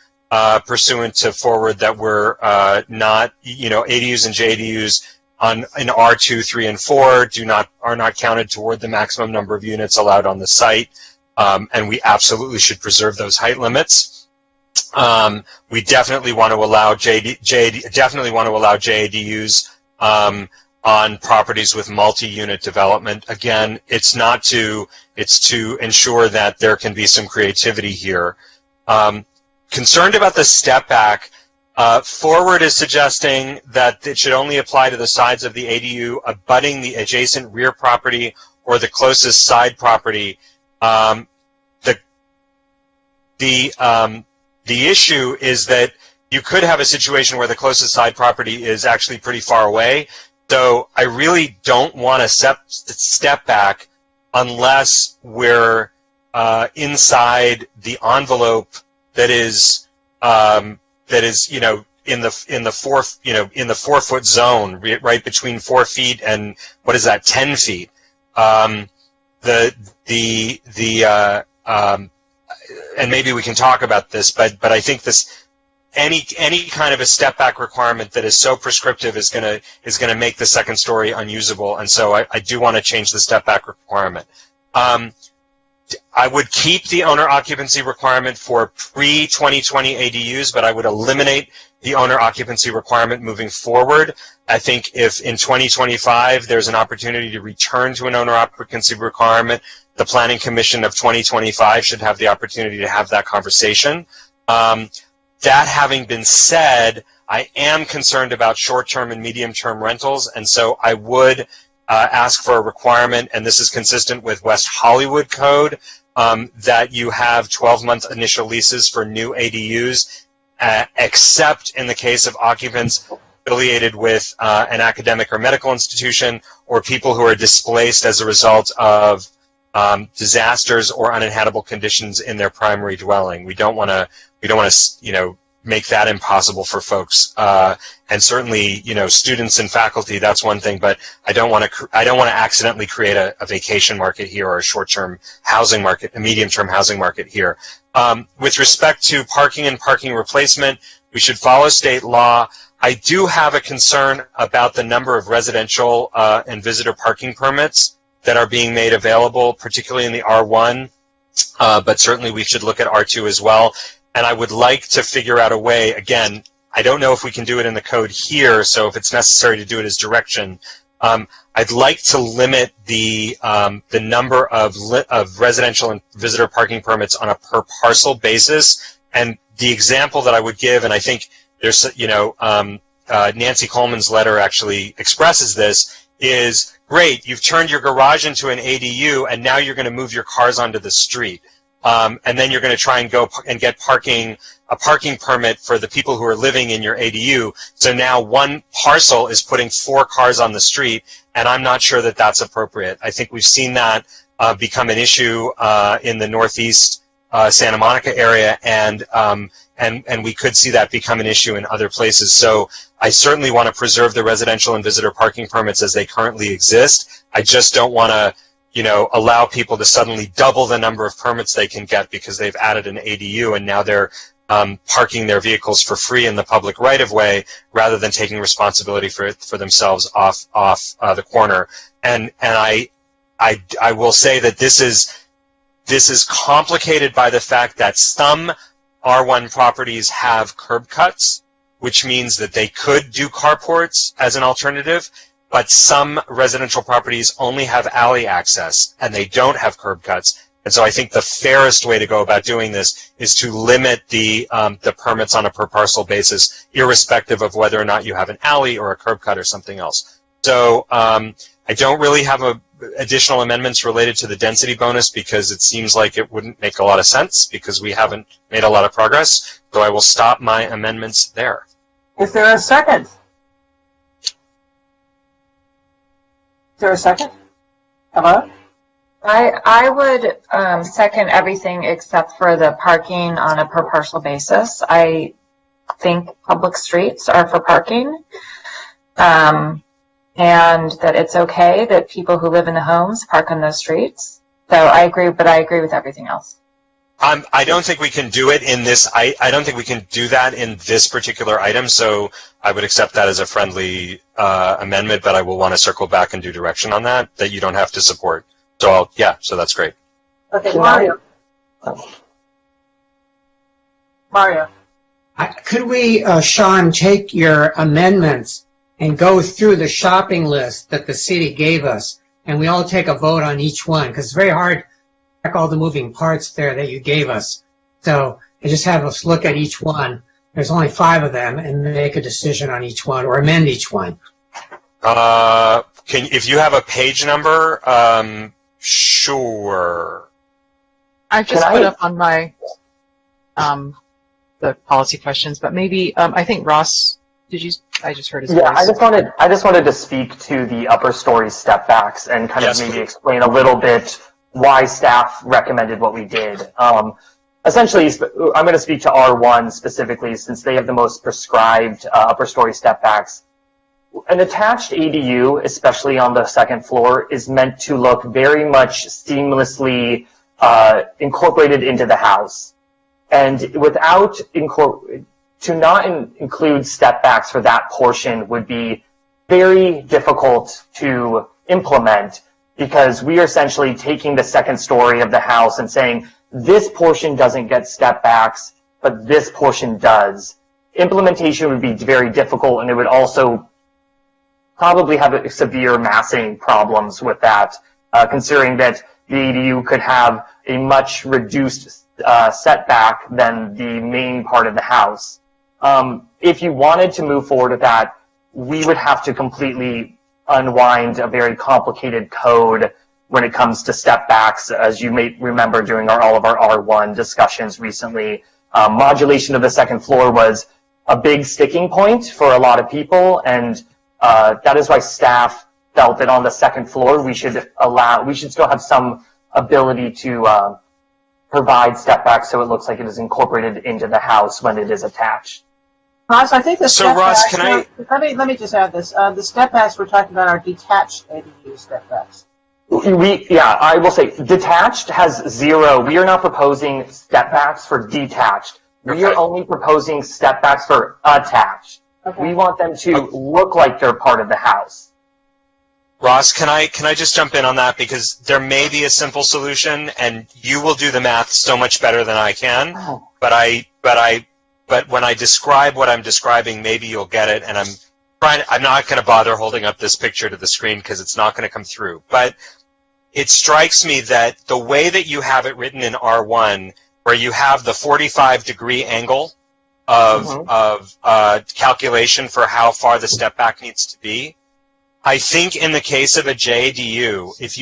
pursuant to forward, that we're not, ADUs and JDUs in R2, 3, and 4 are not counted toward the maximum number of units allowed on the site, and we absolutely should preserve those height limits. We definitely want to allow JADUs on properties with multi-unit development. Again, it's to ensure that there can be some creativity here. Concerned about the step back, forward is suggesting that it should only apply to the sides of the ADU abutting the adjacent rear property or the closest side property. The issue is that you could have a situation where the closest side property is actually pretty far away. So I really don't want to step back unless we're inside the envelope that is in the 4 foot zone, right between 4 feet and what is that, 10 feet. And maybe we can talk about this, but I think any kind of a step back requirement that is so prescriptive is going to make the second story unusable, and so I do want to change the step back requirement. I would keep the owner occupancy requirement for pre-2020 ADUs, but I would eliminate the owner occupancy requirement moving forward. I think if in 2025 there's an opportunity to return to an owner occupancy requirement, the Planning Commission of 2025 should have the opportunity to have that conversation. That having been said, I am concerned about short-term and medium-term rentals, and so I would ask for a requirement, and this is consistent with West Hollywood Code, that you have 12-month initial leases for new ADUs, except in the case of occupants affiliated with an academic or medical institution, or people who are displaced as a result of disasters or uninhabitable conditions in their primary dwelling. We don't want to, make that impossible for folks. And certainly, students and faculty, that's one thing, but I don't want to accidentally create a vacation market here, or a short-term housing market, a medium-term housing market here. With respect to parking and parking replacement, we should follow state law. I do have a concern about the number of residential and visitor parking permits that are being made available, particularly in the R1, but certainly we should look at R2 as well. And I would like to figure out a way, again, I don't know if we can do it in the code here, so if it's necessary to do it as direction, I'd like to limit the number of residential and visitor parking permits on a per parcel basis. And the example that I would give, and I think there's, Nancy Coleman's letter actually expresses this, is great, you've turned your garage into an ADU, and now you're going to move your cars onto the street. And then you're going to try and go and get a parking permit for the people who are living in your ADU. So now one parcel is putting 4 cars on the street, and I'm not sure that that's appropriate. I think we've seen that become an issue in the Northeast Santa Monica area, and we could see that become an issue in other places. So I certainly want to preserve the residential and visitor parking permits as they currently exist. I just don't want to allow people to suddenly double the number of permits they can get because they've added an ADU, and now they're parking their vehicles for free in the public right-of-way rather than taking responsibility for themselves off the corner. And I will say that this is complicated by the fact that some R1 properties have curb cuts, which means that they could do carports as an alternative, but some residential properties only have alley access and they don't have curb cuts. And so I think the fairest way to go about doing this is to limit the permits on a per parcel basis, irrespective of whether or not you have an alley or a curb cut or something else. So I don't really have additional amendments related to the density bonus because it seems like it wouldn't make a lot of sense because we haven't made a lot of progress. So I will stop my amendments there. Is there a second? Is there a second? Hello? I would second everything except for the parking on a per parcel basis. I think public streets are for parking, and that it's okay that people who live in the homes park on those streets. So I agree, but I agree with everything else. I don't think we can do it in this. I don't think we can do that in this particular item. So I would accept that as a friendly amendment, but I will want to circle back and do direction on that you don't have to support. So so that's great. Okay, Mario. Mario. Could we, Sean, take your amendments and go through the shopping list that the city gave us, and we all take a vote on each one? Because it's very hard to track all the moving parts there that you gave us. So I just have us look at each one. There's only 5 of them, and make a decision on each one or amend each one. If you have a page number, sure. I've just put up on my the policy questions, but maybe I think Ross, I just heard his voice. I just wanted to speak to the upper story step backs and kind of maybe explain a little bit why staff recommended what we did. Essentially, I'm going to speak to R1 specifically since they have the most prescribed upper story step backs. An attached ADU, especially on the second floor, is meant to look very much seamlessly incorporated into the house. And to not include step backs for that portion would be very difficult to implement because we are essentially taking the second story of the house and saying, this portion doesn't get step backs, but this portion does. Implementation would be very difficult, and it would also probably have severe massing problems with that, considering that the ADU could have a much reduced setback than the main part of the house. If you wanted to move forward with that, we would have to completely unwind a very complicated code when it comes to step backs. As you may remember during all of our R1 discussions recently, modulation of the second floor was a big sticking point for a lot of people, and that is why staff felt that on the second floor we should still have some ability to provide step backs so it looks like it is incorporated into the house when it is attached. Ross, I think the So, step Ross, backs, let me just add this. The step backs we're talking about are detached ADU step backs. I will say detached has 0. We are not proposing step backs for detached. We are only proposing step backs for attached. Okay. We want them to look like they're part of the house. Ross, can I just jump in on that, because there may be a simple solution, and you will do the math so much better than I can. But when I describe what I'm describing, maybe you'll get it. And I'm not going to bother holding up this picture to the screen because it's not going to come through. But it strikes me that the way that you have it written in R1, where you have the 45-degree angle of calculation for how far the step back needs to be, I think in the case of a JDU, if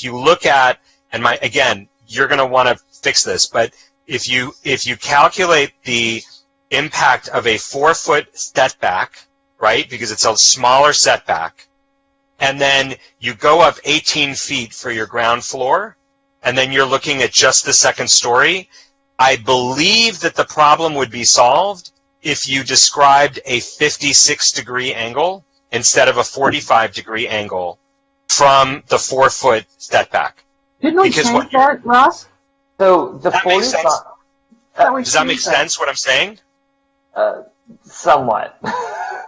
you look at, and again, you're going to want to fix this, but if you calculate the impact of a 4-foot setback, right, because it's a smaller setback, and then you go up 18 feet for your ground floor, and then you're looking at just the second story, I believe that the problem would be solved if you described a 56-degree angle instead of a 45-degree angle from the 4-foot setback. Didn't we change that, Ross? So the That makes 45. sense. Does that make sense, what I'm saying? Somewhat.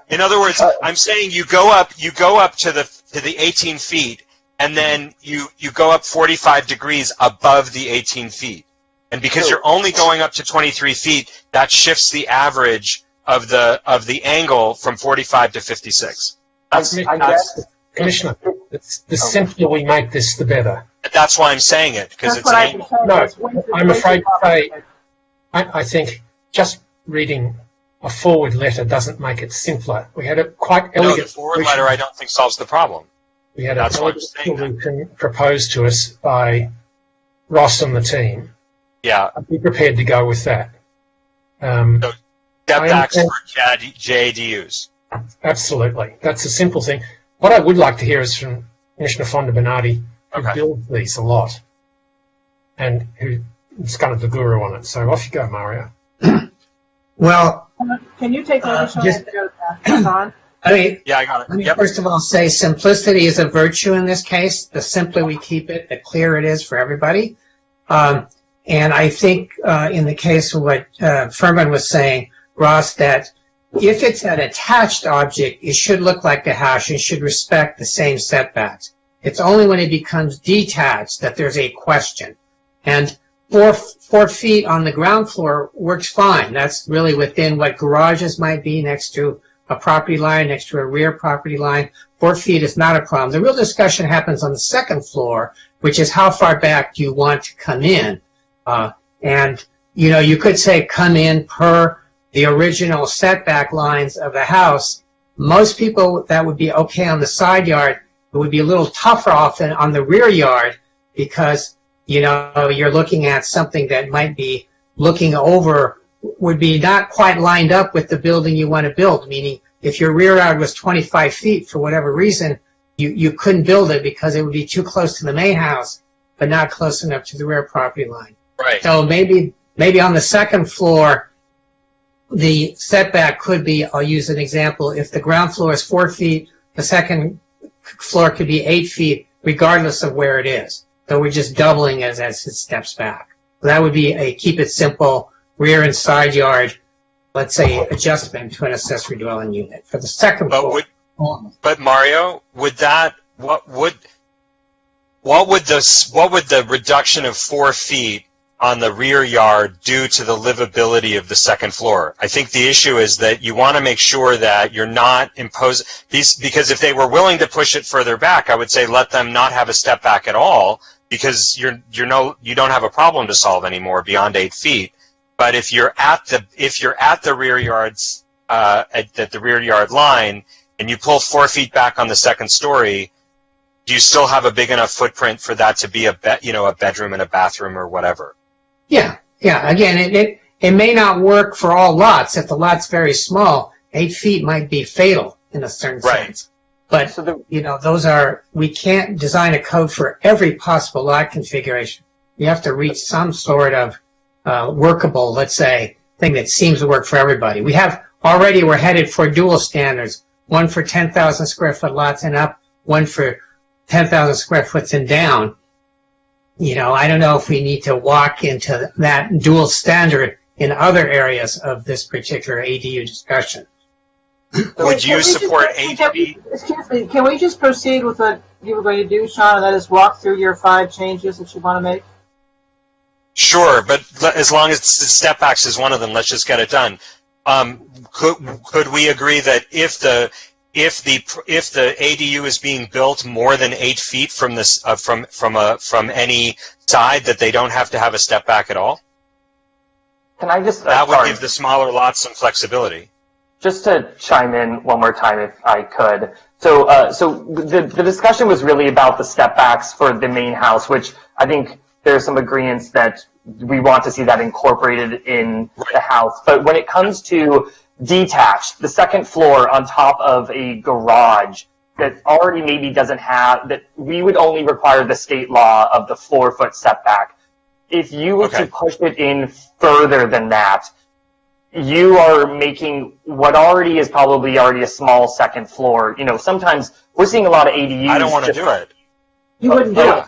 In other words, I'm saying you go up to the 18 feet, and then you go up 45 degrees above the 18 feet. And because you're only going up to 23 feet, that shifts the average of the angle from 45 to 56. Commissioner, the simpler we make this, the better. That's why I'm saying it, because it's an angle. No, I'm afraid to say, I think just reading a forward letter doesn't make it simpler. We had a quite elegant... No, the forward letter I don't think solves the problem. We had That's an why I'm elegant saying that. solution proposed to us by Ross and the team. Yeah. I'd be prepared to go with that. Step backs for JDUs. Absolutely. That's a simple thing. What I would like to hear is from Commissioner Fonda Bernardi, who builds these a lot, and who is kind of the guru on it. So off you go, Mario. Well, Can you take over, Sean? I mean, Yeah, I got it. let me Yep. first of all say simplicity is a virtue in this case. The simpler we keep it, the clearer it is for everybody. And I think in the case of what Furman was saying, Ross, that if it's an attached object, it should look like the house and should respect the same setbacks. It's only when it becomes detached that there's a question. And 4 feet on the ground floor works fine. That's really within what garages might be next to a property line, next to a rear property line. 4 feet is not a problem. The real discussion happens on the second floor, which is how far back do you want to come in? And, you know, you could say come in per the original setback lines of the house. Most people, that would be okay on the side yard. It would be a little tougher often on the rear yard because, you know, you're looking at something that might be looking over, would be not quite lined up with the building you want to build, meaning if your rear yard was 25 feet for whatever reason, you couldn't build it because it would be too close to the main house, but not close enough to the rear property line. Right. So maybe on the second floor, the setback could be, I'll use an example, if the ground floor is 4 feet, the second floor could be 8 feet, regardless of where it is. So we're just doubling as it steps back. So that would be a keep it simple, rear and side yard, let's say, adjustment to an accessory dwelling unit. For the second floor. But Mario, what would the reduction of 4 feet on the rear yard do to the livability of the second floor? I think the issue is that you want to make sure that you're not imposing these, because if they were willing to push it further back, I would say let them not have a step back at all, because you don't have a problem to solve anymore beyond 8 feet. But if you're at the rear yards at the rear yard line, and you pull 4 feet back on the second story, do you still have a big enough footprint for that to be a bedroom and a bathroom or whatever? Yeah. Again, it may not work for all lots. If the lot's very small, 8 feet might be fatal in a certain sense. But, we can't design a code for every possible lot configuration. You have to reach some sort of workable, let's say, thing that seems to work for everybody. We're headed for dual standards, one for 10,000 square foot lots and up, one for 10,000 square foot and down. I don't know if we need to walk into that dual standard in other areas of this particular ADU discussion. Would you support 8 feet? Excuse me, can we just proceed with what you were going to do, Sean, and that is walk through your 5 changes that you want to make? Sure, but as long as step backs is one of them, let's just get it done. Could we agree that if the ADU is being built more than 8 feet from this from any side, that they don't have to have a step back at all? Can I just that would give the smaller lots some flexibility. Just to chime in one more time, if I could. So the discussion was really about the step backs for the main house, which I think there's some agreements that we want to see that incorporated in the house. But when it comes to detached, the second floor on top of a garage that already maybe doesn't have, that we would only require the state law of the 4-foot setback. If you were to push it in further than that, you are making what already is probably already a small second floor. Sometimes we're seeing a lot of ADUs. I don't want to do it. You wouldn't do it.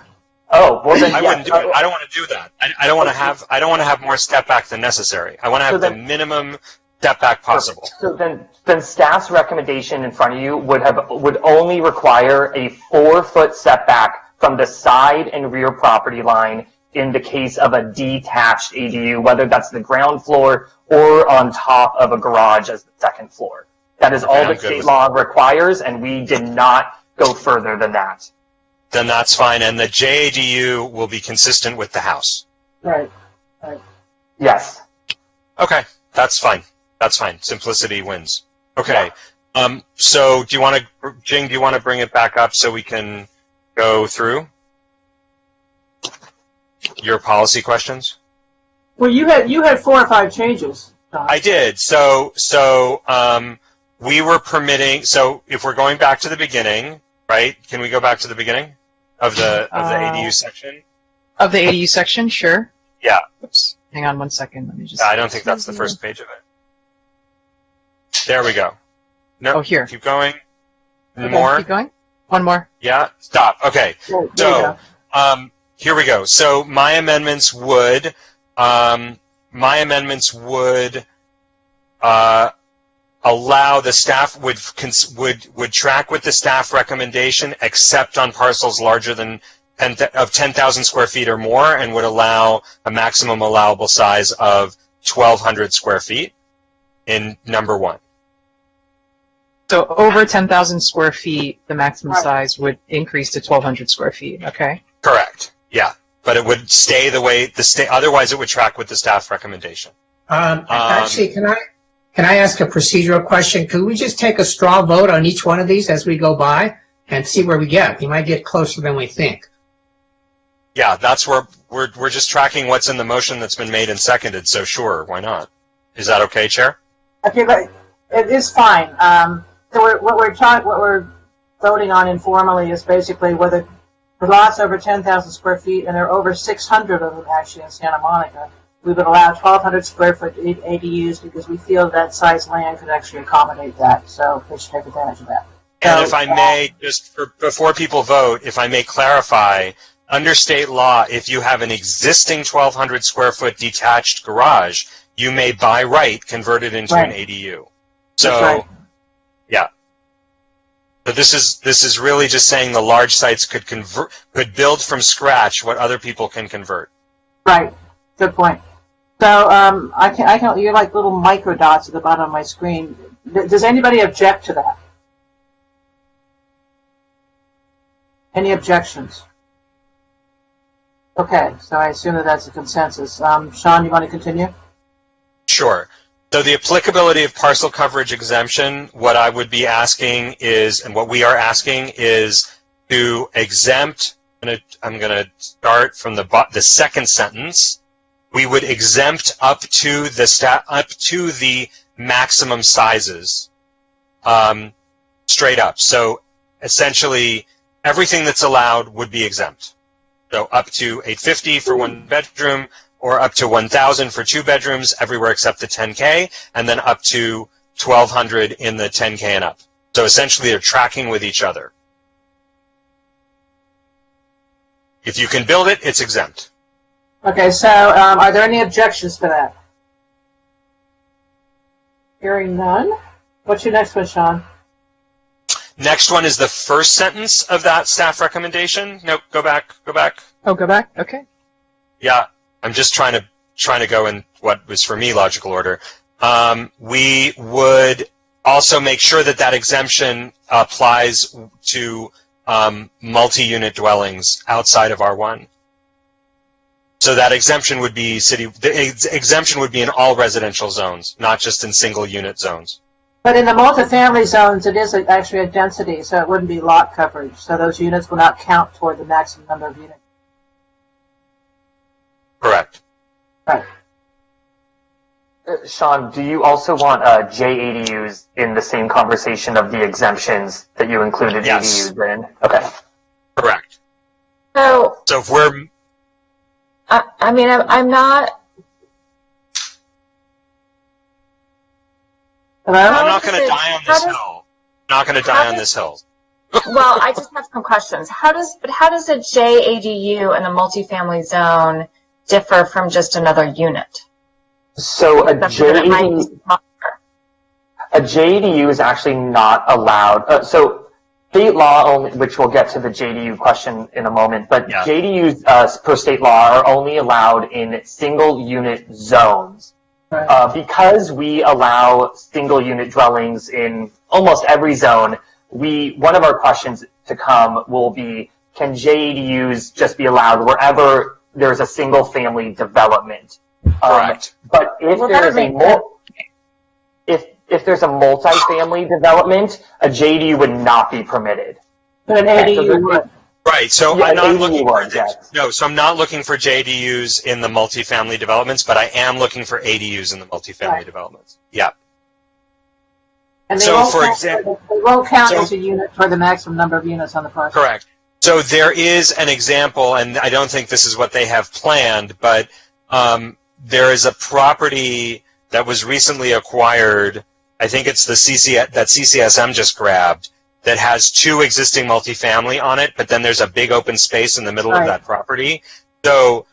Oh, well then, I wouldn't do it. I don't want to do that. I don't want to have. I don't want to have more step back than necessary. I want to have the minimum step back possible. So then staff's recommendation in front of you would only require a 4-foot setback from the side and rear property line in the case of a detached ADU, whether that's the ground floor or on top of a garage as the second floor. That is all the state law requires, and we did not go further than that. Then that's fine, and the JADU will be consistent with the house. Right. Yes. Okay, that's fine. That's fine. Simplicity wins. Okay. So do you want to, Jing, do you want to bring it back up so we can go through your policy questions? Well, you had 4 or 5 changes, Don. I did. So we were permitting, so if we're going back to the beginning, right? Can we go back to the beginning of the ADU section? Of the ADU section, sure. Yeah. Oops. Hang on one second. Let me just. I don't think that's the first page of it. There we go. No. Oh, here. Keep going. Okay, More. Keep going. One more. Yeah. Stop. Okay. There you So, go. here we go. So my amendments would allow the staff would track with the staff recommendation, except on parcels larger than 10,000 square feet or more, and would allow a maximum allowable size of 1,200 square feet in number 1. So over 10,000 square feet, the maximum size would increase to 1,200 square feet. Okay. Correct. Yeah, but it would stay the way otherwise it would track with the staff recommendation. Actually, can I ask a procedural question? Could we just take a straw vote on each one of these as we go by and see where we get? We might get closer than we think. Yeah, that's where we're just tracking what's in the motion that's been made and seconded. So sure, why not? Is that okay, Chair? Okay, but it is fine. So what we're voting on informally is basically whether the lots over 10,000 square feet, and there are over 600 of them actually in Santa Monica, we would allow 1,200 square foot ADUs because we feel that size land could actually accommodate that. So they should take advantage of that. And So, if I may, just before people vote, if I may clarify, under state law, if you have an existing 1,200 square foot detached garage, you may by right convert it into an ADU. So, That's right. yeah. But this is really just saying the large sites could build from scratch what other people can convert. Right. Good point. So I can. You're like little micro dots at the bottom of my screen. Does anybody object to that? Any objections? Okay. So I assume that that's a consensus. Sean, you want to continue? Sure. So the applicability of parcel coverage exemption, what I would be asking is, and what we are asking is to exempt, I'm going to start from the second sentence. We would exempt up to the maximum sizes, straight up. So essentially, everything that's allowed would be exempt. So up to 850 for 1 bedroom, or up to 1,000 for 2 bedrooms, everywhere except the 10K, and then up to 1,200 in the 10K and up. So essentially, they're tracking with each other. If you can build it, it's exempt. Okay, so are there any objections to that? Hearing none. What's your next one, Sean? Next one is the first sentence of that staff recommendation. Nope, go back. Oh, go back? Okay. Yeah, I'm just trying to go in what was for me logical order. We would also make sure that exemption applies to multi-unit dwellings outside of R1. So that exemption would be exemption would be in all residential zones, not just in single unit zones. But in the multifamily zones, it is actually a density, so it wouldn't be lot coverage. So those units will not count toward the maximum number of units. Correct. Right. Sean, do you also want JADUs in the same conversation of the exemptions that you included Yes. ADUs in? Okay. Correct. So, So if we're I'm not. Hello? I'm not going to die on this hill. I'm not going to die on this hill. Well, I just have some questions. How does a JADU in a multifamily zone differ from just another unit? So a JADU is actually not allowed. So state law only, which we'll get to the JADU question in a moment, but Yeah. JADUs per state law are only allowed in single unit zones. Right. Because we allow single unit dwellings in almost every zone, one of our questions to come will be, can JADUs just be allowed wherever there's a single family development? Correct. But if if there's a multi-family development, a JADU would not be permitted. But an ADU would. Right. So Yeah, I'm not ADU looking would, for yes. no. So I'm not looking for JDUs in the multifamily developments, but I am looking for ADUs in the multifamily Right. developments. Yeah. And they So, won't for count, example- they won't count so- as a unit for the maximum number of units on the parcel. Correct. So there is an example, and I don't think this is what they have planned, but there is a property that was recently acquired. I think it's the that CCSM just grabbed, that has 2 existing multifamily on it, but then there's a big open space in the middle Right. of that property. So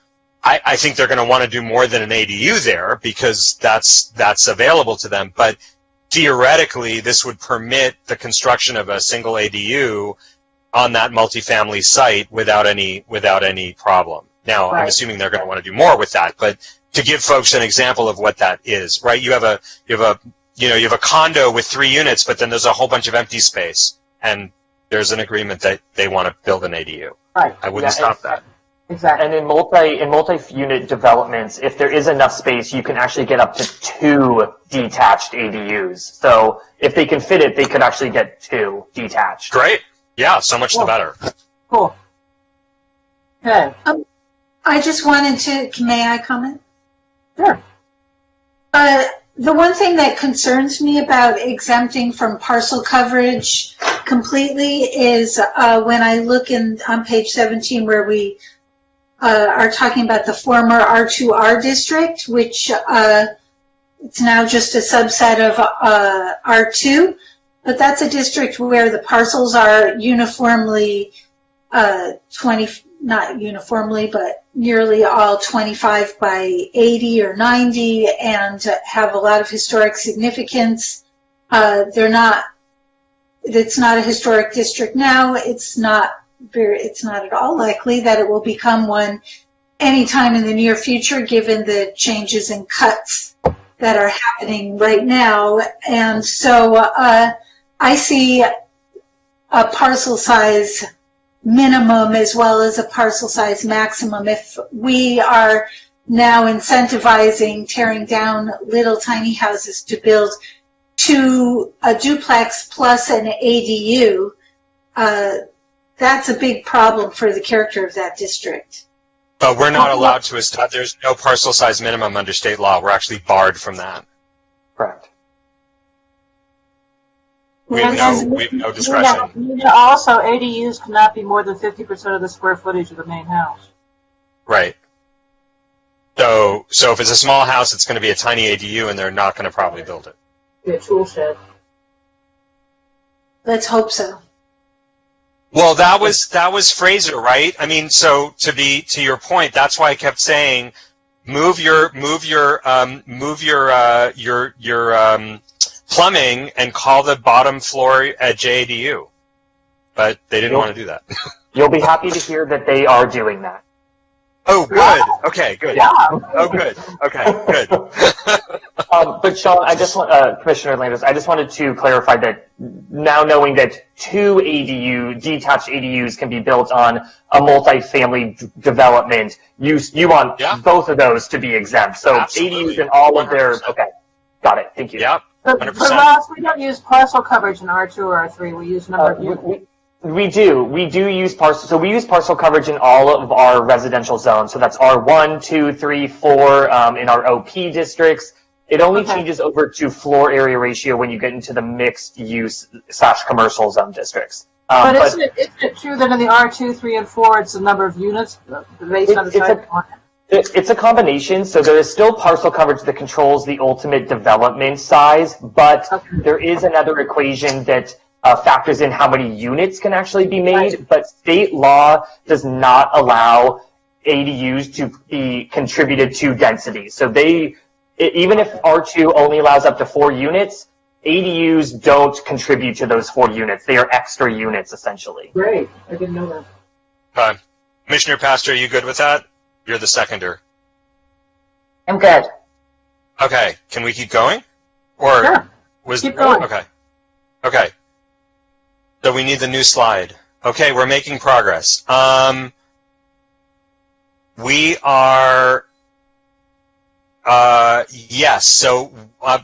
I think they're going to want to do more than an ADU there because that's available to them. But theoretically, this would permit the construction of a single ADU on that multifamily site without any problem. Now, Right. I'm assuming they're going to want to do more with that, but to give folks an example of what that is, right? You have a condo with 3 units, but then there's a whole bunch of empty space, and there's an agreement that they want to build an ADU. Right. I wouldn't Yeah, stop that. Exactly. And in multi-unit developments, if there is enough space, you can actually get up to 2 detached ADUs. So if they can fit it, they could actually get 2 detached. Great. Yeah, so much the Cool. better. Cool. Okay. I just wanted to, may I comment? Sure. The one thing that concerns me about exempting from parcel coverage completely is when I look on page 17 where we are talking about the former R2R district, which it's now just a subset of R2, but that's a district where the parcels are uniformly not uniformly, but nearly all 25 by 80 or 90 and have a lot of historic significance. It's not a historic district now. It's not at all likely that it will become one anytime in the near future, given the changes in cuts that are happening right now. And so I see a parcel size minimum as well as a parcel size maximum. If we are now incentivizing tearing down little tiny houses to build to a duplex plus an ADU, that's a big problem for the character of that district. But we're not allowed to establish, there's no parcel size minimum under state law. We're actually barred from that. Correct. We have no discretion. Also, ADUs cannot be more than 50% of the square footage of the main house. Right. So if it's a small house, it's going to be a tiny ADU, and they're not going to probably build it. Be a tool shed. Let's hope so. Well, that was Fraser, right? I mean, so to your point, that's why I kept saying, move your plumbing and call the bottom floor a JADU. But they didn't want to do that. You'll be happy to hear that they are doing that. Oh, good. Okay, good. Yeah. Oh, good. Okay, good. But Sean, I just want, Commissioner Landers, I just wanted to clarify that now knowing that two detached ADUs can be built on a multifamily development, you want both of those to be exempt. So Absolutely. ADUs and all of their, okay, got it. Thank you. Yep. 100%. But Ross, we don't use parcel coverage in R2 or R3. We use number of units. We do use parcel. So we use parcel coverage in all of our residential zones. So that's R1, 2, 3, 4 in our OP districts. It only changes over to floor area ratio when you get into the mixed use / commercial zone districts. But isn't it true that in the R2, 3, and 4, it's the number of units based on the size? It's a combination. So there is still parcel coverage that controls the ultimate development size, but there is another equation that factors in how many units can actually be made, right. But state law does not allow ADUs to be contributed to density. So even if R2 only allows up to 4 units, ADUs don't contribute to those 4 units. They are extra units, essentially. Great. I didn't know that. Commissioner Pastor, are you good with that? You're the seconder. I'm good. Okay. Can we keep going? Or sure. Keep going. Okay. So we need the new slide. Okay, we're making progress. We are, yes, so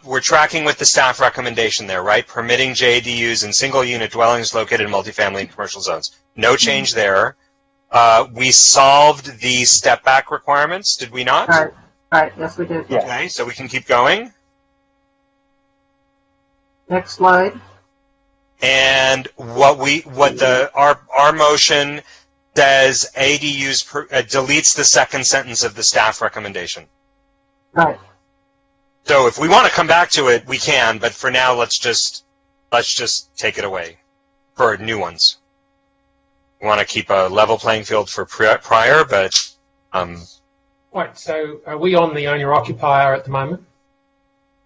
we're tracking with the staff recommendation there, right? Permitting JADUs in single-unit dwellings located in multifamily and commercial zones. No change there. We solved the step-back requirements, did we not? All right. Yes, we did. Okay, so we can keep going. Next slide. And our motion says ADUs deletes the second sentence of the staff recommendation. Right. So if we want to come back to it, we can, but for now, let's just take it away for new ones. We want to keep a level playing field for prior, but Right. So are we on the owner-occupier at the moment?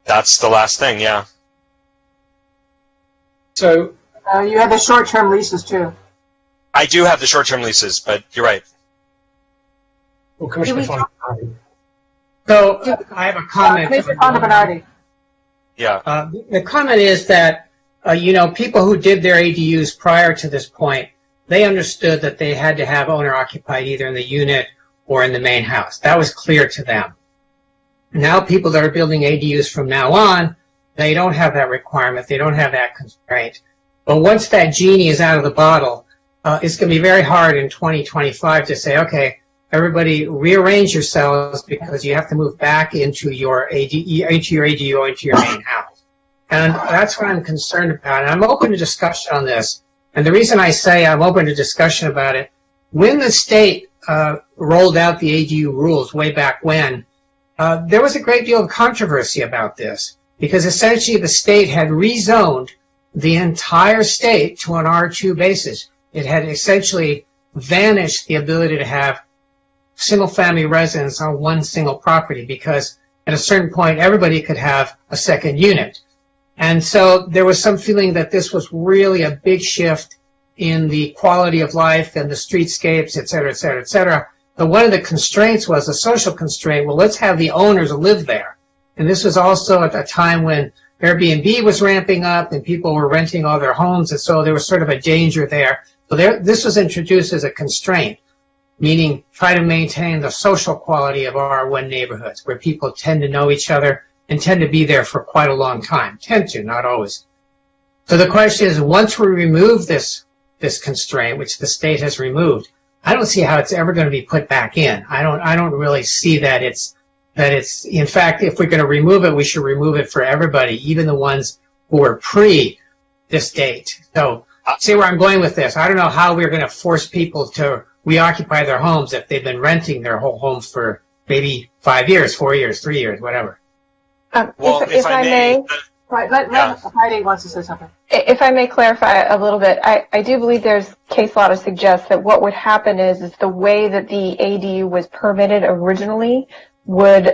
That's the last thing, yeah. So you have the short-term leases too. I do have the short-term leases, but you're right. Well, Commissioner Fontaine. So I have a comment. Commissioner Bernardi. Yeah. The comment is that, people who did their ADUs prior to this point, they understood that they had to have owner-occupied either in the unit or in the main house. That was clear to them. Now people that are building ADUs from now on, they don't have that requirement. They don't have that constraint. But once that genie is out of the bottle, it's going to be very hard in 2025 to say, okay, everybody rearrange yourselves because you have to move back into your ADU or into your main house. And that's what I'm concerned about. And I'm open to discussion on this. And the reason I say I'm open to discussion about it, when the state rolled out the ADU rules way back when, there was a great deal of controversy about this. Because essentially the state had rezoned the entire state to an R2 basis. It had essentially vanished the ability to have single-family residence on one single property because at a certain point everybody could have a second unit. And so there was some feeling that this was really a big shift in the quality of life and the streetscapes, et cetera, et cetera, et cetera. But one of the constraints was a social constraint. Well, let's have the owners live there. And this was also at a time when Airbnb was ramping up and people were renting all their homes, and so there was sort of a danger there. So this was introduced as a constraint. meaning try to maintain the social quality of R1 neighborhoods, where people tend to know each other and tend to be there for quite a long time. Tend to, not always. So the question is, once we remove this constraint, which the state has removed, I don't see how it's ever going to be put back in. I don't really see that it's, in fact, if we're going to remove it, we should remove it for everybody, even the ones who are pre this date. So, see where I'm going with this. I don't know how we're going to force people to reoccupy their homes if they've been renting their whole homes for maybe 5 years, 4 years, 3 years, whatever. Well, if I may, Right, Heidi wants to say something. if I may clarify a little bit, I do believe there's case law to suggest that what would happen is the way that the ADU was permitted originally would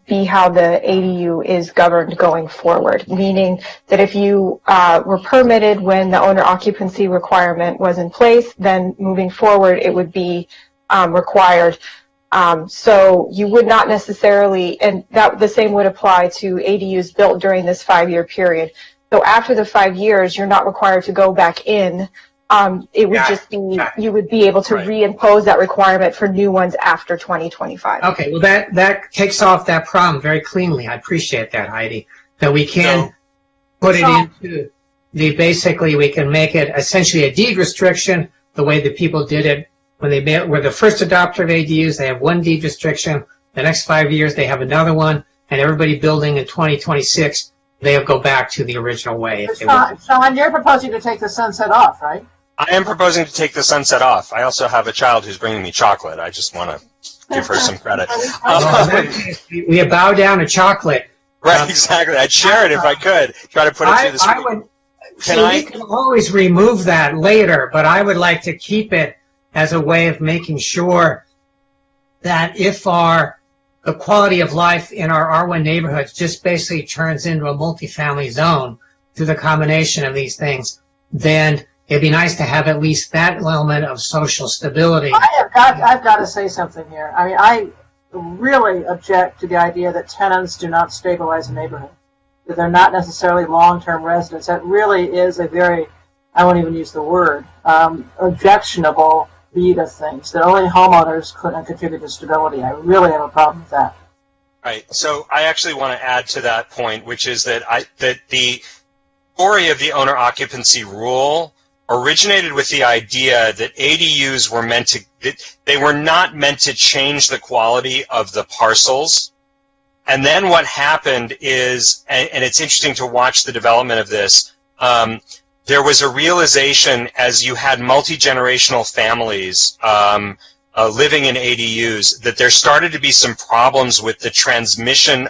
be how the ADU is governed going forward, meaning that if you were permitted when the owner occupancy requirement was in place, then moving forward it would be required. So you would not necessarily, and that the same would apply to ADUs built during this 5-year period. So after the 5 years, you're not required to go back in. It would just be, you would be able to reimpose that requirement for new ones after 2025. Okay, well that takes off that problem very cleanly. I appreciate that, Heidi. That we can put it into basically we can make it essentially a deed restriction the way that people did it when they were the first adopter of ADUs. They have one deed restriction. The next 5 years they have another one, and everybody building in 2026 they'll go back to the original way. If they want. Sean, you're proposing to take the sunset off, right? I am proposing to take the sunset off. I also have a child who's bringing me chocolate. I just want to give her some credit. We bow down to chocolate. Right, exactly. I'd share it if I could. Try to put it through the screen. We can always remove that later, but I would like to keep it as a way of making sure that if the quality of life in our R1 neighborhoods just basically turns into a multifamily zone through the combination of these things, then it'd be nice to have at least that element of social stability. I've got to say something here. I mean, I really object to the idea that tenants do not stabilize a neighborhood, that they're not necessarily long-term residents. That really is a very, I won't even use the word, objectionable read of things, that only homeowners couldn't contribute to stability. I really have a problem with that. Right. So I actually want to add to that point, which is that the story of the owner occupancy rule originated with the idea that ADUs were they were not meant to change the quality of the parcels. And then what happened is, and it's interesting to watch the development of this, there was a realization as you had multi-generational families living in ADUs that there started to be some problems with the transmission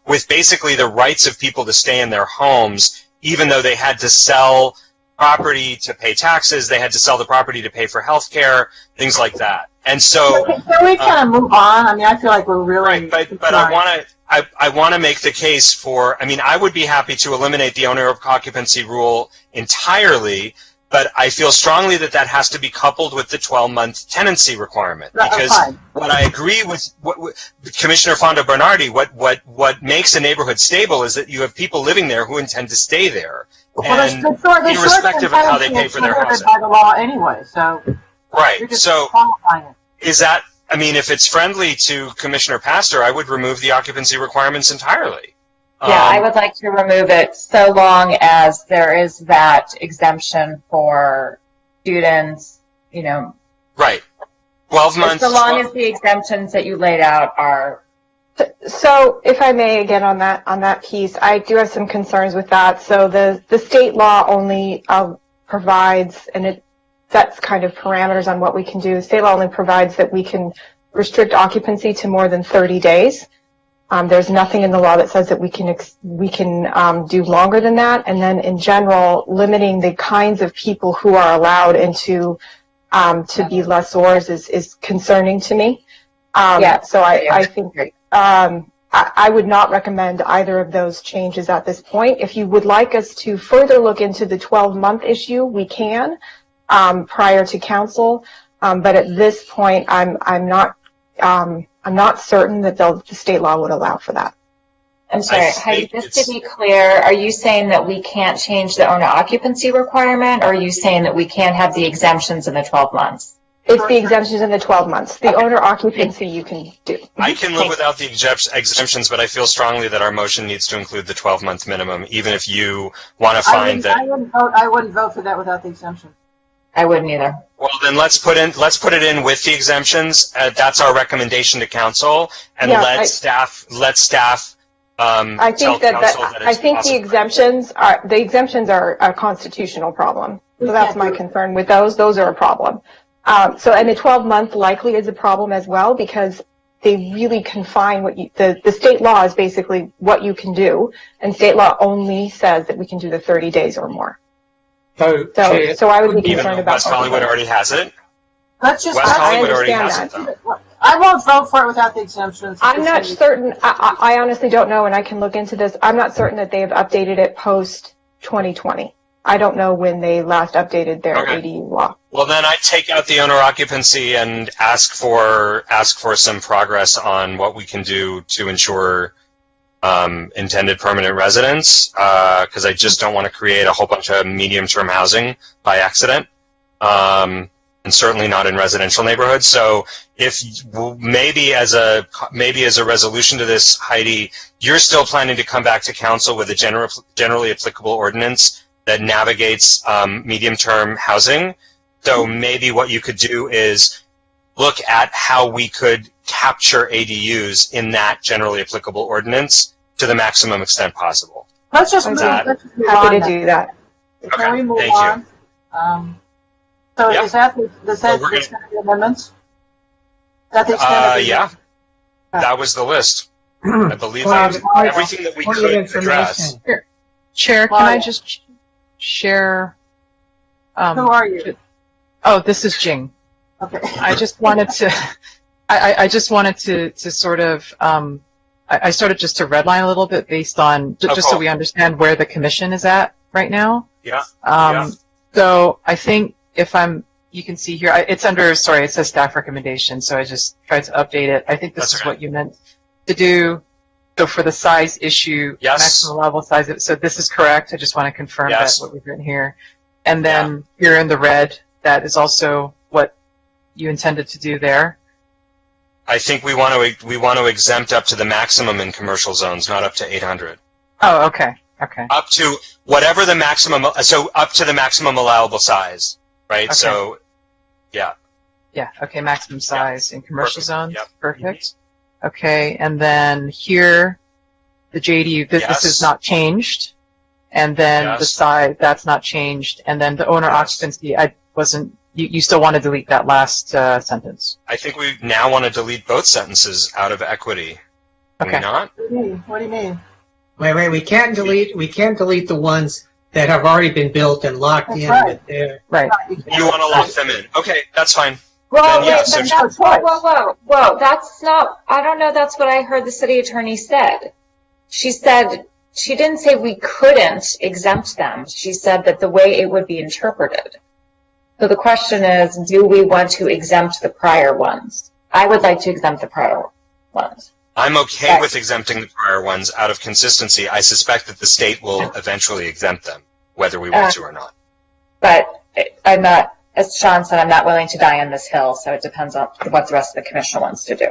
with basically the rights of people to stay in their homes, even though they had to sell property to pay taxes, they had to sell the property to pay for health care, things like that. And so, can we kind of move on? I mean, I feel like we're really right, but I want to make the case for. I mean, I would be happy to eliminate the owner occupancy rule entirely, but I feel strongly that that has to be coupled with the 12-month tenancy requirement. Because what I agree with Commissioner Fondo Bernardi, what makes a neighborhood stable is that you have people living there who intend to stay there, and irrespective of how they pay for their housing. By the law anyway, so right. So is that? I mean, if it's friendly to Commissioner Pastor, I would remove the occupancy requirements entirely. Yeah, I would like to remove it so long as there is that exemption for students, Right. 12 months. So long as the exemptions that you laid out are. So, if I may, again, on that piece, I do have some concerns with that. So the state law only provides, and it sets kind of parameters on what we can do. State law only provides that we can restrict occupancy to more than 30 days. There's nothing in the law that says that we can do longer than that. And then, in general, limiting the kinds of people who are allowed into to be lessors is concerning to me. So I think I would not recommend either of those changes at this point. If you would like us to further look into the 12-month issue, we can prior to council. But at this point, I'm not certain that the state law would allow for that. I'm sorry, Heidi, just to be clear, are you saying that we can't change the owner occupancy requirement, or are you saying that we can't have the exemptions in the 12 months? It's the exemptions in the 12 months. The owner occupancy you can do. I can live without the exemptions, but I feel strongly that our motion needs to include the 12-month minimum, even if you want to find that. I wouldn't vote for that without the exemption. I wouldn't either. Well, then let's put it in with the exemptions. That's our recommendation to council, and Yeah, let staff. I tell think council that I it's think possible. the exemptions are a constitutional problem. So that's my concern with those. Those are a problem. And the 12-month likely is a problem as well because they really confine what the state law is basically what you can do, and state law only says that we can do the 30 days or more. So I would be Even concerned though about West Hollywood already has it. Let's just. West Hollywood already understand has that. it, though. I won't vote for it without the exemptions. I'm not certain. I honestly don't know, and I can look into this. I'm not certain that they have updated it post 2020. I don't know when they last updated their Okay. ADU law. Well, then I take out the owner occupancy and ask for some progress on what we can do to ensure intended permanent residence, because I just don't want to create a whole bunch of medium-term housing by accident, and certainly not in residential neighborhoods. So, if maybe as a resolution to this, Heidi, you're still planning to come back to council with a generally applicable ordinance that navigates medium-term housing. So maybe what you could do is look at how we could capture ADUs in that generally applicable ordinance to the maximum extent possible. Let's just I'm move happy on. to do that. Can we move thank you. on? So Yeah. is that the Well, extent we're of the amendments? Is that the extent of the Yeah, that was the list. I believe that was everything that we Point of could information. address. Chair, can I just share? Who are you? Oh, this is Jing. Okay. I just wanted to, I just wanted to sort of, I started just to redline a little bit based on, just so cool. we understand where the commission is at right now. Yeah. So I think you can see here, it says staff recommendation, so I just tried to update it. I think this That's is okay. what you meant to do. So for the size issue, Yes. maximum level size, so this is correct. I just want to confirm Yes. that what we've written here. And then here in the red, that is also what you intended to do there. I think we want to exempt up to the maximum in commercial zones, not up to 800. Oh, okay. Okay. Up to whatever the maximum, so up to the maximum allowable size, right? Okay. So, yeah. Yeah. Okay. Maximum size in commercial Perfect. zones. Yep. Perfect. Okay. And then here, the JDU, this Yes. is not changed. And then the Yes. size, that's not changed. And then the owner occupancy, you still want to delete that last sentence. I think we now want to delete both sentences out of equity. Can Okay. we not? What do you mean? Wait, we can't delete the ones that have already been built and locked That's in. right. With their, Right. You want to lock them in. Okay, that's fine. Well, Then, yeah, wait, so but she- that's, whoa, that's not, I don't know, that's what I heard the city attorney said. She said, she didn't say we couldn't exempt them. She said that the way it would be interpreted. So the question is, do we want to exempt the prior ones? I would like to exempt the prior ones. I'm okay with exempting the prior ones out of consistency. I suspect that the state will eventually exempt them, whether we want to or not. But I'm not, as Sean said, I'm not willing to die on this hill, so it depends on what the rest of the commission wants to do.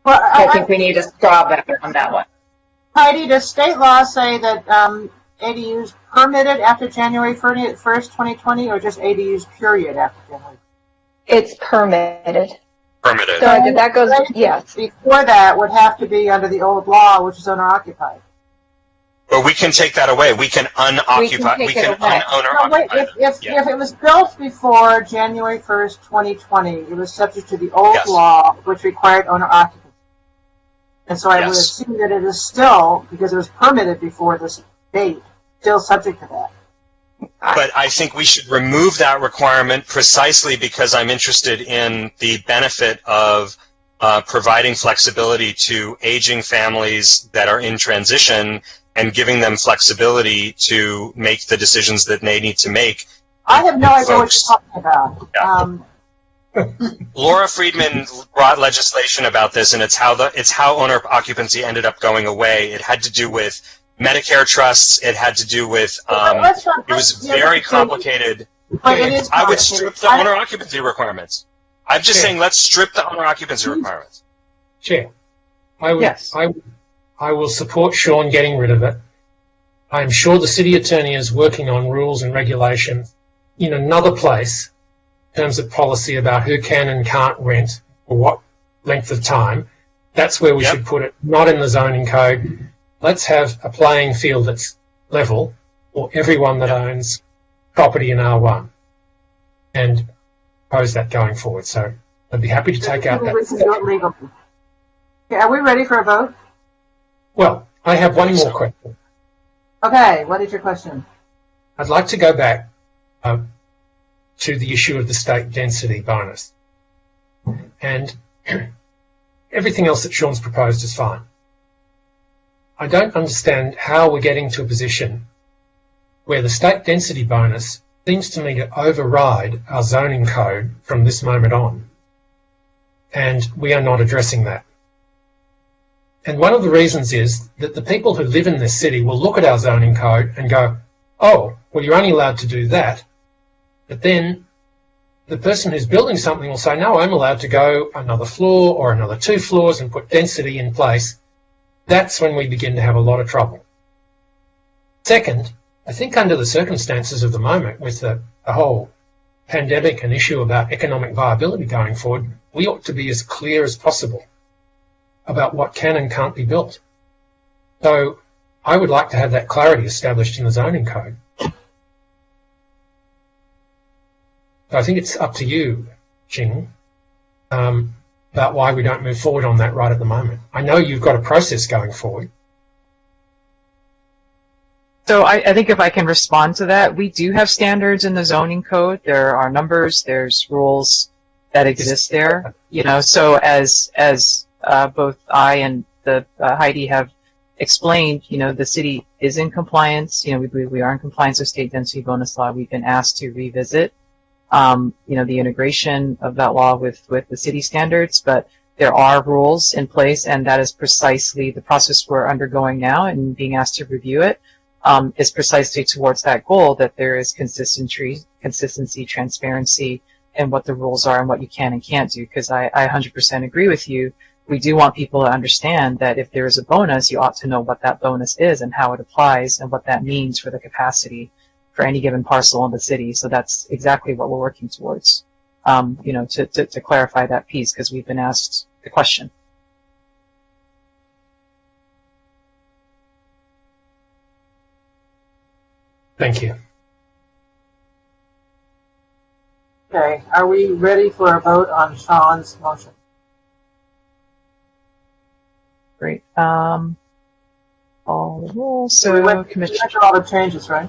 Well, I think we need a straw vote on that one. Heidi, does state law say that ADUs permitted after January 1st, 2020, or just ADUs period after January? It's permitted. Permitted. So that goes, yes. Before that would have to be under the old law, which is owner occupied. But we can take that away. We can unoccupy. We take can it away. un-owner No, wait, occupy. if it was built before January 1st, 2020, it was subject to the old Yes. law, which required owner occupancy. And so I would Yes. assume that it is still, because it was permitted before this date, still subject to that. But I think we should remove that requirement precisely because I'm interested in the benefit of providing flexibility to aging families that are in transition and giving them flexibility to make the decisions that they need to make. I have no idea what Folks. you're talking about. Yeah. Laura Friedman brought legislation about this, and it's how owner occupancy ended up going away. It had to do with Medicare trusts. It had to do with it was very complicated. But it is I would complicated. strip the owner occupancy requirements. I'm just Chair. saying let's strip the owner occupancy requirements. Chair, I would, Yes. I will support Sean getting rid of it. I'm sure the city attorney is working on rules and regulations in another place in terms of policy about who can and can't rent for what length of time. That's where we should put it, not in the zoning code. Let's have a playing field that's level for everyone that owns property in R1 and propose that going forward. So I'd be happy to take out This is that. not legal. Okay, are we ready for a vote? Well, I have one more question. Okay, what is your question? I'd like to go back to the issue of the state density bonus. And everything else that Sean's proposed is fine. I don't understand how we're getting to a position where the state density bonus seems to me to override our zoning code from this moment on. And we are not addressing that. And one of the reasons is that the people who live in this city will look at our zoning code and go, oh, well, you're only allowed to do that. But then the person who's building something will say, no, I'm allowed to go another floor or another 2 floors and put density in place. That's when we begin to have a lot of trouble. Second, I think under the circumstances of the moment with the whole pandemic and issue about economic viability going forward, we ought to be as clear as possible about what can and can't be built. So I would like to have that clarity established in the zoning code. So I think it's up to you, Jing, about why we don't move forward on that right at the moment. I know you've got a process going forward. So I think if I can respond to that, we do have standards in the zoning code. There are numbers, there's rules that exist there. So as both I and Heidi have explained, the city is in compliance. We believe we are in compliance with state density bonus law. We've been asked to revisit, the integration of that law with the city standards, but there are rules in place, and that is precisely the process we're undergoing now and being asked to review it. Is precisely towards that goal, that there is consistency, transparency, and what the rules are and what you can and can't do. Because I 100% agree with you. We do want people to understand that if there is a bonus, you ought to know what that bonus is and how it applies and what that means for the capacity for any given parcel in the city. So that's exactly what we're working towards, to clarify that piece, because we've been asked the question. Thank you. Okay, are we ready for a vote on Sean's motion? Great. All the rules. So, we went Commissioner. through all the changes, right?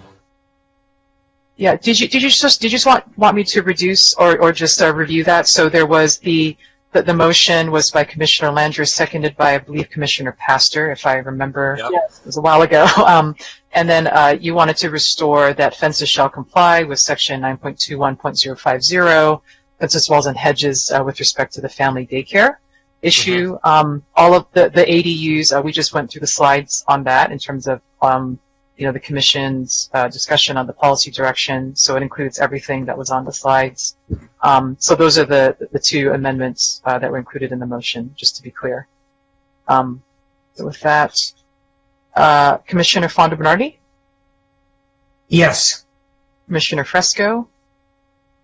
Yeah. Did you just want me to reduce or just review that? So there was the motion was by Commissioner Landrieu, seconded by, I believe, Commissioner Pastor, if I remember. Yep. Yes. It was a while ago. And then you wanted to restore that fences shall comply with section 9.21.050, fences, walls, and hedges with respect to the family daycare issue. All of the ADUs, we just went through the slides on that in terms of the Commission's discussion on the policy direction. So it includes everything that was on the slides. So those are the two amendments that were included in the motion, just to be clear. So with that, Commissioner Fonda Bernardi, Yes. Commissioner Fresco,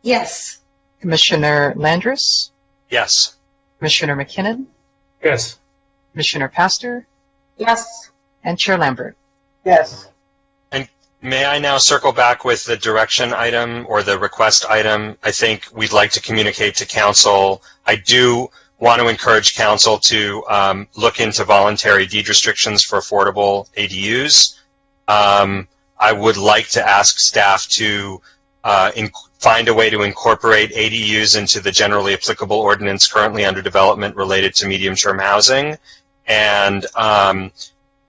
Yes. Commissioner Landris, Yes. Commissioner McKinnon, Yes. Commissioner Pastor, Yes. and Chair Lambert. Yes. May I now circle back with the direction item or the request item? I think we'd like to communicate to council. I do want to encourage council to look into voluntary deed restrictions for affordable ADUs. I would like to ask staff to find a way to incorporate ADUs into the generally applicable ordinance currently under development related to medium-term housing. And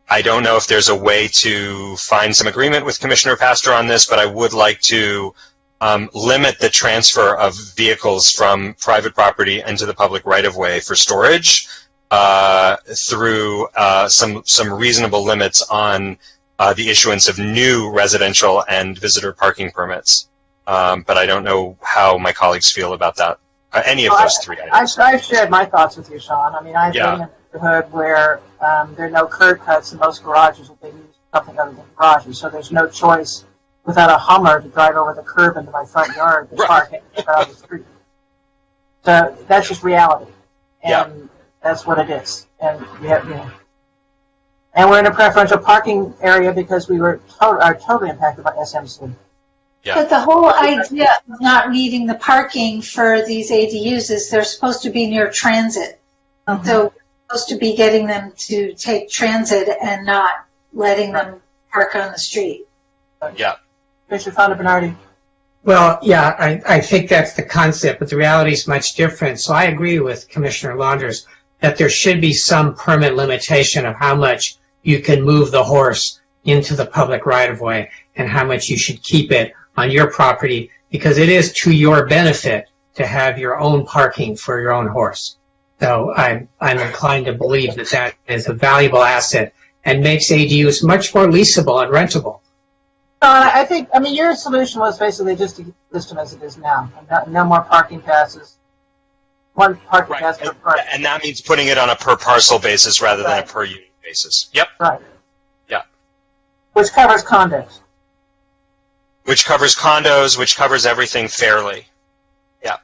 I don't know if there's a way to find some agreement with Commissioner Pastor on this, but I would like to limit the transfer of vehicles from private property into the public right-of-way for storage through some reasonable limits on the issuance of new residential and visitor parking permits. But I don't know how my colleagues feel about that Any of those three items. I've shared my thoughts with you, Sean. I mean, I've Yeah. been in a neighborhood where there are no curb cuts and most garages will be used for something other than garages, so there's no choice without a Hummer to drive over the curb into my front yard to park it on the street. So that's just reality, and that's what it is. And and we're in a preferential parking area because we are totally impacted by SMC. Yeah. But the whole idea of not needing the parking for these ADUs is they're supposed to be near transit. So we're supposed to be getting them to take transit and not letting them park on the street. Yeah. Commissioner Fonda Bernardi. Well, yeah, I think that's the concept, but the reality is much different. So I agree with Commissioner Launders that there should be some permit limitation of how much you can move the horse into the public right-of-way and how much you should keep it on your property, because it is to your benefit to have your own parking for your own horse. So I'm inclined to believe that that is a valuable asset and makes ADUs much more leasable and rentable. I think, your solution was basically just to keep the system as it is now. No more parking passes. One parking pass per park. And that means putting it on a per parcel basis rather than a per unit basis. Yep. Right. Yeah. Which covers condos. Which covers condos, which covers everything fairly. Yeah.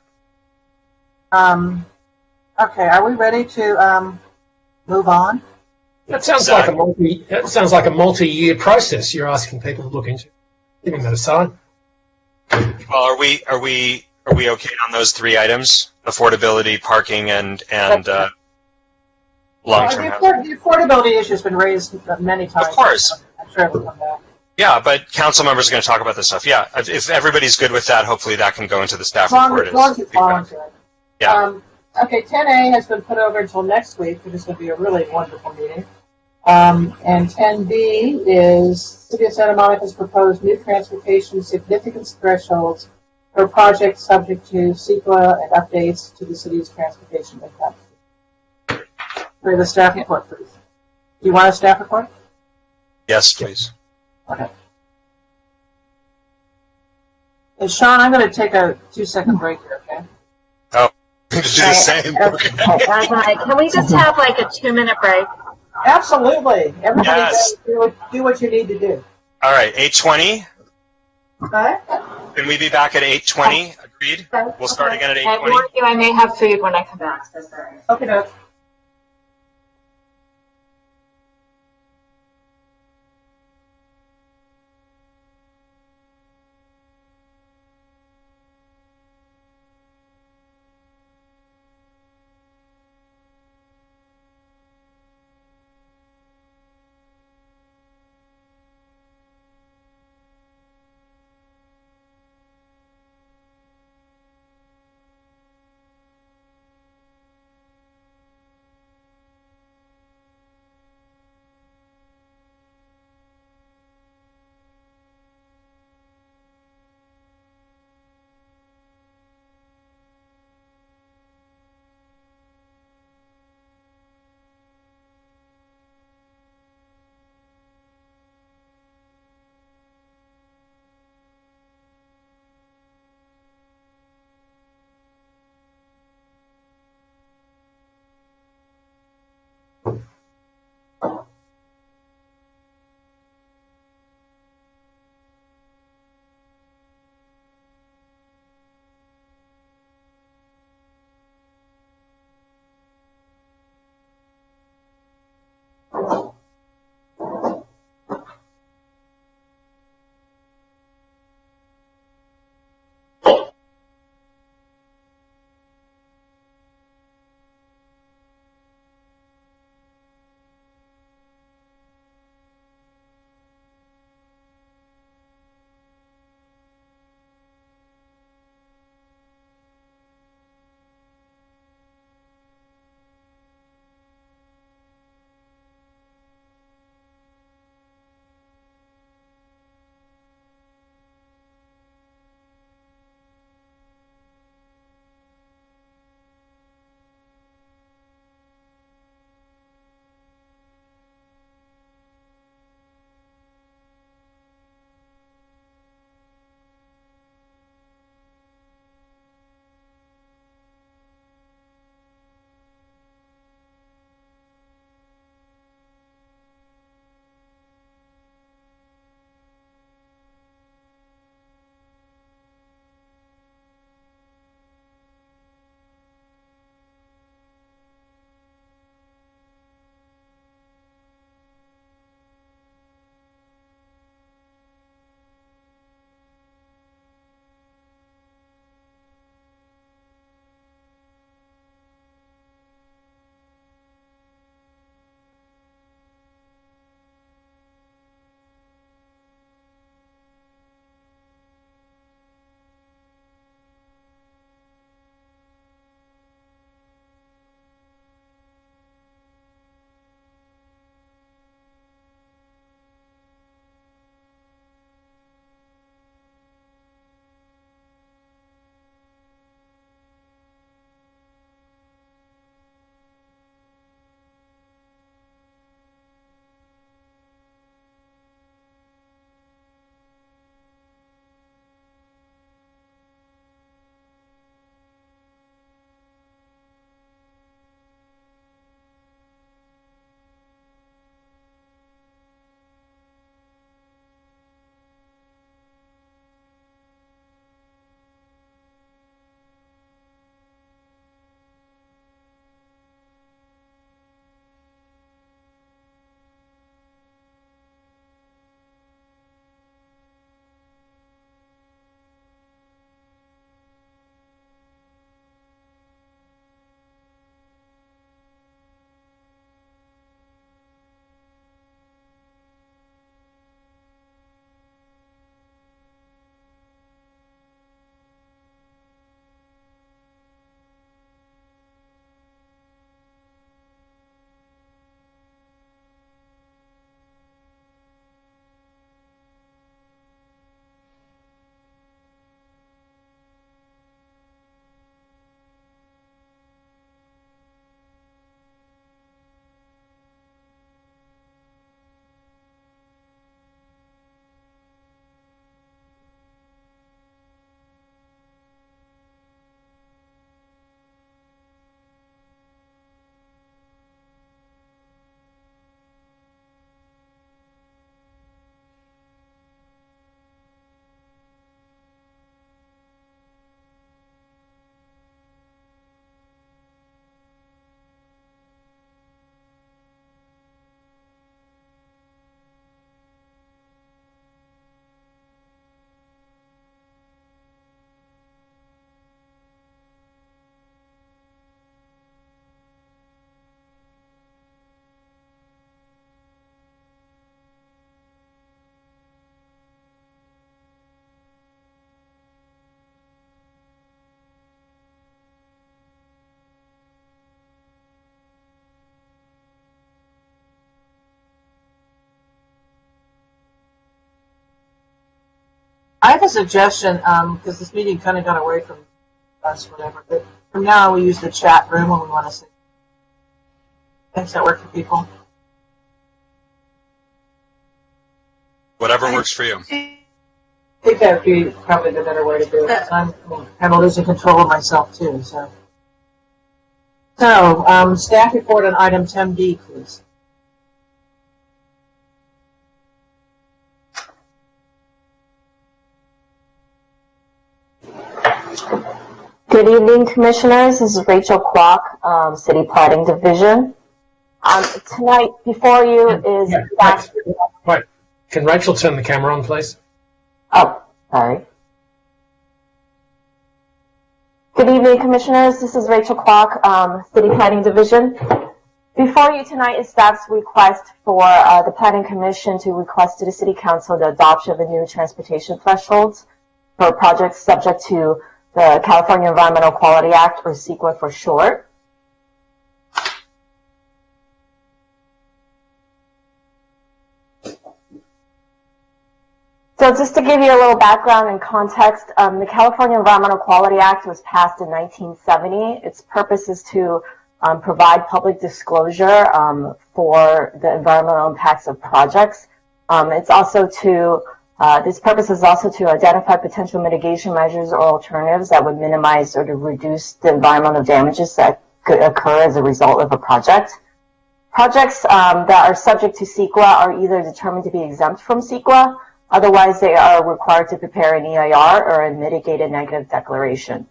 Okay, are we ready to move on? That sounds like a multi-year process you're asking people to look into. Giving that aside. Well, are we okay on those three items? Affordability, parking, and long-term housing. The affordability issue has been raised many times. Of course. I'm sure it will come back. Yeah, but council members are going to talk about this stuff. Yeah, if everybody's good with that, hopefully that can go into the staff report. As long as it's voluntary. Yeah. Okay, 10A has been put over until next week, which is going to be a really wonderful meeting. And 10B is City of Santa Monica's proposed new transportation significance thresholds for projects subject to CEQA and updates to the city's transportation impact. For the staff report, please. Do you want a staff report? Yes, please. Okay. And Sean, I'm going to take a 2-second break here, okay? Oh, do the same. Can we just have like a 2-minute break? Absolutely. Everybody Yes. do what you need to do. All right, 8:20. Okay? Can we be back at 8:20? Agreed? We'll start again at I 8:20. warn you, I may have food when I come back. So sorry. Okay, doke. I have a suggestion, because this meeting kind of got away from us, whatever, but from now on we use the chat room when we want to say. Does that work for people? Whatever works for you. I think that would be probably the better way to do it. I'm kind of losing control of myself too, so. So, staff report on item 10B, please. Good evening, Commissioners. This is Rachel Kwok, City Planning Division. Tonight, before you is... Wait. Can Rachel turn the camera on, please? Oh, sorry. Good evening, Commissioners. This is Rachel Kwok, City Planning Division. Before you tonight is staff's request for the Planning Commission to request to the City Council the adoption of the new transportation thresholds for projects subject to the California Environmental Quality Act, or CEQA for short. So just to give you a little background and context, the California Environmental Quality Act was passed in 1970. Its purpose is to provide public disclosure for the environmental impacts of projects. It's also to this purpose is also to identify potential mitigation measures or alternatives that would minimize or to reduce the environmental damages that could occur as a result of a project. Projects that are subject to CEQA are either determined to be exempt from CEQA, otherwise they are required to prepare an EIR or a mitigated negative declaration.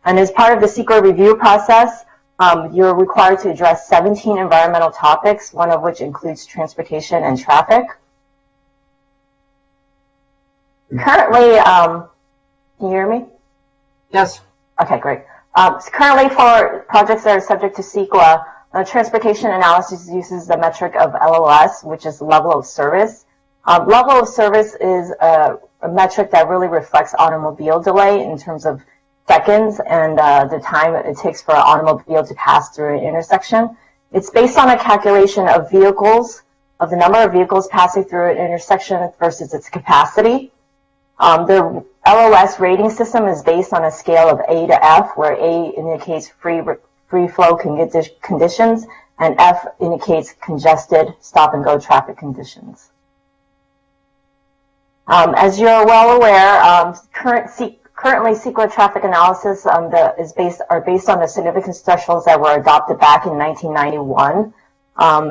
And as part of the CEQA review process, you're required to address 17 environmental topics, one of which includes transportation and traffic. Currently, can you hear me? Yes. Okay, great. Currently, for projects that are subject to CEQA, transportation analysis uses the metric of LOS, which is level of service. Level of service is a metric that really reflects automobile delay in terms of seconds and the time it takes for an automobile to pass through an intersection. It's based on a calculation of vehicles, of the number of vehicles passing through an intersection versus its capacity. The LOS rating system is based on a scale of A to F, where A indicates free flow conditions and F indicates congested stop-and-go traffic conditions. As you're well aware, currently CEQA traffic analysis are based on the significance thresholds that were adopted back in 1991.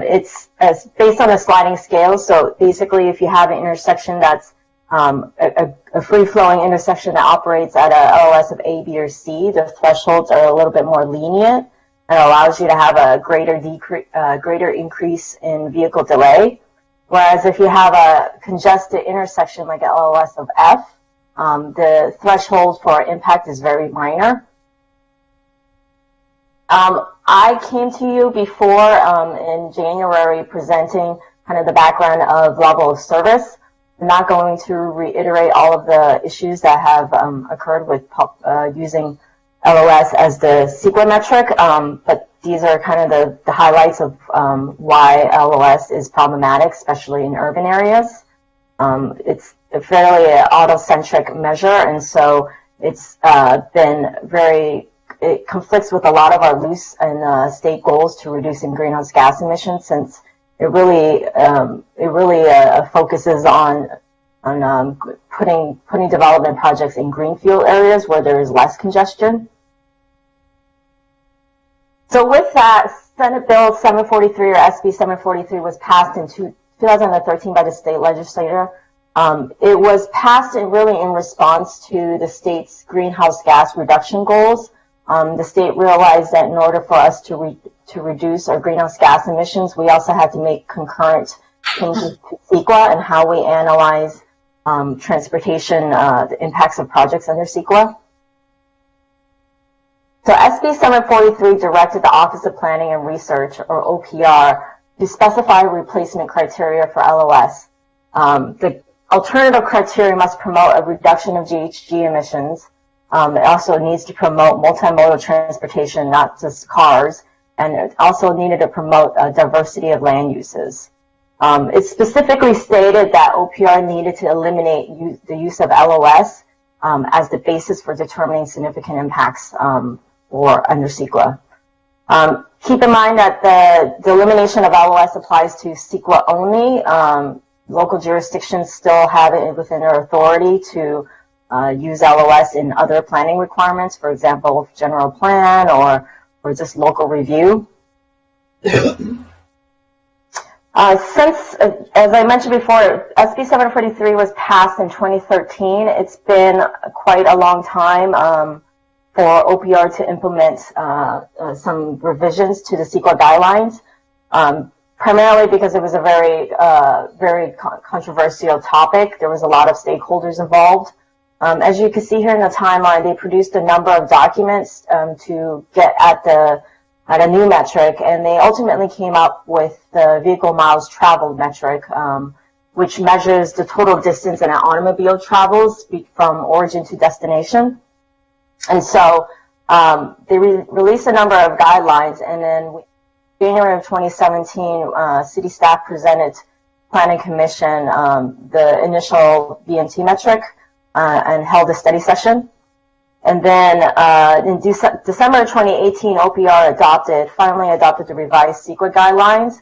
It's based on a sliding scale, so basically if you have an intersection that's a free-flowing intersection that operates at a LOS of A, B, or C, the thresholds are a little bit more lenient and allows you to have a greater increase in vehicle delay. Whereas if you have a congested intersection like a LOS of F, the threshold for impact is very minor. I came to you before in January presenting kind of the background of level of service. I'm not going to reiterate all of the issues that have occurred with using LOS as the CEQA metric, but these are kind of the highlights of why LOS is problematic, especially in urban areas. It's a fairly auto-centric measure, and so it's it conflicts with a lot of our loose and state goals to reducing greenhouse gas emissions, since it really focuses on putting development projects in greenfield areas where there is less congestion. So with that, Senate Bill 743 or SB 743 was passed in 2013 by the state legislature. It was passed in response to the state's greenhouse gas reduction goals. The state realized that in order for us to reduce our greenhouse gas emissions, we also had to make concurrent changes to CEQA and how we analyze transportation, the impacts of projects under CEQA. So SB 743 directed the Office of Planning and Research, or OPR, to specify replacement criteria for LOS. The alternative criteria must promote a reduction of GHG emissions. It also needs to promote multimodal transportation, not just cars, and it also needed to promote a diversity of land uses. It specifically stated that OPR needed to eliminate the use of LOS as the basis for determining significant impacts for under CEQA. Keep in mind that the elimination of LOS applies to CEQA only. Local jurisdictions still have it within their authority to use LOS in other planning requirements, for example, general plan or just local review. Since, as I mentioned before, SB 743 was passed in 2013. It's been quite a long time for OPR to implement some revisions to the CEQA guidelines, primarily because it was a very controversial topic. There was a lot of stakeholders involved. As you can see here in the timeline, they produced a number of documents to get at a new metric, and they ultimately came up with the vehicle miles traveled metric, which measures the total distance an automobile travels from origin to destination. And so they released a number of guidelines, and then in January of 2017, city staff presented Planning Commission the initial VMT metric and held a study session. And then in December 2018, OPR finally adopted the revised CEQA guidelines,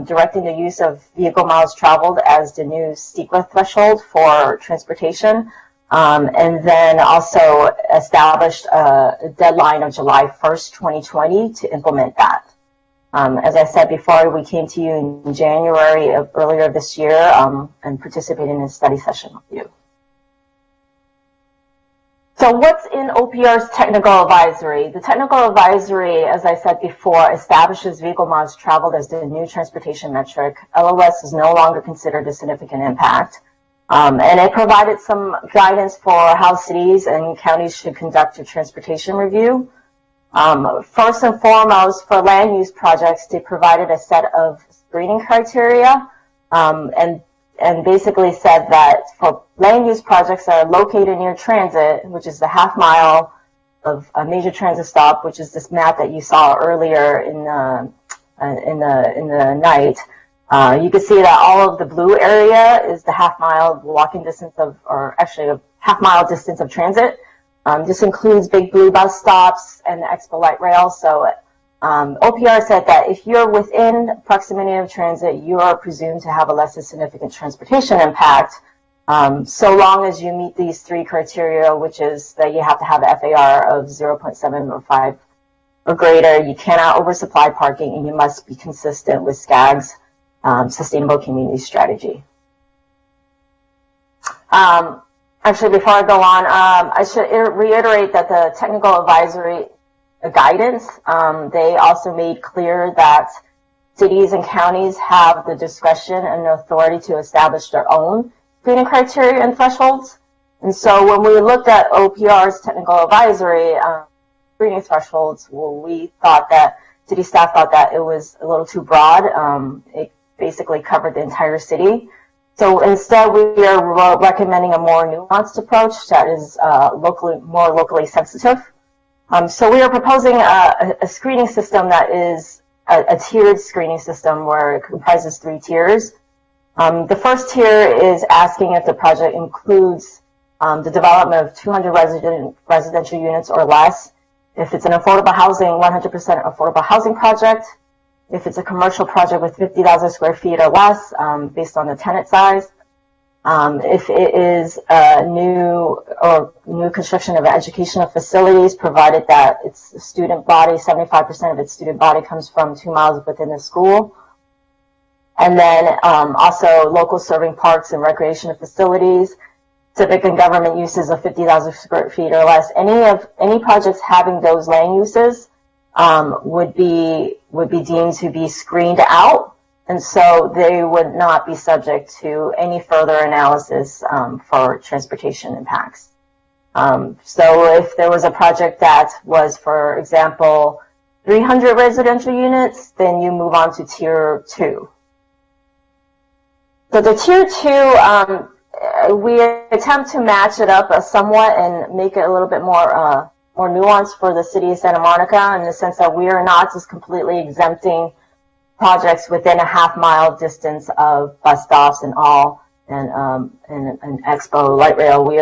directing the use of vehicle miles traveled as the new CEQA threshold for transportation, and then also established a deadline of July 1st, 2020 to implement that. As I said before, we came to you in January earlier this year and participated in a study session with you. So what's in OPR's technical advisory? The technical advisory, as I said before, establishes vehicle miles traveled as the new transportation metric. LOS is no longer considered a significant impact. And it provided some guidance for how cities and counties should conduct a transportation review. First and foremost, for land use projects, they provided a set of screening criteria and basically said that for land use projects that are located near transit, which is the half mile of a major transit stop, which is this map that you saw earlier in the night, you can see that all of the blue area is the half mile walking distance of, or actually a half mile distance of transit. This includes big blue bus stops and the Expo Light Rail. So OPR said that if you're within proximity of transit, you are presumed to have a less than significant transportation impact, so long as you meet these three criteria, which is that you have to have an FAR of 0.7 or 5 or greater, you cannot oversupply parking, and you must be consistent with SCAG's Sustainable Community Strategy. Actually, before I go on, I should reiterate that the technical advisory guidance, they also made clear that cities and counties have the discretion and the authority to establish their own screening criteria and thresholds. And so when we looked at OPR's technical advisory screening thresholds, well, we thought that city staff thought that it was a little too broad. It basically covered the entire city. So instead, we are recommending a more nuanced approach that is more locally sensitive. So we are proposing a screening system that is a tiered screening system where it comprises 3 tiers. The first tier is asking if the project includes the development of 200 residential units or less, if it's an affordable housing, 100% affordable housing project, if it's a commercial project with 50,000 square feet or less, based on the tenant size, if it is a new construction of educational facilities, provided that its student body, 75% of its student body comes from 2 miles within the school. And then also local serving parks and recreational facilities, civic and government uses of 50,000 square feet or less. Any projects having those land uses would be deemed to be screened out, and so they would not be subject to any further analysis for transportation impacts. So if there was a project that was, for example, 300 residential units, then you move on to Tier 2. So the Tier 2, we attempt to match it up somewhat and make it a little bit more nuanced for the city of Santa Monica, in the sense that we are not just completely exempting projects within a half-mile distance of bus stops and all, and Expo Light Rail. We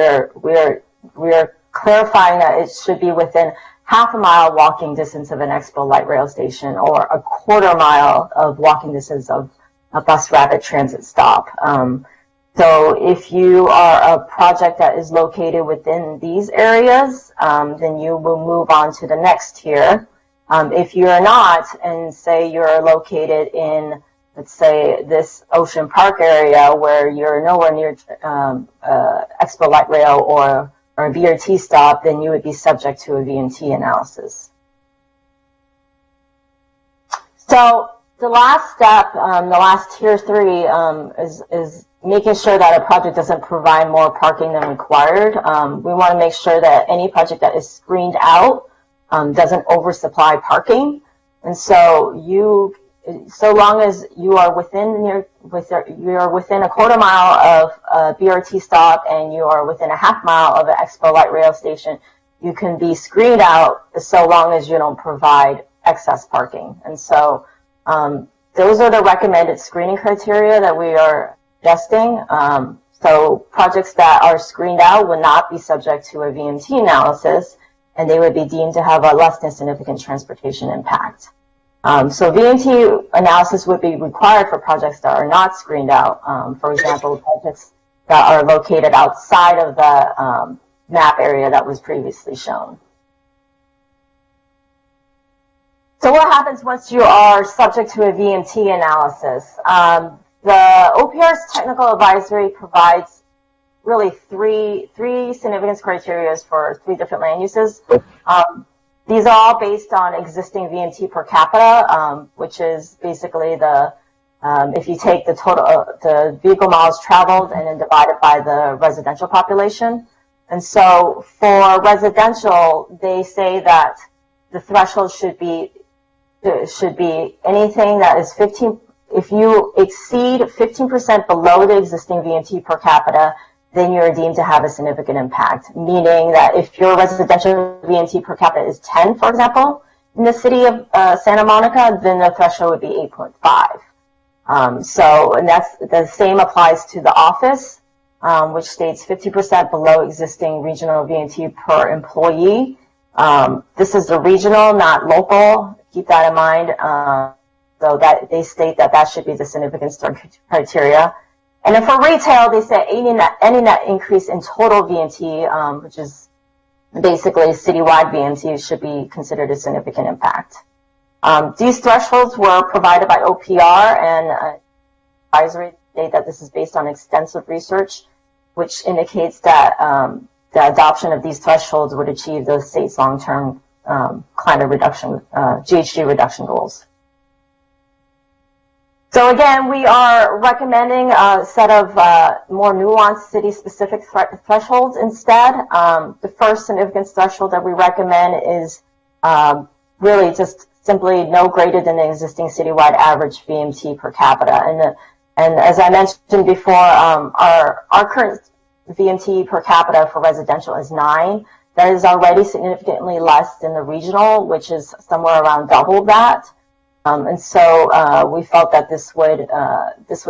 are clarifying that it should be within half a mile walking distance of an Expo Light Rail station, or a quarter mile of walking distance of a bus rapid transit stop. So if you are a project that is located within these areas, then you will move on to the next tier. If you are not, and say you're located in, let's say, this Ocean Park area where you're nowhere near Expo Light Rail or a BRT stop, then you would be subject to a VMT analysis. So the last step, the last tier 3, is making sure that a project doesn't provide more parking than required. We want to make sure that any project that is screened out doesn't oversupply parking. And so so long as you are within a quarter mile of a BRT stop and you are within a half mile of an Expo Light Rail station, you can be screened out so long as you don't provide excess parking. And so those are the recommended screening criteria that we are suggesting. So projects that are screened out will not be subject to a VMT analysis, and they would be deemed to have a less than significant transportation impact. So VMT analysis would be required for projects that are not screened out. For example, projects that are located outside of the map area that was previously shown. So what happens once you are subject to a VMT analysis? The OPR's technical advisory provides really three significance criteria for 3 different land uses. These are all based on existing VMT per capita, which is basically if you take the total, the vehicle miles traveled and then divide it by the residential population. And so for residential, they say that the threshold should be anything that is 15. If you exceed 15% below the existing VMT per capita, then you're deemed to have a significant impact, meaning that if your residential VMT per capita is 10, for example, in the city of Santa Monica, then the threshold would be 8.5. And that's the same applies to the office, which states 50% below existing regional VMT per employee. This is the regional, not local. Keep that in mind. So that they state that should be the significance criteria. And then for retail, they say any net increase in total VMT, which is basically citywide VMT, should be considered a significant impact. These thresholds were provided by OPR, and advisory state that this is based on extensive research, which indicates that the adoption of these thresholds would achieve the state's long-term climate reduction, GHG reduction goals. So again, we are recommending a set of more nuanced city-specific thresholds instead. The first significance threshold that we recommend is really just simply no greater than the existing citywide average VMT per capita. And as I mentioned before, our current VMT per capita for residential is 9. That is already significantly less than the regional, which is somewhere around double that. And so we felt that this would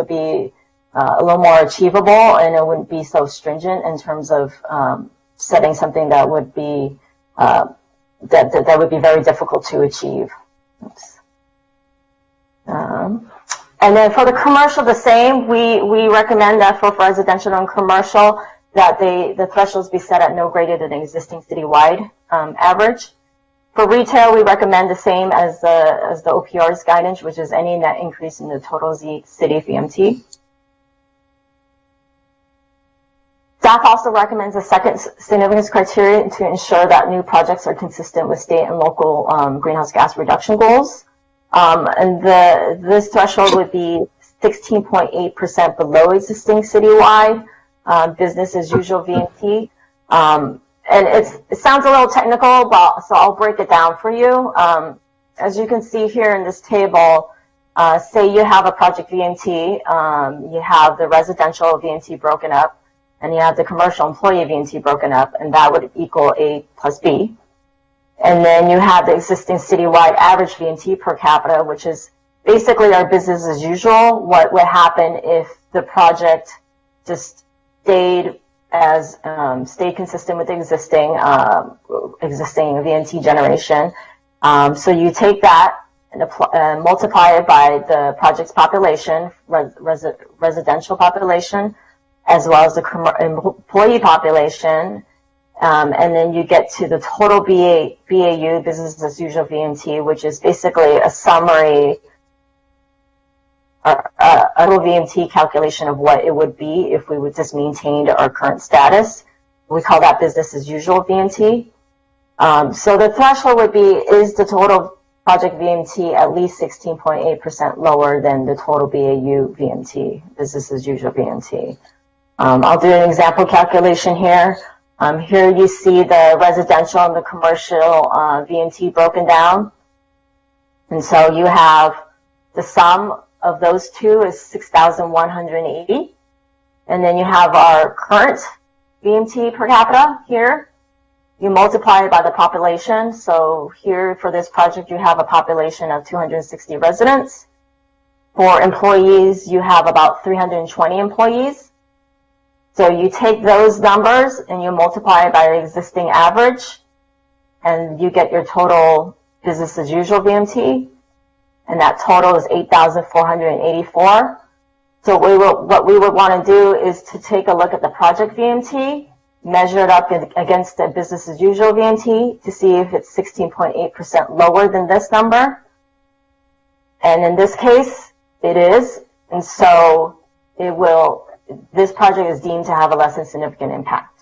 be a little more achievable, and it wouldn't be so stringent in terms of setting something that would be that would be very difficult to achieve. Oops. And then for the commercial, the same. We recommend that for residential and commercial that the thresholds be set at no greater than the existing citywide average. For retail, we recommend the same as the OPR's guidance, which is any net increase in the total city VMT. Staff also recommends a second significance criteria to ensure that new projects are consistent with state and local greenhouse gas reduction goals. And this threshold would be 16.8% below existing citywide business as usual VMT. And it sounds a little technical, but so I'll break it down for you. As you can see here in this table, say you have a project VMT, you have the residential VMT broken up, and you have the commercial employee VMT broken up, and that would equal A plus B. And then you have the existing citywide average VMT per capita, which is basically our business as usual. What would happen if the project just stayed consistent with existing VNT generation. So you take that and multiply it by the project's population, residential population, as well as the employee population, and then you get to the total BAU, business as usual VNT, which is basically a summary, a total VNT calculation of what it would be if we would just maintained our current status. We call that business as usual VNT. So the threshold would be, is the total project VNT at least 16.8% lower than the total BAU VNT, business as usual VNT. I'll do an example calculation here. Here you see the residential and the commercial VNT broken down. And so you have the sum of those two is 6,180. And then you have our current VNT per capita here. You multiply it by the population. So here for this project, you have a population of 260 residents. For employees, you have about 320 employees. So you take those numbers and you multiply it by the existing average, and you get your total business as usual VMT, and that total is 8,484. So what we would want to do is to take a look at the project VMT, measure it up against the business as usual VMT to see if it's 16.8% lower than this number. And in this case, it is. And so this project is deemed to have a less than significant impact.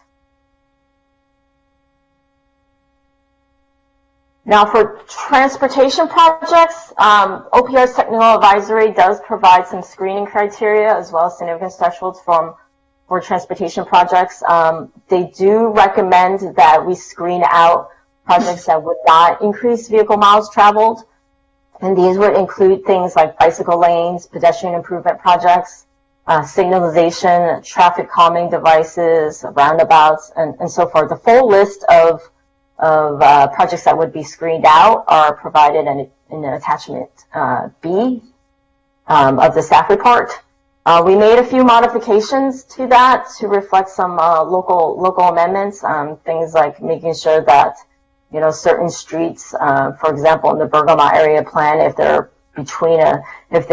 Now for transportation projects, OPR's technical advisory does provide some screening criteria as well as significance thresholds for transportation projects. They do recommend that we screen out projects that would not increase vehicle miles traveled. And these would include things like bicycle lanes, pedestrian improvement projects, signalization, traffic calming devices, roundabouts, and so forth. The full list of projects that would be screened out are provided in attachment B of the staff report. We made a few modifications to that to reflect some local amendments, things like making sure that certain streets, for example, in the Bergamo area plan, if they're if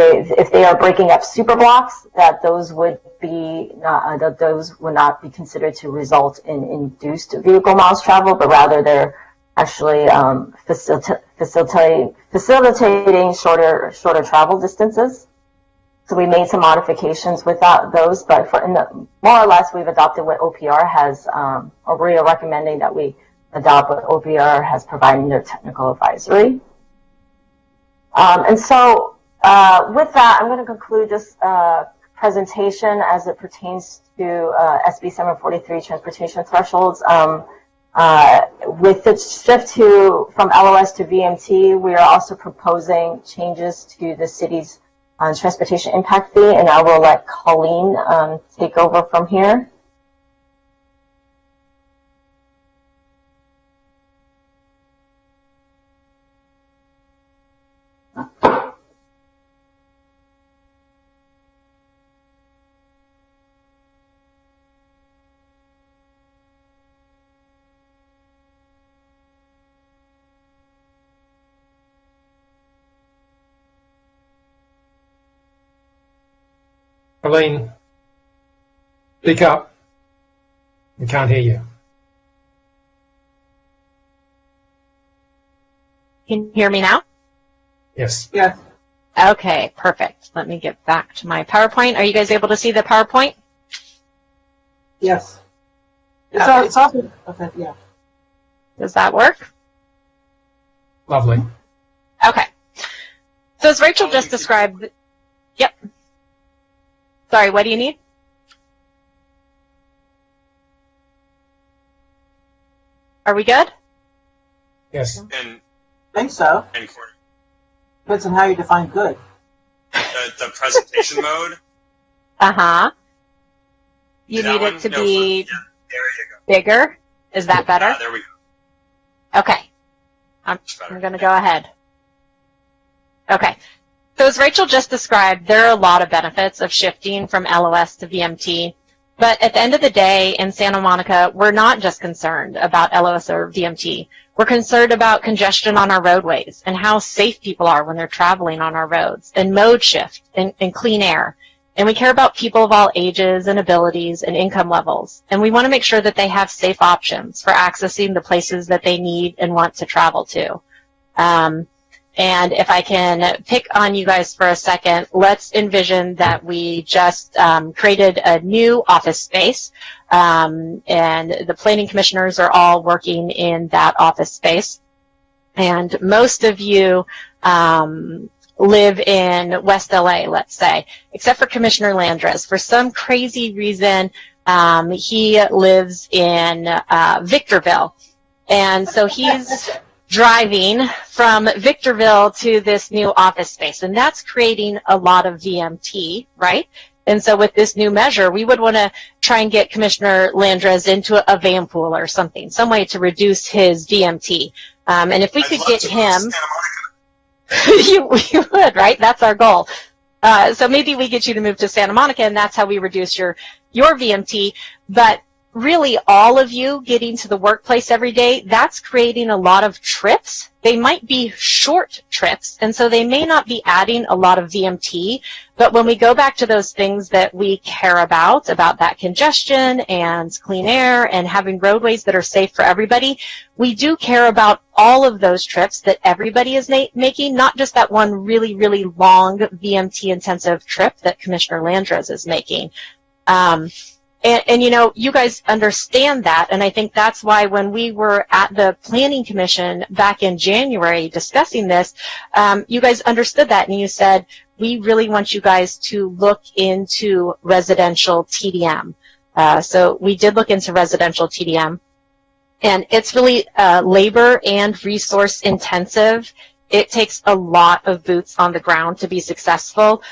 they are breaking up super blocks, that those would not be considered to result in induced vehicle miles travel, but rather they're actually facilitating shorter travel distances. So we made some modifications without those, but more or less we've adopted what OPR has, or we are recommending that we adopt what OPR has provided in their technical advisory. And so with that, I'm going to conclude this presentation as it pertains to SB 743 transportation thresholds. With the shift from LOS to VMT, we are also proposing changes to the city's transportation impact fee, and I will let Colleen take over from here. Colleen, speak up. We can't hear you. Can you hear me now? Yes. Yes. Okay, perfect. Let me get back to my PowerPoint. Are you guys able to see the PowerPoint? Yes. It's awesome. Okay, yeah. Does that work? Lovely. Okay. So as Rachel just described, yep. Sorry, what do you need? Are we good? Yes. And I think so. and Depends on how you define good. the presentation mode. Uh-huh. You That need one? it to No, be yeah, there you go. bigger? Is that better? There we go. Okay. I'm going to go ahead. Okay. So as Rachel just described, there are a lot of benefits of shifting from LOS to VMT. But at the end of the day, in Santa Monica, we're not just concerned about LOS or VMT. We're concerned about congestion on our roadways and how safe people are when they're traveling on our roads, and mode shift and clean air. And we care about people of all ages and abilities and income levels. And we want to make sure that they have safe options for accessing the places that they need and want to travel to. And if I can pick on you guys for a second, let's envision that we just created a new office space, and the planning commissioners are all working in that office space. And most of you live in West LA, let's say, except for Commissioner Landris. For some crazy reason, he lives in Victorville. And so he's driving from Victorville to this new office space, and that's creating a lot of VMT, right? And so with this new measure, we would want to try and get Commissioner Landris into a van pool or something, some way to reduce his VMT. And if we could get him, you would, right? That's our goal. So maybe we get you to move to Santa Monica, and that's how we reduce your VMT. But really, all of you getting to the workplace every day, that's creating a lot of trips. They might be short trips, and so they may not be adding a lot of VMT. But when we go back to those things that we care about that congestion and clean air and having roadways that are safe for everybody, we do care about all of those trips that everybody is making, not just that one really, really long VMT-intensive trip that Commissioner Landris is making. And you know, you guys understand that, and I think that's why when we were at the Planning Commission back in January discussing this, you guys understood that, and you said, we really want you guys to look into residential TDM. So we did look into residential TDM, and it's really labor and resource intensive. It takes a lot of boots on the ground to be successful.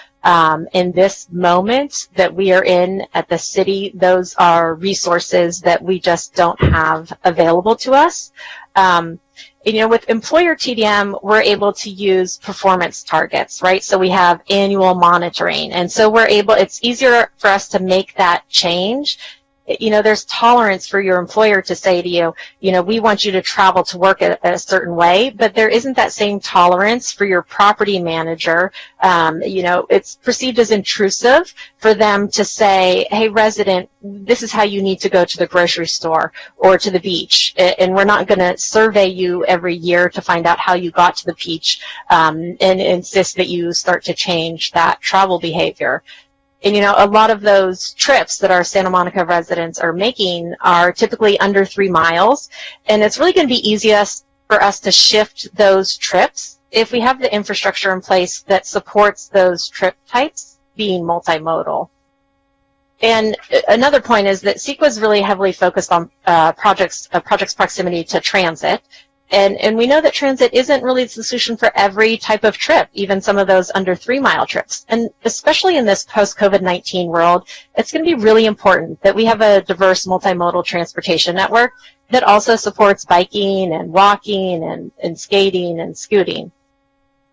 In this moment that we are in at the city, those are resources that we just don't have available to us. You know, with employer TDM, we're able to use performance targets, right? So we have annual monitoring, and so we're able, it's easier for us to make that change. You know, there's tolerance for your employer to say to you, you know, we want you to travel to work a certain way, but there isn't that same tolerance for your property manager. You know, it's perceived as intrusive for them to say, hey, resident, this is how you need to go to the grocery store or to the beach, and we're not going to survey you every year to find out how you got to the beach, and insist that you start to change that travel behavior. And, you know, a lot of those trips that our Santa Monica residents are making are typically under 3 miles. And it's really going to be easiest for us to shift those trips if we have the infrastructure in place that supports those trip types being multimodal. And another point is that CEQA is really heavily focused on projects proximity to transit. And we know that transit isn't really the solution for every type of trip, even some of those under 3 mile trips. And especially in this post-COVID-19 world, it's going to be really important that we have a diverse multimodal transportation network that also supports biking and walking and skating and scooting.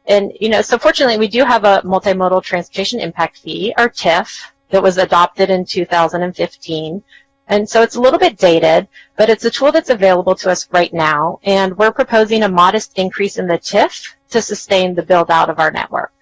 And, you know, so fortunately we do have a multimodal transportation impact fee, or TIF, that was adopted in 2015. And so it's a little bit dated, but it's a tool that's available to us right now, and we're proposing a modest increase in the TIF to sustain the build-out of our network.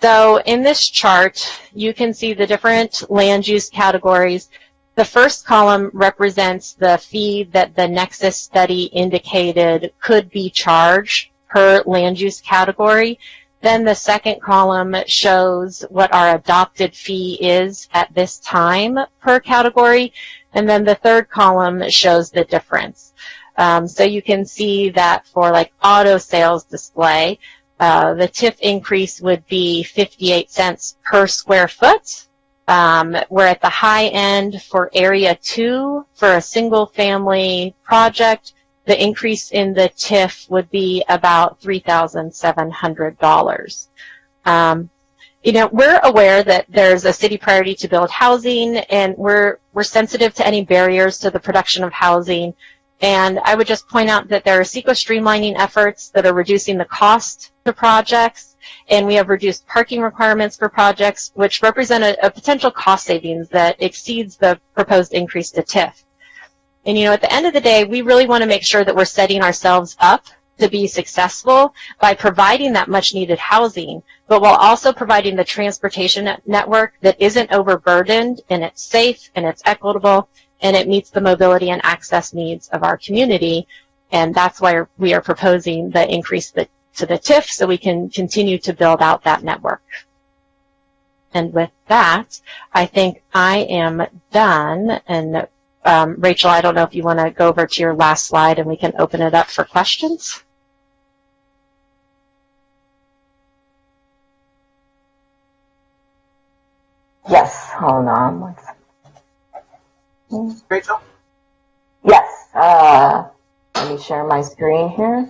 So in this chart, you can see the different land use categories. The first column represents the fee that the Nexus study indicated could be charged per land use category. Then the second column shows what our adopted fee is at this time per category. And then the third column shows the difference. So you can see that for like auto sales display, the TIF increase would be 58 cents per square foot. We're at the high end for area 2 for a single family project. The increase in the TIF would be about $3,700. You know, we're aware that there's a city priority to build housing, and we're sensitive to any barriers to the production of housing. And I would just point out that there are CEQA streamlining efforts that are reducing the cost to projects, and we have reduced parking requirements for projects, which represent a potential cost savings that exceeds the proposed increase to TIF. And, you know, at the end of the day, we really want to make sure that we're setting ourselves up to be successful by providing that much needed housing, but while also providing the transportation network that isn't overburdened, and it's safe and it's equitable and it meets the mobility and access needs of our community. And that's why we are proposing the increase to the TIF so we can continue to build out that network. And with that, I think I am done. And Rachel, I don't know if you want to go over to your last slide and we can open it up for questions. Yes, hold on one second. Rachel? Yes, let me share my screen here.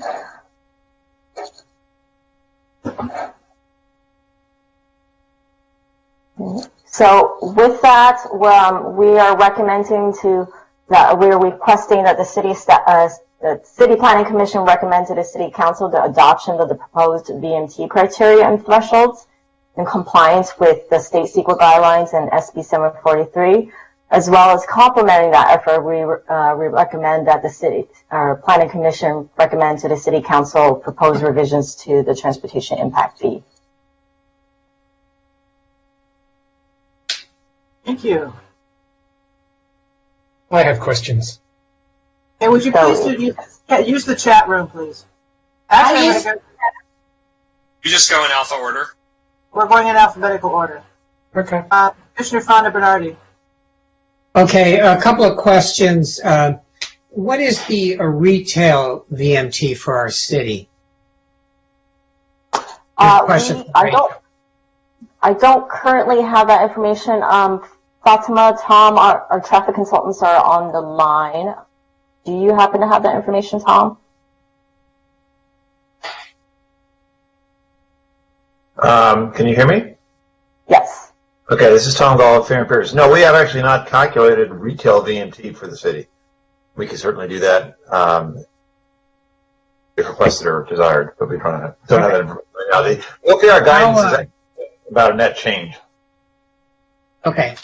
So with that, we are recommending we're requesting that the City Planning Commission recommend to the City Council the adoption of the proposed VMT criteria and thresholds in compliance with the state CEQA guidelines and SB 743. As well as complementing that effort, we recommend that the Planning Commission recommend to the City Council proposed revisions to the transportation impact fee. Thank you. I have questions. And would you please use the chat room, please? Actually, You just go in alpha order. we're going in alphabetical order. Okay. Commissioner Fonda Bernardi. Okay, a couple of questions. What is the retail VMT for our city? Question. I don't currently have that information. Fatima, Tom, our traffic consultants are on the line. Do you happen to have that information, Tom? Can you hear me? Yes. Okay, this is Tom Gall of Fair and Pierce. No, we have actually not calculated retail VMT for the city. We can certainly do that if requested or desired, but we don't have that right now. OPR guidance is about a net change. Okay.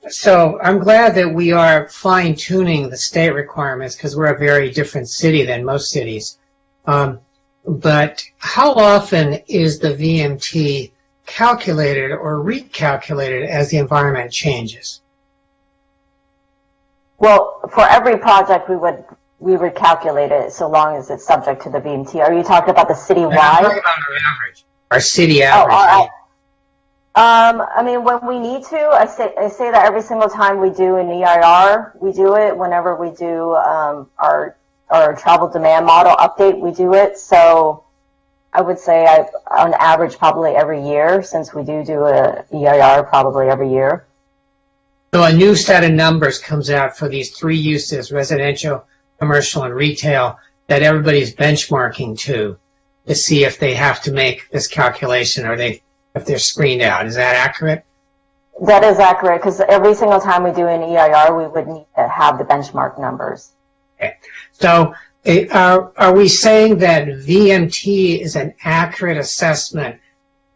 So I'm glad that we are fine-tuning the state requirements because we're a very different city than most cities. But how often is the VMT calculated or recalculated as the environment changes? Well, for every project, we would calculate it so long as it's subject to the VMT. Are you talking about the citywide? I'm talking about our average. Our city average. I mean, when we need to, I say that every single time we do an EIR, we do it. Whenever we do our travel demand model update, we do it. So I would say on average probably every year, since we do a EIR probably every year. So a new set of numbers comes out for these three uses, residential, commercial, and retail, that everybody's benchmarking to see if they have to make this calculation or if they're screened out. Is that accurate? That is accurate, because every single time we do an EIR, we would need to have the benchmark numbers. Okay. So are we saying that VMT is an accurate assessment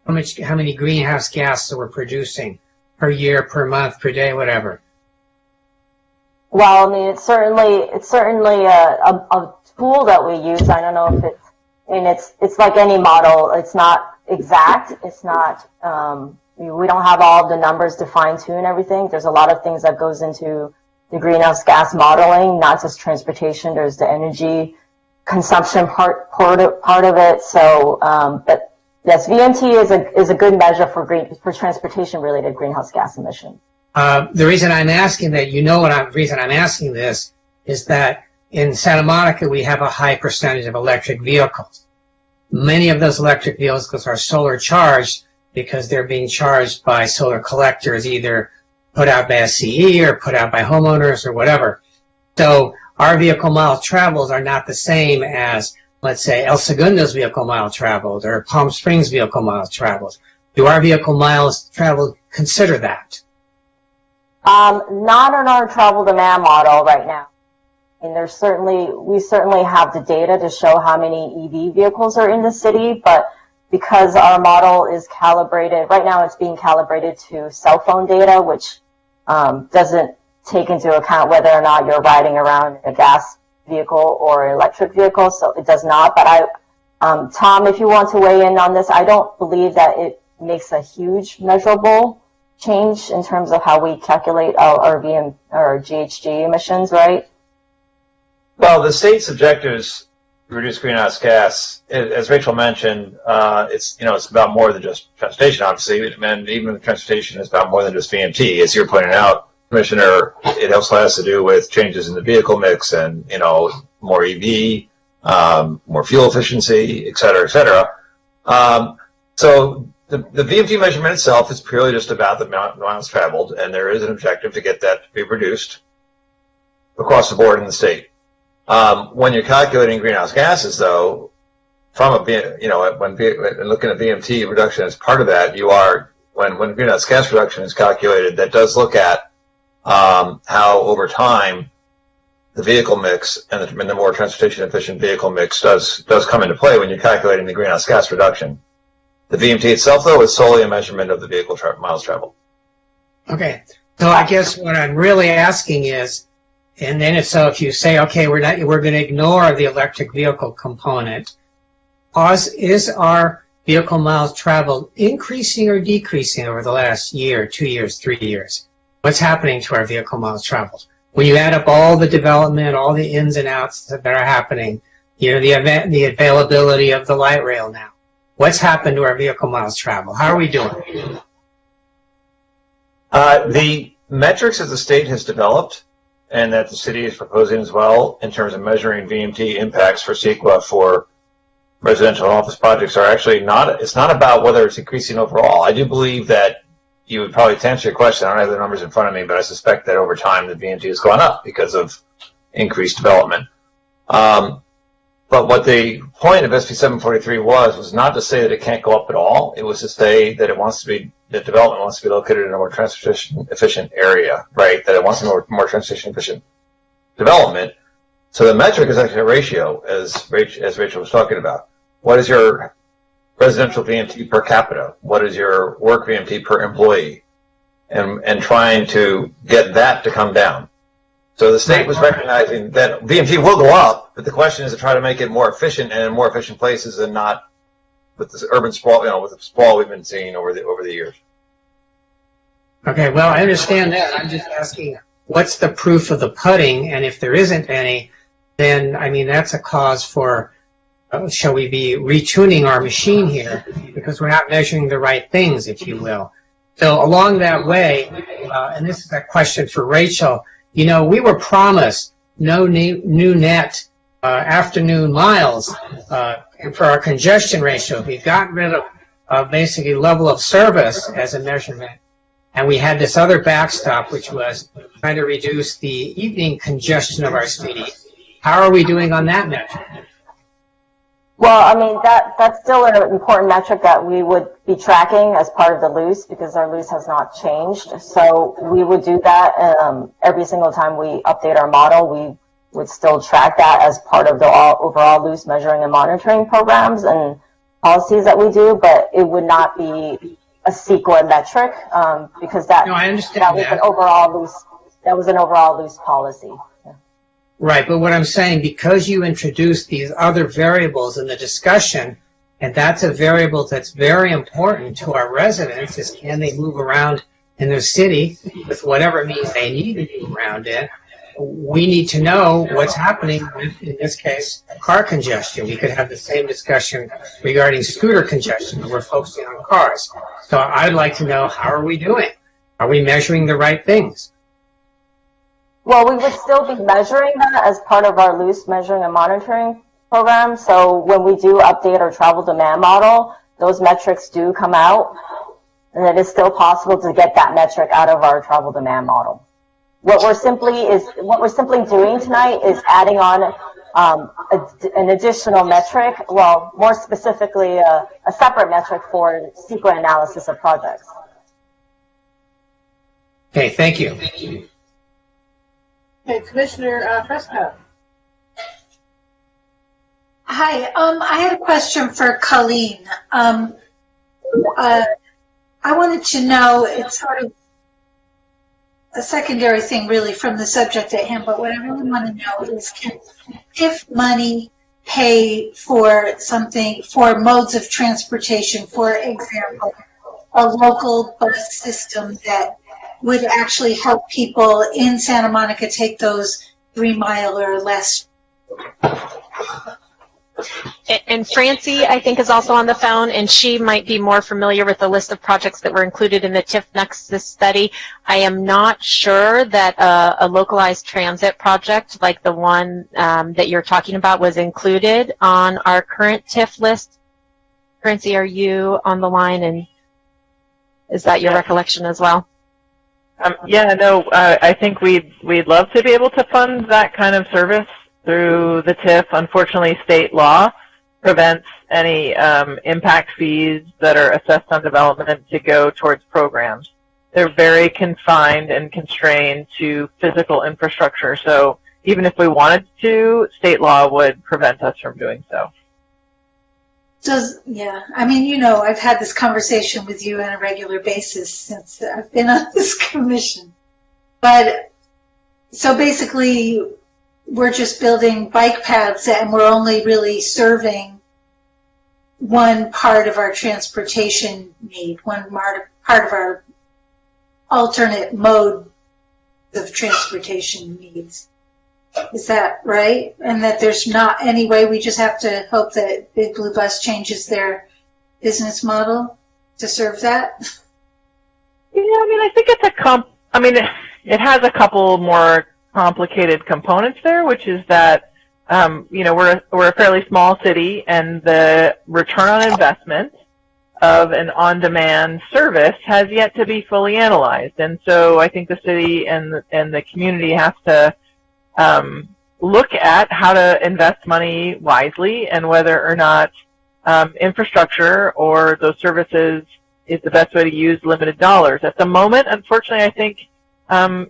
how many greenhouse gases we're producing per year, per month, per day, whatever? Well, I mean, it's certainly a tool that we use. I don't know if it's like any model. It's not exact. It's not, we don't have all of the numbers to fine tune everything. There's a lot of things that goes into the greenhouse gas modeling, not just transportation. There's the energy consumption part of it. So, but yes, VMT is a good measure for transportation related greenhouse gas emissions. The reason I'm asking that, the reason I'm asking this is that in Santa Monica we have a high percentage of electric vehicles. Many of those electric vehicles are solar charged because they're being charged by solar collectors, either put out by SCE or put out by homeowners or whatever. So our vehicle mile travels are not the same as, let's say, El Segundo's vehicle mile traveled or Palm Springs vehicle miles traveled. Do our vehicle miles traveled consider that? Not in our travel demand model right now. And we certainly have the data to show how many EV vehicles are in the city, but because our model is calibrated, right now it's being calibrated to cell phone data, which doesn't take into account whether or not you're riding around a gas vehicle or electric vehicle, so it does not. But Tom, if you want to weigh in on this, I don't believe that it makes a huge measurable change in terms of how we calculate our GHG emissions, right? Well, the state's objectives to reduce greenhouse gas, as Rachel mentioned, it's about more than just transportation, obviously, and even transportation is about more than just VMT. As you're pointing out, Commissioner, it also has to do with changes in the vehicle mix and, more EV, more fuel efficiency, et cetera, et cetera. So the VMT measurement itself is purely just about the miles traveled, and there is an objective to get that to be reduced across the board in the state. When you're calculating greenhouse gases, though, when looking at VMT reduction as part of that, when greenhouse gas reduction is calculated, that does look at how over time the vehicle mix and the more transportation efficient vehicle mix does come into play when you're calculating the greenhouse gas reduction. The VMT itself, though, is solely a measurement of the vehicle miles traveled. Okay. So I guess what I'm really asking is, and then if you say, okay, we're going to ignore the electric vehicle component, is our vehicle miles traveled increasing or decreasing over the last year, 2 years, 3 years? What's happening to our vehicle miles traveled? When you add up all the development, all the ins and outs that are happening, the availability of the light rail now, what's happened to our vehicle miles traveled? How are we doing? The metrics that the state has developed and that the city is proposing as well in terms of measuring VMT impacts for CEQA for residential and office projects are actually it's not about whether it's increasing overall. I do believe that you would probably, to answer your question, I don't have the numbers in front of me, but I suspect that over time the VMT has gone up because of increased development. But what the point of SB 743 was not to say that it can't go up at all. It was to say that that development wants to be located in a more transportation efficient area, right? That it wants a more transportation efficient development. So the metric is actually a ratio, as Rachel was talking about. What is your residential VMT per capita? What is your work VMT per employee? And trying to get that to come down. So the state was recognizing that VMT will go up, but the question is to try to make it more efficient and in more efficient places and not with this urban sprawl, with the sprawl we've been seeing over the years. Okay, well, I understand that. I'm just asking, what's the proof of the pudding? And if there isn't any, then, that's a cause for, shall we be retuning our machine here because we're not measuring the right things, if you will. So along that way, and this is a question for Rachel, we were promised no new net afternoon miles for our congestion ratio. We've gotten rid of basically level of service as a measurement. And we had this other backstop, which was trying to reduce the evening congestion of our city. How are we doing on that metric? Well, that's still an important metric that we would be tracking as part of the LUCE because our LUCE has not changed. So we would do that every single time we update our model. We would still track that as part of the overall LUCE measuring and monitoring programs and policies that we do, but it would not be a CEQA metric because that was an overall LUCE. That was an overall LUCE policy. Right, but what I'm saying, because you introduced these other variables in the discussion, and that's a variable that's very important to our residents, is can they move around in their city with whatever means they need to move around in, we need to know what's happening with, in this case, car congestion. We could have the same discussion regarding scooter congestion, but we're focusing on cars. So I'd like to know, how are we doing? Are we measuring the right things? Well, we would still be measuring that as part of our LUCE measuring and monitoring program. So when we do update our travel demand model, those metrics do come out, and it is still possible to get that metric out of our travel demand model. What we're simply doing tonight is adding on an additional metric, well, more specifically a separate metric for CEQA analysis of projects. Okay, thank you. Okay, Commissioner Fresco. Hi, I had a question for Colleen. I wanted to know, it's sort of a secondary thing really from the subject at hand, but what I really want to know is, can TIF money pay for something, for modes of transportation, for example, a local bus system that would actually help people in Santa Monica take those 3 mile or less? And Francie, I think, is also on the phone, and she might be more familiar with the list of projects that were included in the TIF Nexus study. I am not sure that a localized transit project like the one that you're talking about was included on our current TIF list. Francie, are you on the line, and is that your recollection as well? Yeah, no, I think we'd love to be able to fund that kind of service through the TIF. Unfortunately, state law prevents any impact fees that are assessed on development to go towards programs. They're very confined and constrained to physical infrastructure. So even if we wanted to, state law would prevent us from doing so. Yeah, I mean, you know, I've had this conversation with you on a regular basis since I've been on this commission. But, so basically, we're just building bike paths and we're only really serving one part of our transportation need, one part of our alternate mode of transportation needs. Is that right? And that there's not any way, we just have to hope that Big Blue Bus changes their business model to serve that? Yeah, I mean, I think it's it has a couple more complicated components there, which is that, you know, we're a fairly small city, and the return on investment of an on-demand service has yet to be fully analyzed. And so I think the city and the community has to look at how to invest money wisely and whether or not infrastructure or those services is the best way to use limited dollars. At the moment, unfortunately, I think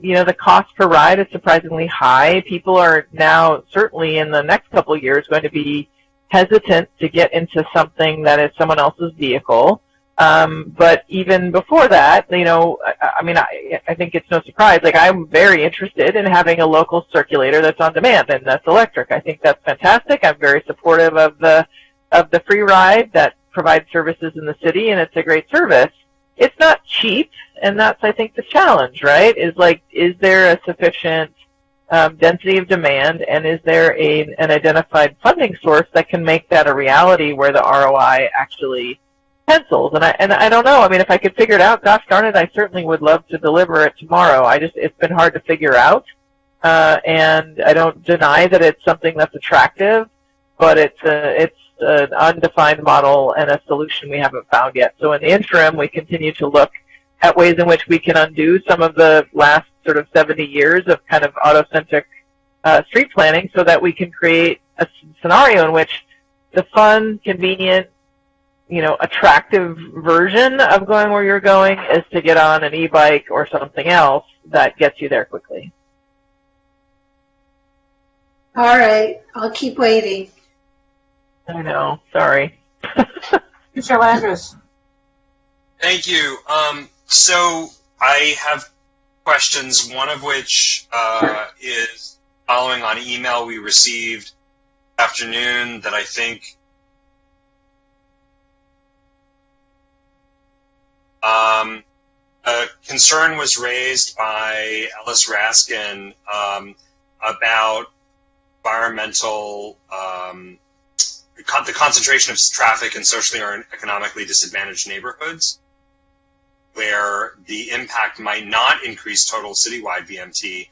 you know, the cost per ride is surprisingly high. People are now, certainly in the next couple of years, going to be hesitant to get into something that is someone else's vehicle. But even before that, you know, I think it's no surprise. Like, I'm very interested in having a local circulator that's on demand and that's electric. I think that's fantastic. I'm very supportive of the free ride that provides services in the city, and it's a great service. It's not cheap, and that's, I think, the challenge, right? Is there a sufficient density of demand, and is there an identified funding source that can make that a reality where the ROI actually pencils? And I don't know. I mean, if I could figure it out, gosh darn it, I certainly would love to deliver it tomorrow. It's been hard to figure out, and I don't deny that it's something that's attractive, but it's an undefined model and a solution we haven't found yet. So in the interim, we continue to look at ways in which we can undo some of the last sort of 70 years of kind of auto-centric street planning, so that we can create a scenario in which the fun, convenient, you know, attractive version of going where you're going is to get on an e-bike or something else that gets you there quickly. All right, I'll keep waiting. I know, sorry. Mr. Landris. Thank you. So I have questions, one of which is following on email we received this afternoon that I think a concern was raised by Ellis Raskin about environmental, the concentration of traffic in socially or economically disadvantaged neighborhoods, where the impact might not increase total citywide VMT,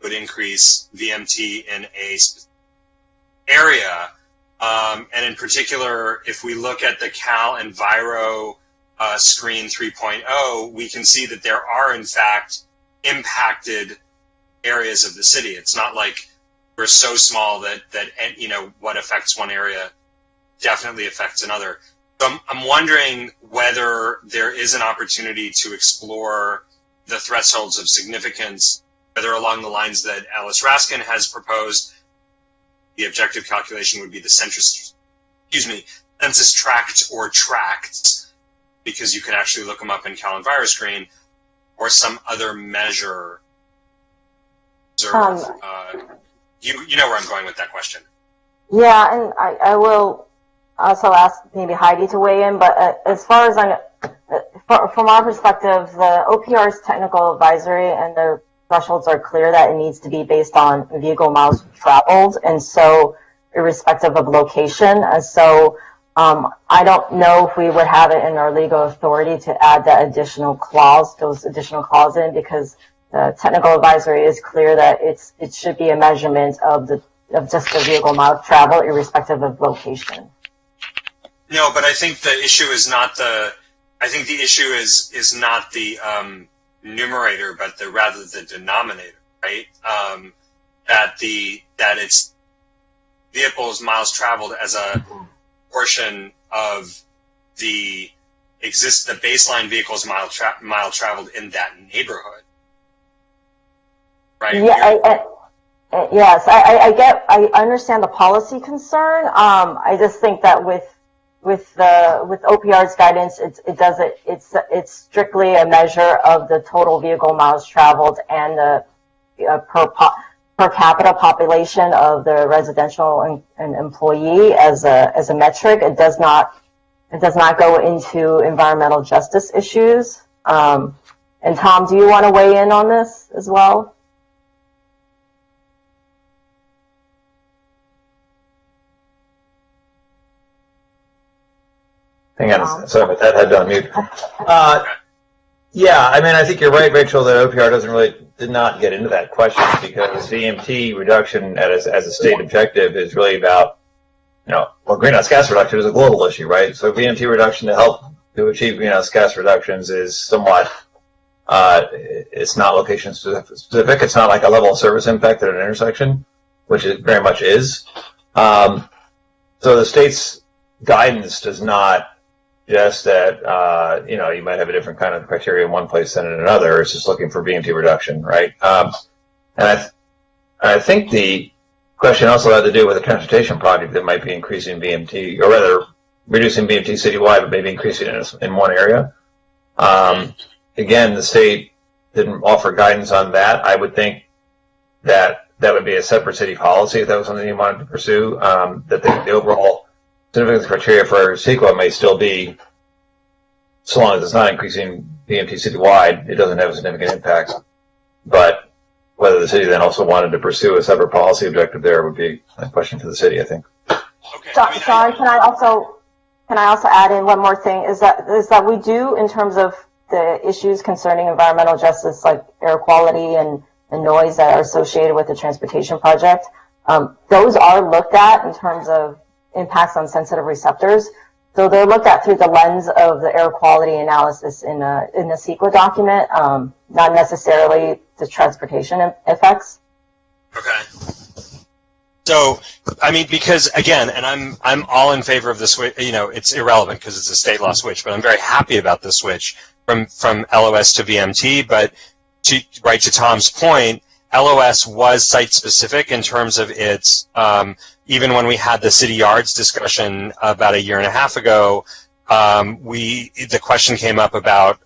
but increase VMT in a specific area. And in particular, if we look at the Cal Enviro Screen 3.0, we can see that there are, in fact, impacted areas of the city. It's not like we're so small that you know, what affects one area definitely affects another. So I'm wondering whether there is an opportunity to explore the thresholds of significance, whether along the lines that Alice Raskin has proposed, the objective calculation would be the census tract or tracts, because you can actually look them up in Cal EnviroScreen, or some other measure. You know where I'm going with that question. Yeah, and I will also ask maybe Heidi to weigh in, but as far as from our perspective, the OPR's technical advisory and their thresholds are clear that it needs to be based on vehicle miles traveled, and so irrespective of location. And so I don't know if we would have it in our legal authority to add that additional clause, those additional clauses in, because the technical advisory is clear that it should be a measurement of just the vehicle miles traveled irrespective of location. No, but I think the issue is not the. I think the issue is not the numerator, but rather the denominator, right? That it's vehicles miles traveled as a portion of the baseline vehicles mile traveled in that neighborhood, right? Yeah, yes, I understand the policy concern. I just think that with OPR's guidance, it's strictly a measure of the total vehicle miles traveled and the per capita population of the residential and employee as a metric. It does not go into environmental justice issues. And Tom, do you want to weigh in on this as well? Hang on, sorry about that, I had to unmute. Yeah, I mean, I think you're right, Rachel, that OPR did not get into that question, because VMT reduction as a state objective is really about, greenhouse gas reduction is a global issue, right? So VMT reduction to help to achieve greenhouse gas reductions is somewhat, it's not location specific. It's not like a level of service impact at an intersection, which it very much is. So the state's guidance does not suggest that, you might have a different kind of criteria in one place than in another. It's just looking for VMT reduction, right? And I think the question also had to do with a transportation project that might be increasing VMT, or rather reducing VMT citywide, but maybe increasing it in one area. Again, the state didn't offer guidance on that. I would think that would be a separate city policy if that was something you wanted to pursue, that the overall significance criteria for CEQA may still be, so long as it's not increasing VMT citywide, it doesn't have a significant impact. But whether the city then also wanted to pursue a separate policy objective there would be a question for the city, I think. Okay. Sorry, can I also add in one more thing? Is that we do, in terms of the issues concerning environmental justice, like air quality and noise that are associated with the transportation project, those are looked at in terms of impacts on sensitive receptors. So they're looked at through the lens of the air quality analysis in the CEQA document, not necessarily the transportation effects. Okay. So, I mean, because again, and I'm all in favor of the switch. It's irrelevant because it's a state law switch, but I'm very happy about the switch from LOS to VMT. But to Tom's point, LOS was site specific in terms of its. Even when we had the city yards discussion about a year and a half ago, the question came up about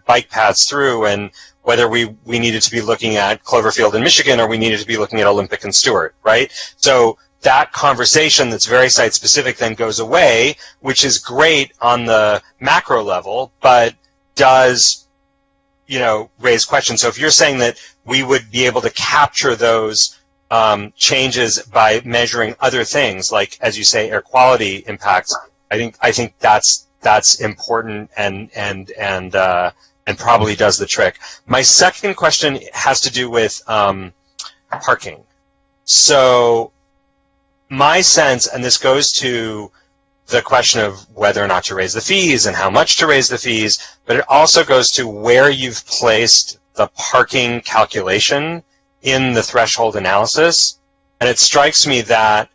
bike paths through, and whether we needed to be looking at Cloverfield in Michigan or we needed to be looking at Olympic and Stewart, right? So that conversation that's very site specific then goes away, which is great on the macro level, but does raise questions. So if you're saying that we would be able to capture those changes by measuring other things, like, as you say, air quality impacts, I think that's important and probably does the trick. My second question has to do with parking. So my sense, and this goes to the question of whether or not to raise the fees and how much to raise the fees, but it also goes to where you've placed the parking calculation in the threshold analysis. And it strikes me that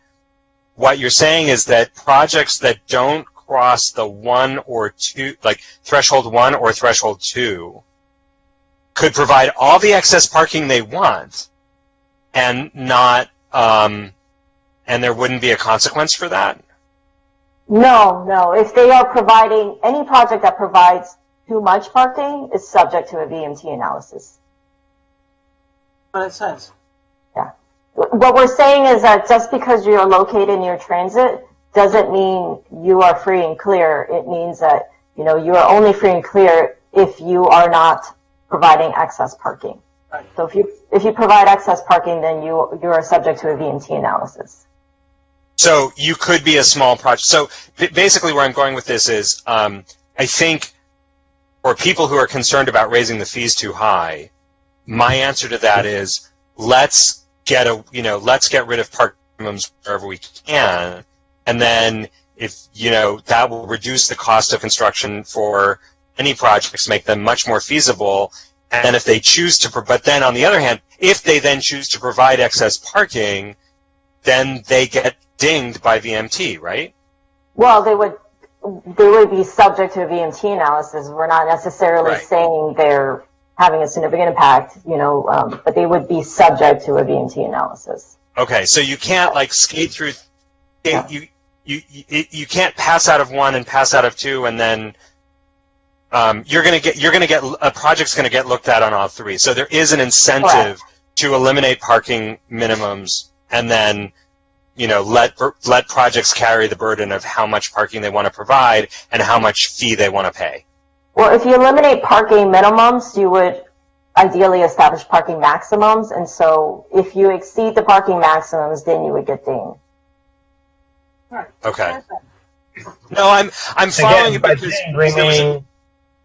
what you're saying is that projects that don't cross the 1 or 2, like threshold 1 or threshold 2, could provide all the excess parking they want and not and there wouldn't be a consequence for that? No. If they are providing, any project that provides too much parking is subject to a VMT analysis. What it says. Yeah. What we're saying is that just because you're located near transit doesn't mean you are free and clear. It means that, you are only free and clear if you are not providing excess parking. Right. So if you provide excess parking, then you are subject to a VMT analysis. So you could be a small project. So basically where I'm going with this is, I think for people who are concerned about raising the fees too high, my answer to that is let's get rid of park minimums wherever we can, and then if that will reduce the cost of construction for any projects, make them much more feasible. And then if they choose to, but then on the other hand, if they then choose to provide excess parking, then they get dinged by VMT, right? Well, they would be subject to a VMT analysis. We're not necessarily saying they're having a significant impact, but they would be subject to a VMT analysis. Okay, so you can't skate through. Yeah. You can't pass out of one and pass out of two, and then a project's gonna get looked at on all three. So there is an incentive to eliminate parking minimums, and then let projects carry the burden of how much parking they want to provide and how much fee they want to pay. Well, if you eliminate parking minimums, you would ideally establish parking maximums, and so if you exceed the parking maximums, then you would get dinged. Okay. No, I'm following you because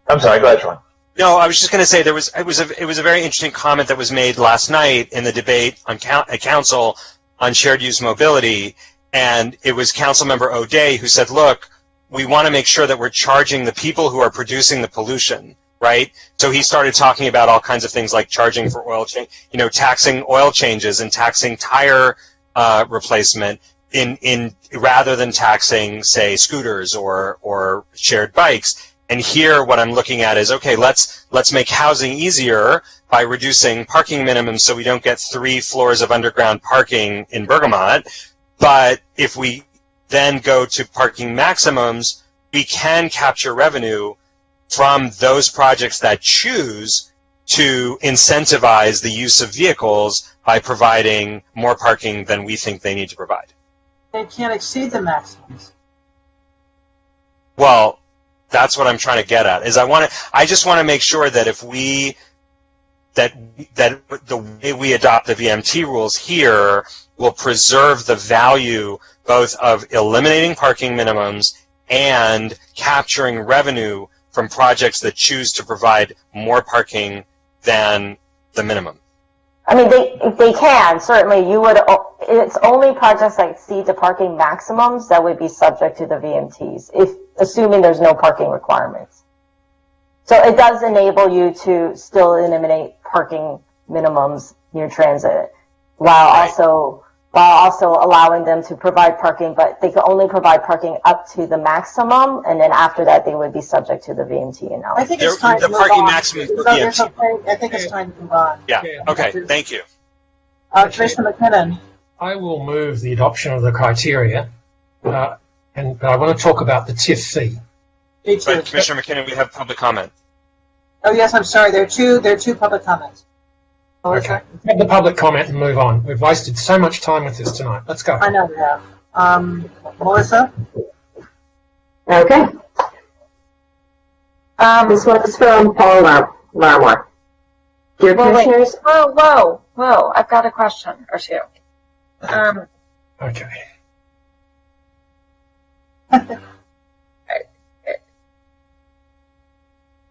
I'm sorry, go ahead, Sean. No, I was just going to say it was a very interesting comment that was made last night in the debate at council on shared use mobility, and it was Councilmember O'Day who said, "Look, we want to make sure that we're charging the people who are producing the pollution." Right? So he started talking about all kinds of things like charging for oil change, taxing oil changes and taxing tire replacement in rather than taxing, say, scooters or shared bikes. And here what I'm looking at is, okay, let's make housing easier by reducing parking minimums so we don't get 3 floors of underground parking in Bergamot. But if we then go to parking maximums, we can capture revenue from those projects that choose to incentivize the use of vehicles by providing more parking than we think they need to provide. They can't exceed the maximums. Well, that's what I'm trying to get at. I just want to make sure that that the way we adopt the VMT rules here will preserve the value both of eliminating parking minimums and capturing revenue from projects that choose to provide more parking than the minimum. I mean, they can, certainly. It's only projects that exceed the parking maximums that would be subject to the VMTs, assuming there's no parking requirements. So it does enable you to still eliminate parking minimums near transit while also allowing them to provide parking, but they can only provide parking up to the maximum, and then after that they would be subject to the VMT analysis. I think it's time to move parking on. maximum for I VMT. think it's time to move on. Yeah, okay, thank you. Commissioner McKinnon. I will move the adoption of the criteria, but I want to talk about the TIF fee. But Commissioner McKinnon, we have public comment. Oh yes, I'm sorry. There are two public comments. Okay, have the public comment and move on. We've wasted so much time with this tonight. Let's go. I know we have. Melissa? Okay. This one's from Paul Larmore. Dear Commissioners. Whoa. I've got a question or two. Okay.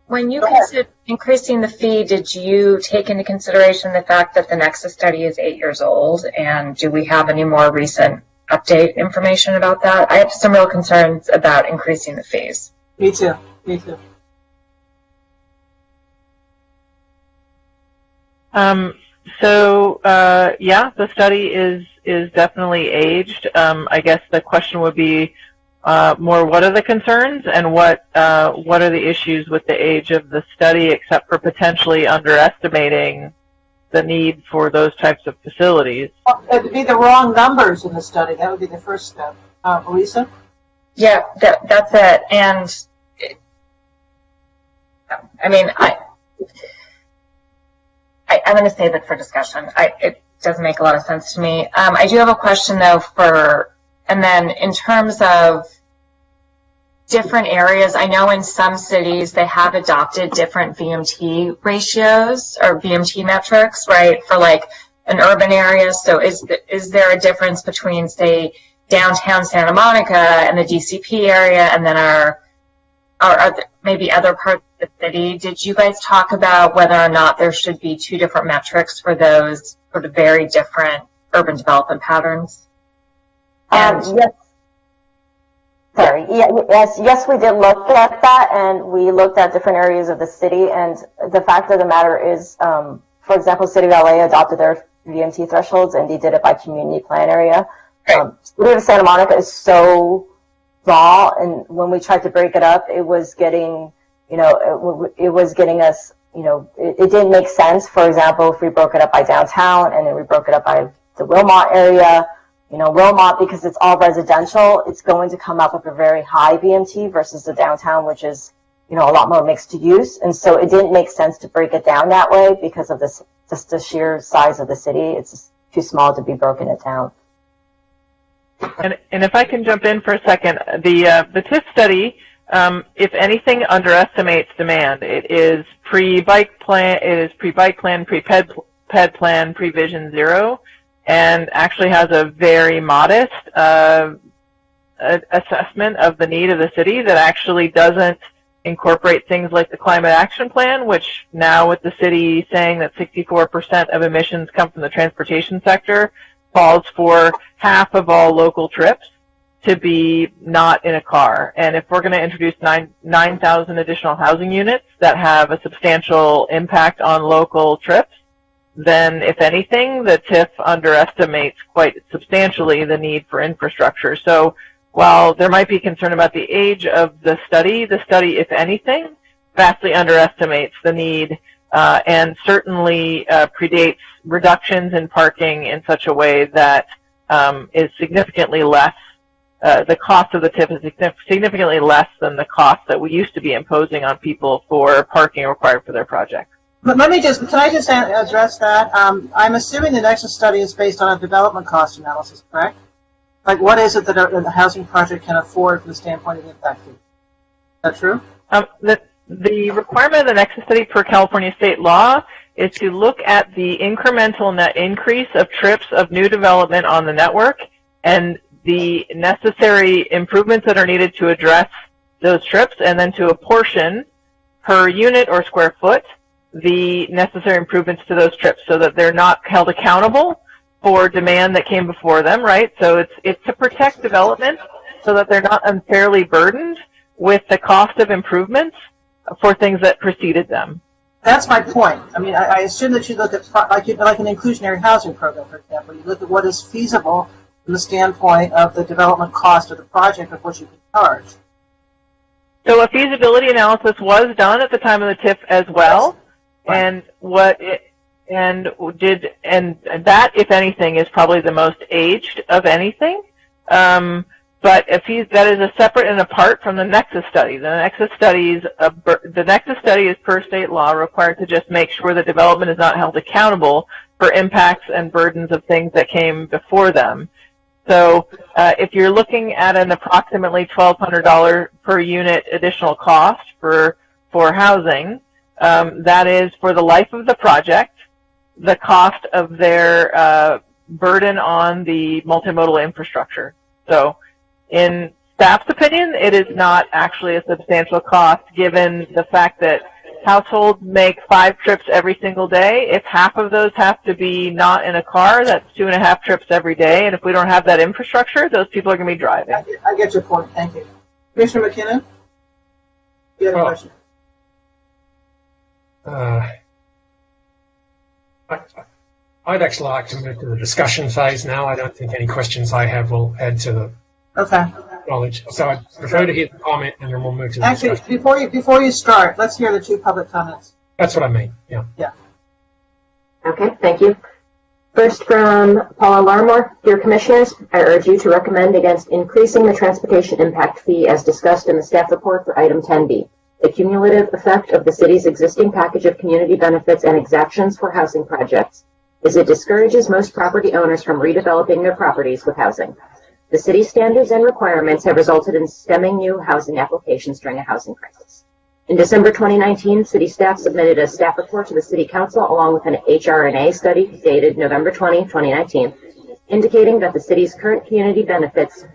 When you considered increasing the fee, did you take into consideration the fact that the Nexus study is 8 years old? And do we have any more recent update information about that? I have some real concerns about increasing the fees. Me too. Yeah, the study is definitely aged. I guess the question would be more, what are the concerns and what are the issues with the age of the study, except for potentially underestimating the need for those types of facilities. It would be the wrong numbers in the study. That would be the first step. Lisa? Yeah, that's it. And I mean, I'm going to save it for discussion. It doesn't make a lot of sense to me. I do have a question though and then in terms of different areas, I know in some cities they have adopted different VMT ratios or VMT metrics, right, for like an urban area. So is there a difference between, say, downtown Santa Monica and the DCP area and then our maybe other parts of the city? Did you guys talk about whether or not there should be two different metrics for those sort of very different urban development patterns? Yes. Sorry. Yes, we did look at that, and we looked at different areas of the city. And the fact of the matter is, for example, City of LA adopted their VMT thresholds, and they did it by community plan area. City of Santa Monica is so raw, and when we tried to break it up, it was getting, it was getting us, it didn't make sense. For example, if we broke it up by downtown, and then we broke it up by the Wilmot area. Wilmot, because it's all residential, it's going to come up with a very high VMT versus the downtown, which is, a lot more mixed use. And so it didn't make sense to break it down that way because of just the sheer size of the city. It's just too small to be broken it down. And if I can jump in for a second, the TIF study, if anything, underestimates demand. It is pre-bike plan, pre-ped plan, pre-vision zero, and actually has a very modest assessment of the need of the city that actually doesn't incorporate things like the climate action plan, which now with the city saying that 64% of emissions come from the transportation sector, calls for half of all local trips to be not in a car. And if we're going to introduce 9,000 additional housing units that have a substantial impact on local trips, then if anything, the TIF underestimates quite substantially the need for infrastructure. So while there might be concern about the age of the study, if anything, vastly underestimates the need and certainly predates reductions in parking in such a way that is significantly less, the cost of the TIF is significantly less than the cost that we used to be imposing on people for parking required for their projects. Can I just address that? I'm assuming the Nexus study is based on a development cost analysis, correct? Like, what is it that the housing project can afford from the standpoint of impact fee? Is that true? The requirement of the Nexus study per California state law is to look at the incremental net increase of trips of new development on the network and the necessary improvements that are needed to address those trips, and then to apportion per unit or square foot the necessary improvements to those trips so that they're not held accountable for demand that came before them, right? So it's to protect development so that they're not unfairly burdened with the cost of improvements for things that preceded them. That's my point. I mean, I assume that you look at, like an inclusionary housing program, for example, you look at what is feasible from the standpoint of the development cost of the project of what you can charge. So a feasibility analysis was done at the time of the TIF as well. And that, if anything, is probably the most aged of anything. But that is a separate and apart from the Nexus study. The Nexus study is per state law required to just make sure that development is not held accountable for impacts and burdens of things that came before them. So if you're looking at an approximately $1,200 per unit additional cost for housing, that is for the life of the project, the cost of their burden on the multimodal infrastructure. So in staff's opinion, it is not actually a substantial cost given the fact that households make 5 trips every single day. If half of those have to be not in a car, that's 2.5 trips every day. And if we don't have that infrastructure, those people are going to be driving. I get your point. Thank you. Commissioner McKinnon? You had a question? I'd actually like to move to the discussion phase now. I don't think any questions I have will add to the knowledge. So I'd prefer to hear the comment and then we'll move to the discussion. Actually, before you start, let's hear the 2 public comments. That's what I mean, yeah. Yeah. Okay, thank you. First from Paula Larmore. Dear Commissioners, I urge you to recommend against increasing the transportation impact fee as discussed in the staff report for item 10B. The cumulative effect of the city's existing package of community benefits and exactions for housing projects is it discourages most property owners from redeveloping their properties with housing. The city's standards and requirements have resulted in stemming new housing applications during a housing crisis. In December 2019, city staff submitted a staff report to the City Council along with an HRNA study dated November 20, 2019, indicating that the city's current community benefits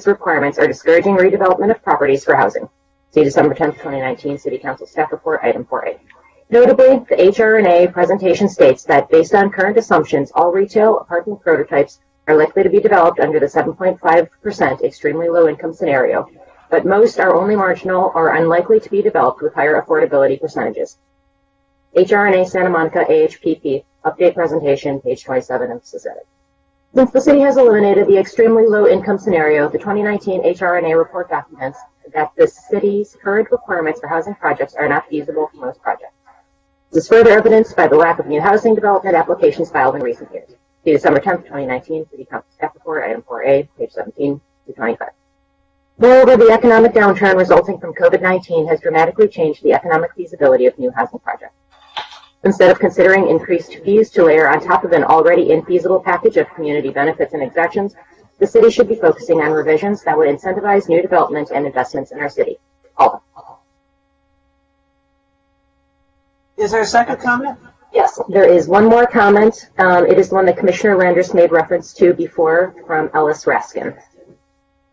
requirements are discouraging redevelopment of properties for housing. See December 10, 2019 City Council staff report, item 4A. Notably, the HRNA presentation states that based on current assumptions, all retail apartment prototypes are likely to be developed under the 7.5% extremely low income scenario, but most are only marginal or unlikely to be developed with higher affordability percentages. HRNA Santa Monica AHPP update presentation, page 27 of Society. Since the city has eliminated the extremely low income scenario, the 2019 HRNA report documents that the city's current requirements for housing projects are not feasible for most projects. This is further evidenced by the lack of new housing development applications filed in recent years. See December 10th, 2019, City Council staff report, item 4A, page 17 to 25. Moreover, the economic downturn resulting from COVID-19 has dramatically changed the economic feasibility of new housing projects. Instead of considering increased fees to layer on top of an already infeasible package of community benefits and exactions, the city should be focusing on revisions that would incentivize new development and investments in our city. All. Is there a second comment? Yes, there is one more comment. It is one that Commissioner Landers made reference to before from Ellis Raskin.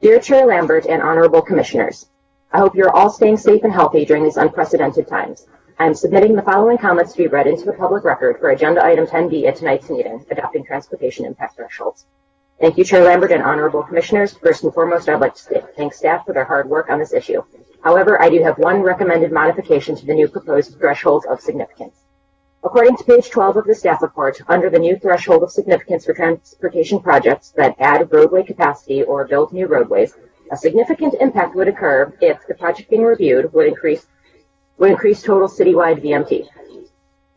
Dear Chair Lambert and Honorable Commissioners, I hope you're all staying safe and healthy during these unprecedented times. I am submitting the following comments to be read into the public record for Agenda Item 10B at tonight's meeting, adopting transportation impact thresholds. Thank you, Chair Lambert and Honorable Commissioners. First and foremost, I'd like to thank staff for their hard work on this issue. However, I do have one recommended modification to the new proposed thresholds of significance. According to page 12 of the staff report, under the new threshold of significance for transportation projects that add roadway capacity or build new roadways, a significant impact would occur if the project being reviewed would increase total citywide VMT.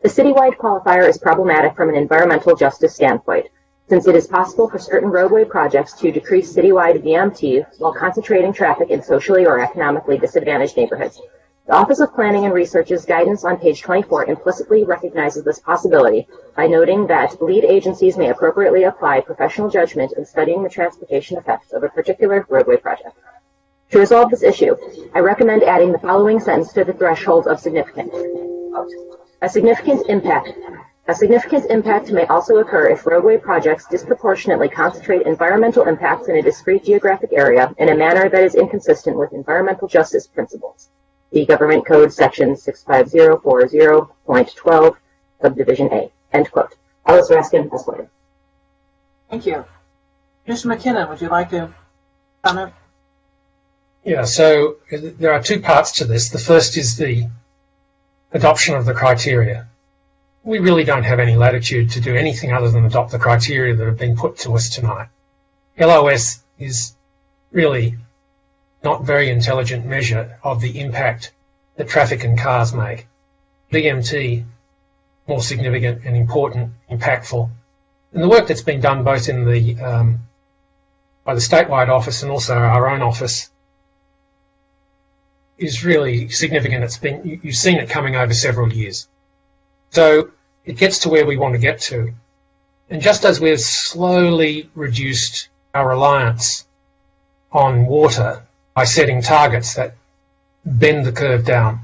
The citywide qualifier is problematic from an environmental justice standpoint, since it is possible for certain roadway projects to decrease citywide VMT while concentrating traffic in socially or economically disadvantaged neighborhoods. The Office of Planning and Research's guidance on page 24 implicitly recognizes this possibility by noting that lead agencies may appropriately apply professional judgment in studying the transportation effects of a particular roadway project. To resolve this issue, I recommend adding the following sentence to the threshold of significance. A significant impact may also occur if roadway projects disproportionately concentrate environmental impacts in a discrete geographic area in a manner that is inconsistent with environmental justice principles. The Government Code Section 65040.12, Subdivision A. End quote. Ellis Raskin, Esquire. Thank you. Mr. McKinnon, would you like to comment? Yeah, so there are two parts to this. The first is the adoption of the criteria. We really don't have any latitude to do anything other than adopt the criteria that have been put to us tonight. LOS is really not very intelligent measure of the impact that traffic and cars make. VMT, more significant and important, impactful. And the work that's been done both in the by the statewide office and also our own office is really significant. It's been, you've seen it coming over several years. So it gets to where we want to get to. And just as we've slowly reduced our reliance on water by setting targets that bend the curve down,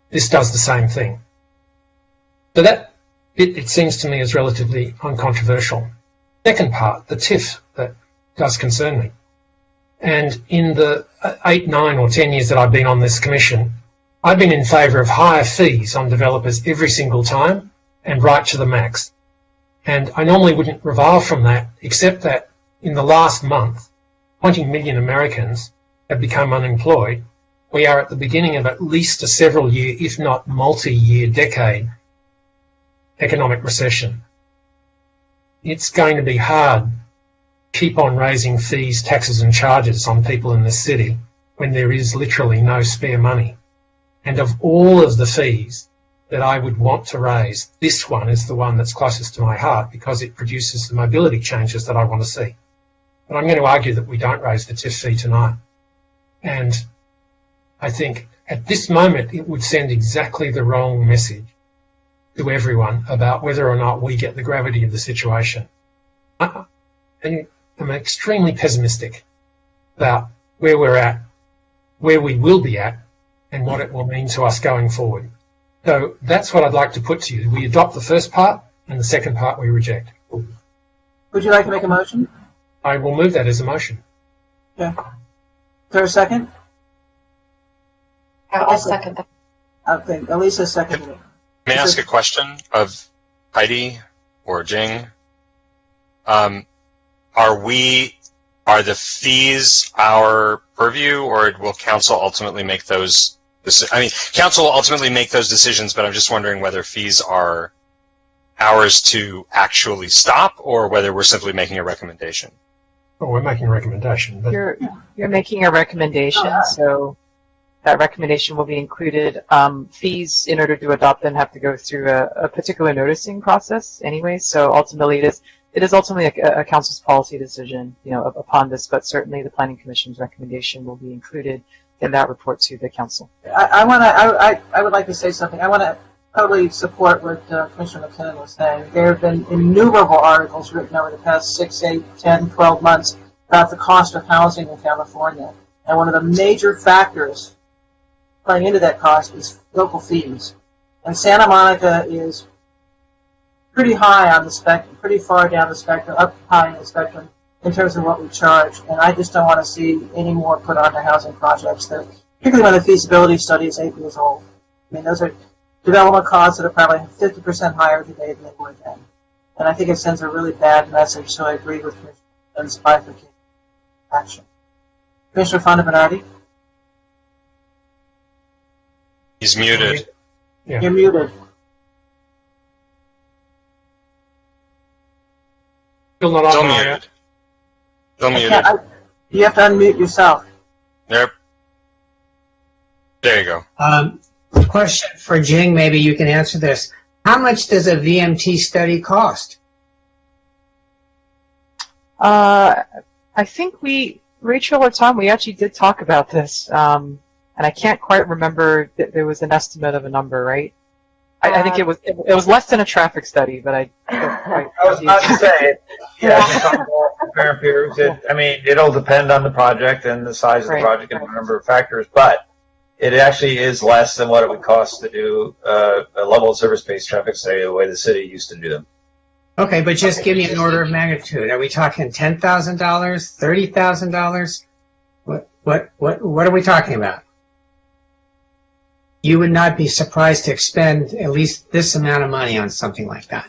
this does the same thing. So that bit, it seems to me, is relatively uncontroversial. Second part, the TIF, that does concern me. And in the 8, 9 or 10 years that I've been on this commission, I've been in favour of higher fees on developers every single time and right to the max. And I normally wouldn't revile from that, except that in the last month, 20 million Americans have become unemployed. We are at the beginning of at least a several-year, if not multi-year decade, economic recession. It's going to be hard to keep on raising fees, taxes and charges on people in this city when there is literally no spare money. And of all of the fees that I would want to raise. This one is the one that's closest to my heart because it produces the mobility changes that I want to see. But I'm going to argue that we don't raise the TIF fee tonight. And I think at this moment it would send exactly the wrong message to everyone about whether or not we get the gravity of the situation. And I'm extremely pessimistic about where we're at, where we will be at, and what it will mean to us going forward. So that's what I'd like to put to you. We adopt the first part, and the second part we reject. Would you like to make a motion? I will move that as a motion. Okay. Is there a second? I'll second that. Okay, Elisa seconded it. May I ask a question of Heidi or Jing? Are the fees our purview, or will council ultimately make those? Council will ultimately make those decisions, but I'm just wondering whether fees are ours to actually stop, or whether we're simply making a recommendation. Well, we're making a recommendation. But You're making a recommendation, so that recommendation will be included. Fees, in order to adopt them, have to go through a particular noticing process anyway. So ultimately, it is ultimately a council's policy decision, upon this. But certainly, the Planning Commission's recommendation will be included in that report to the council. I would like to say something. I want to totally support what Commissioner McKinnon was saying. There have been innumerable articles written over the past 6, 8, 10, 12 months about the cost of housing in California. And one of the major factors playing into that cost is local fees. And Santa Monica is pretty high on the spectrum, pretty far down the spectrum, up high in the spectrum in terms of what we charge. And I just don't want to see any more put onto housing projects, particularly when the feasibility study is 8 years old. I mean, those are development costs that are probably 50% higher today than they were then. And I think it sends a really bad message, so I agree with Commissioner's bifurcated action. Commissioner Fonda-Bernardi? He's muted. Yeah. You're muted. Still not Still on muted. Still muted. You have to unmute yourself. Yep. There you go. Question for Jing, maybe you can answer this. How much does a VMT study cost? I think Rachel or Tom, we actually did talk about this, and I can't quite remember that there was an estimate of a number, right? I think it was less than a traffic study, but I was about to say, compare peers. It'll depend on the project and the size of the project and a number of factors, but it actually is less than what it would cost to do a level of service-based traffic study the way the city used to do them. Okay, but just give me an order of magnitude. Are we talking $10,000, $30,000? What are we talking about? You would not be surprised to expend at least this amount of money on something like that.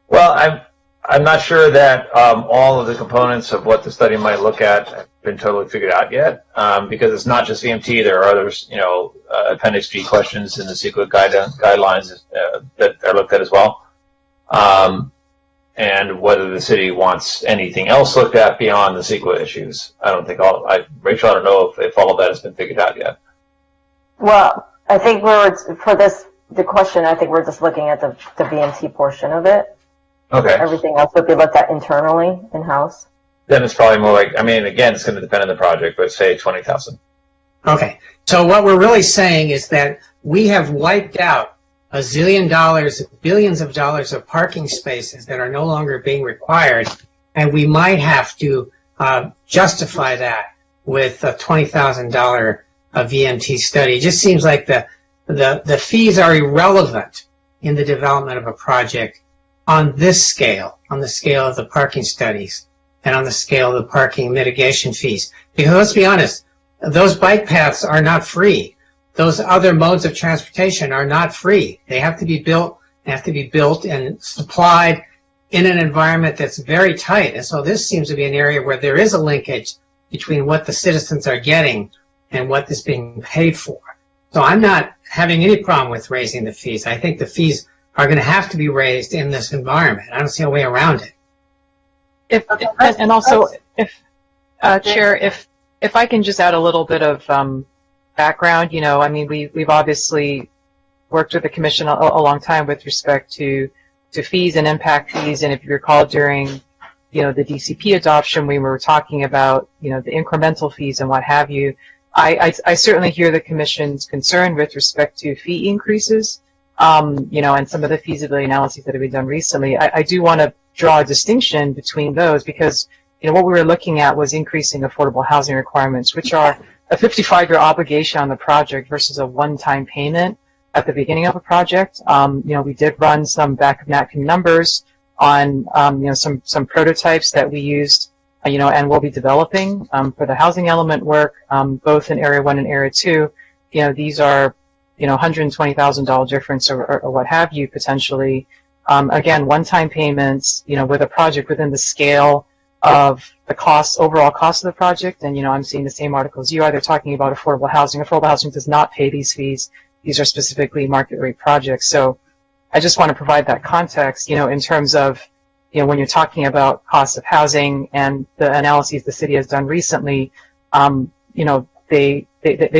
Well, I'm not sure that all of the components of what the study might look at have been totally figured out yet, because it's not just VMT. There are others, Appendix G questions in the CEQA guidelines that are looked at as well. And whether the city wants anything else looked at beyond the CEQA issues. I don't think Rachel, I don't know if all of that has been figured out yet. Well, I think the question, I think we're just looking at the VMT portion of it. Okay. Everything else would be looked at internally, in-house. Then it's probably more like, again, it's going to depend on the project, but say 20,000. Okay. So what we're really saying is that we have wiped out $1 zillion, billions of dollars of parking spaces that are no longer being required, and we might have to justify that with a $20,000 VMT study. It just seems like the fees are irrelevant in the development of a project on this scale, on the scale of the parking studies and on the scale of the parking mitigation fees. Because let's be honest, those bike paths are not free. Those other modes of transportation are not free. They have to be built and supplied in an environment that's very tight. And so this seems to be an area where there is a linkage between what the citizens are getting and what is being paid for. So I'm not having any problem with raising the fees. I think the fees are going to have to be raised in this environment. I don't see a way around it. Chair, if I can just add a little bit of background, we've obviously worked with the commission a long time with respect to fees and impact fees. And if you recall, during the DCP adoption, we were talking about the incremental fees and what have you. I certainly hear the commission's concern with respect to fee increases, and some of the feasibility analyses that have been done recently. I do want to draw a distinction between those because what we were looking at was increasing affordable housing requirements, which are a 55-year obligation on the project versus a one-time payment at the beginning of a project. We did run some back of napkin numbers on some prototypes that we used and we'll be developing for the housing element work, both in Area 1 and Area 2. These are $120,000 difference or what have you potentially. Again, one-time payments, with a project within the scale of the overall cost of the project. And I'm seeing the same articles you are. They're talking about affordable housing. Affordable housing does not pay these fees. These are specifically market rate projects. So I just want to provide that context, in terms of when you're talking about cost of housing and the analyses the city has done recently, they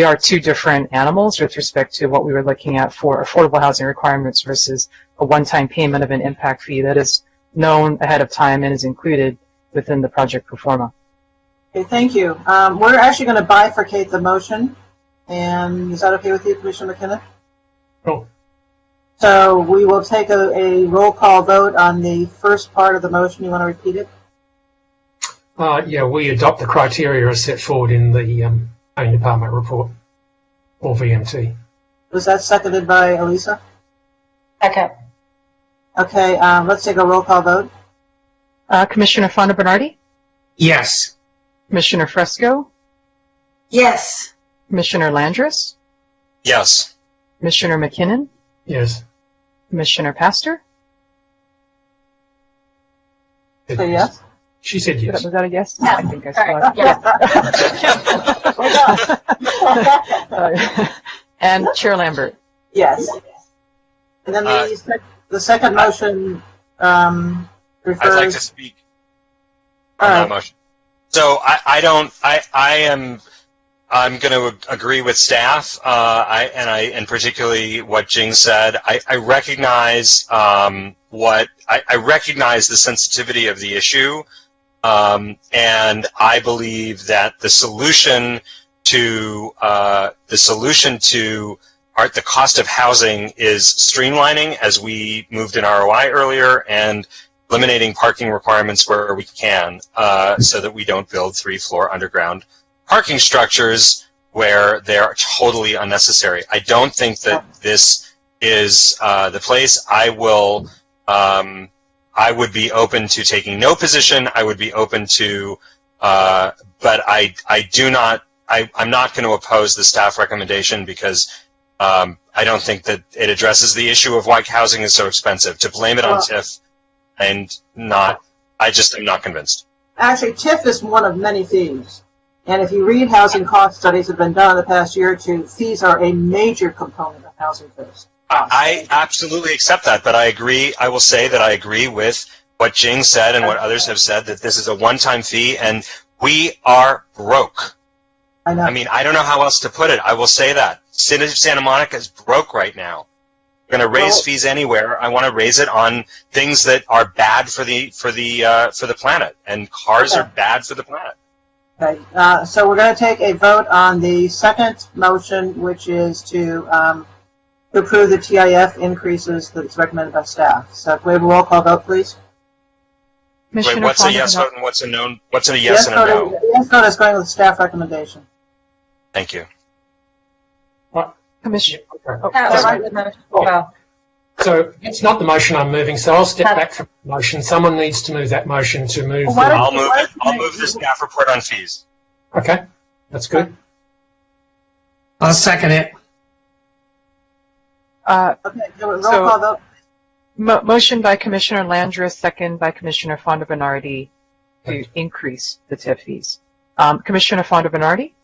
are two different animals with respect to what we were looking at for affordable housing requirements versus a one-time payment of an impact fee that is known ahead of time and is included within the project pro forma. Okay, thank you. We're actually going to bifurcate the motion, and is that okay with you, Commissioner McKinnon? Cool. So we will take a roll call vote on the first part of the motion. You want to repeat it? We adopt the criteria as set forward in the planning department report, or VMT. Was that seconded by Elisa? Second. Okay, let's take a roll call vote. Commissioner Fonda Bernardi? Yes. Commissioner Fresco? Yes. Commissioner Landris? Yes. Commissioner McKinnon? Yes. Commissioner Pastor? Say yes. She said yes. Was that a yes? Yeah. I think I saw it. And Chair Lambert? Yes. And then the second motion refers... I'd like to speak All on right. that motion. So I'm going to agree with staff, and particularly what Jing said. I recognize I recognize the sensitivity of the issue, and I believe that the solution to the cost of housing is streamlining, as we moved in ROI earlier, and eliminating parking requirements where we can, so that we don't build 3-floor underground parking structures where they're totally unnecessary. I don't think that this is the place. I would be open to taking no position. I would be open to, but I'm not going to oppose the staff recommendation because I don't think that it addresses the issue of why housing is so expensive. To blame it on TIF I just am not convinced. Actually, TIF is one of many fees. And if you read housing cost studies that have been done in the past year or two, fees are a major component of housing costs. I absolutely accept that, but I agree. I will say that I agree with what Jing said and what others have said, that this is a one-time fee, and we are broke. I know. I mean, I don't know how else to put it. I will say that. City of Santa Monica is broke right now. We're going to raise fees anywhere. I want to raise it on things that are bad for the planet, and cars are bad for the planet. Okay, so we're going to take a vote on the second motion, which is to approve the TIF increases that's recommended by staff. So can we have a roll call vote, please? Wait, what's a yes vote and what's a no? What's a yes and a no? Yes vote is going with staff recommendation. Thank you. Commissioner. So it's not the motion I'm moving, so I'll step back from the motion. Someone needs to move that motion to move. I'll move it. I'll move the staff report on fees. Okay, that's good. I'll second it. Okay, roll call vote. Motion by Commissioner Landris, second by Commissioner Fonda Bernardi to increase the TIF fees. Commissioner Fonda Bernardi?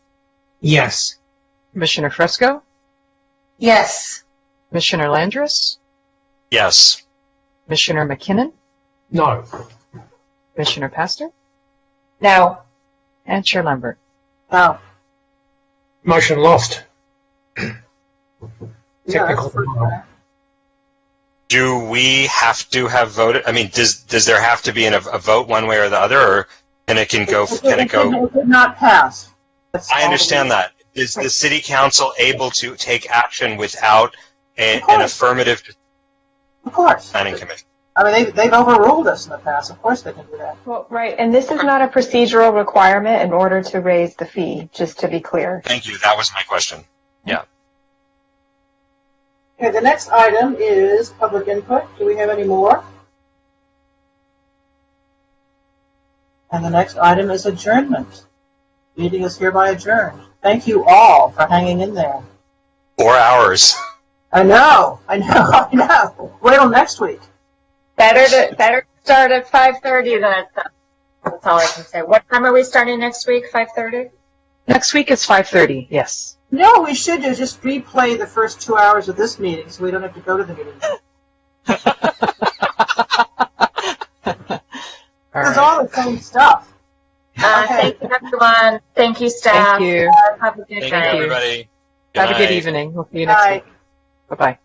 Yes. Commissioner Fresco? Yes. Commissioner Landris? Yes. Commissioner McKinnon? No. Commissioner Pastor? No. And Chair Lambert? No. Motion lost. technical. that's pretty Do we have to have voted? I mean, does there have to be a vote one way or the other, or can it go? It could not pass. I understand that. Is the city council able to take action without an affirmative Of course. planning commission? I mean, they've overruled us in the past. Of course they can do that. Well, right, and this is not a procedural requirement in order to raise the fee, just to be clear. Thank you. That was my question. Yeah. Okay, the next item is public input. Do we have any more? And the next item is adjournment. Meeting is hereby adjourned. Thank you all for hanging in there. 4 hours. I know. Wait till next week. Better start at 5:30 then. That's all I can say. What time are we starting next week? 5:30? Next week is 5:30, yes. No, we should just replay the first 2 hours of this meeting so we don't have to go to the meeting. It's all the same stuff. Okay. Thank you, everyone. Thank you, staff. Thank you. Have a good Thank night. you, everybody. Have a good night. evening. We'll see you next week. Bye-bye.